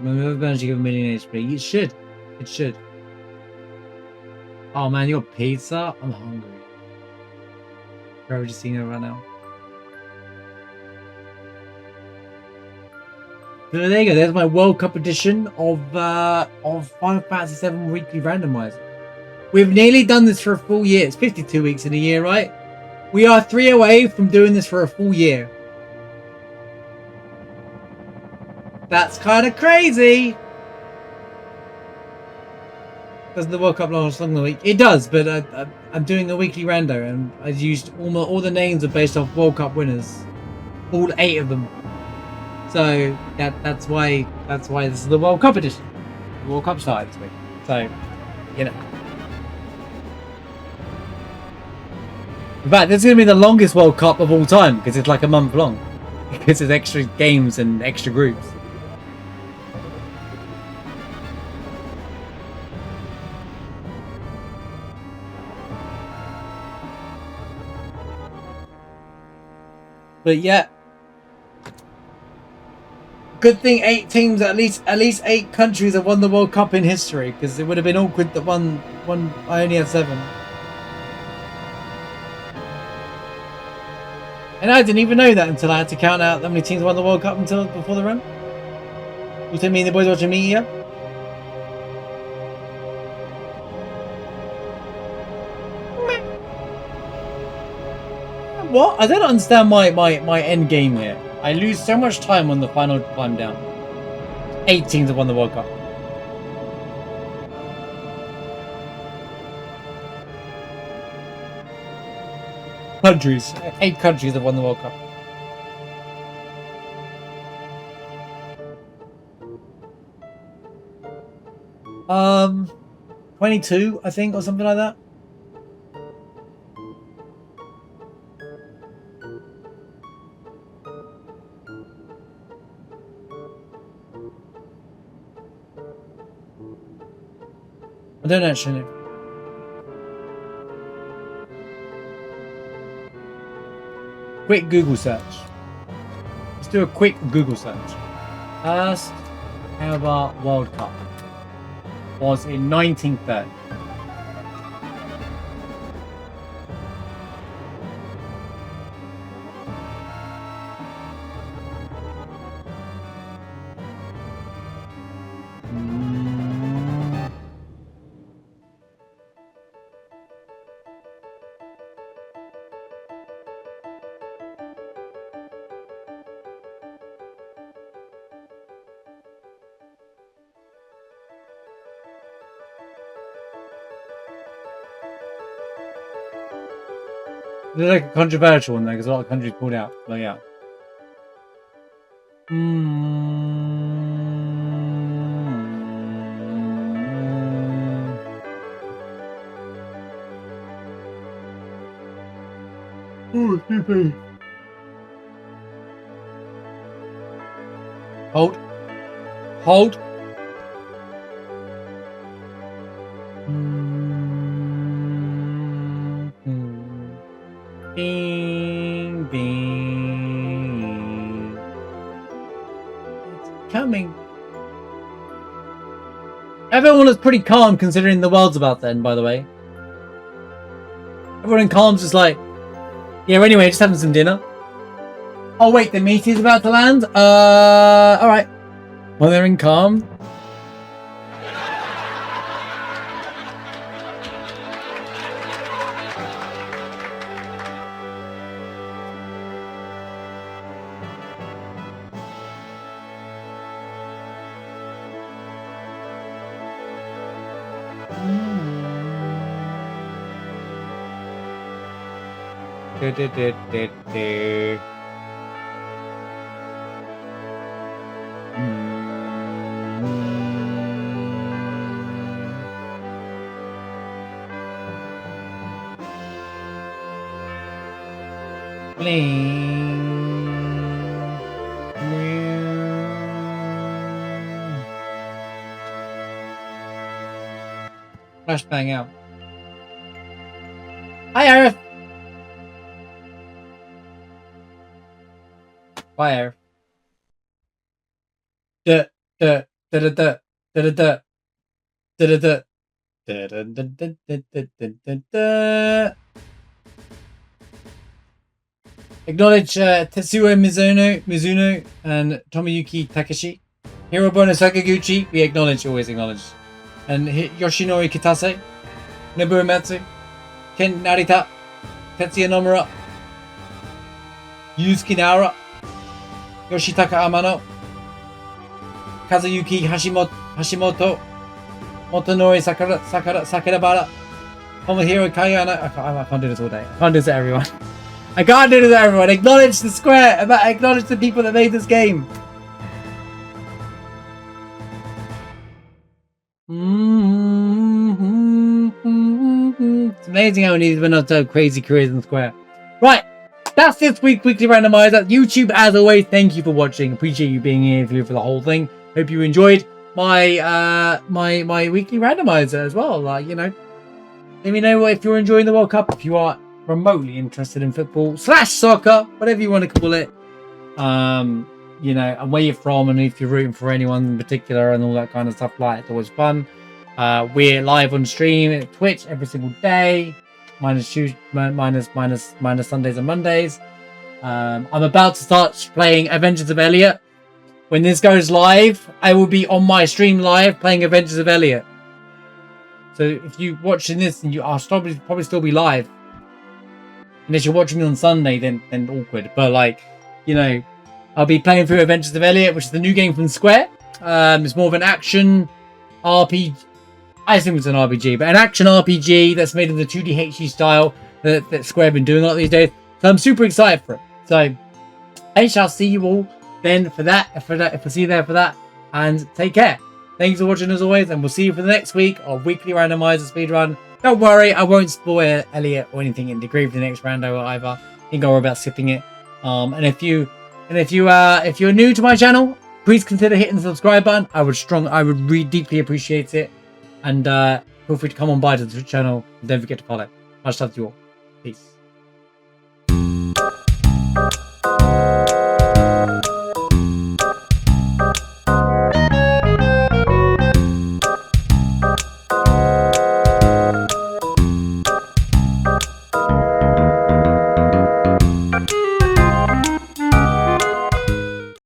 Maybe managed to give a million HP. It should. It should. Oh man, you got pizza? I'm hungry. Probably just seeing it right now. So there you go. There's my World Cup edition of Final Fantasy VII Weekly Randomizer. We've nearly done this for a full year. It's 52 weeks in a year, right? We are 3 away from doing this for a full year. That's kind of crazy. Doesn't the World Cup last long the week? It does, but I'm doing a weekly rando, and I used all the names are based off World Cup winners, all 8 of them. So that's why this is the World Cup edition. The World Cup started this week, so you know. In fact, this is going to be the longest World Cup of all time because it's like a month long, because there's extra games and extra groups. But yeah, good thing 8 teams, at least 8 countries have won the World Cup in history, because it would have been awkward that one I only have 7. And I didn't even know that until I had to count out how many teams won the World Cup before the run. You telling me the boys watching me here? What? I don't understand my end game here. I lose so much time on the final climb down. 8 teams have won the World Cup. Countries. 8 countries have won the World Cup. Um, 22, I think, or something like that. I don't actually know. Quick Google search. Let's do a quick Google search. First ever World Cup was in 1930. There's like a controversial one there because a lot of countries pulled out. But yeah. Oh, excuse me. Hold. Hold. Bing, bing. It's coming. Everyone was pretty calm considering the world's about then, by the way. Everyone in calm's just like, yeah, anyway, just having some dinner. Oh wait, the meteor's about to land? Alright. Well, they're in calm. Flashbang out. Hi, Arif. Bye, Arif. Da da da da da da da da da da. Acknowledge Tetsuo Mizuno and Tomoyuki Takeshi. Hirobono Sakaguchi, we acknowledge, always acknowledge. And Yoshinori Kitase, Nobu Uematsu, Ken Narita, Tetsuya Nomura, Yusuke Naora, Yoshitaka Amano, Kazuyuki Hashimoto, Motonori Sakurabara, Tomohiro Kayana. I can't do this all day. I can't do this to everyone. I can't do this to everyone. Acknowledge the square. Acknowledge the people that made this game. It's amazing how many been on so crazy careers in Square. Right, that's this week's Weekly Randomizer. YouTube, as always, thank you for watching. Appreciate you being here for the whole thing. Hope you enjoyed my my Weekly Randomizer as well. Like, you know, let me know if you're enjoying the World Cup. If you are remotely interested in football / soccer, whatever you want to call it. You know, and where you're from, and if you're rooting for anyone in particular and all that kind of stuff. Like, it's always fun. We're live on stream at Twitch every single day, minus Sundays and Mondays. I'm about to start playing Adventures of Elliot. When this goes live, I will be on my stream live playing Adventures of Elliot. So if you're watching this, and I'll probably still be live. Unless you're watching me on Sunday, then awkward. But, like, you know, I'll be playing through Adventures of Elliot, which is the new game from Square. It's more of an action RPG. I assume it's an RPG, but an action RPG that's made in the 2D HD style that Square have been doing a lot these days. So I'm super excited for it. So I shall see you all then for that. If I see you there for that, and take care. Thanks for watching as always, and we'll see you for the next week of Weekly Randomizer Speedrun. Don't worry, I won't spoil Elliot or anything in degree for the next rando either. I think I'll worry about skipping it. And if you're new to my channel, please consider hitting the subscribe button. I would really deeply appreciate it. And feel free to come on by to the Twitch channel. And don't forget to follow. Much love to you all. Peace.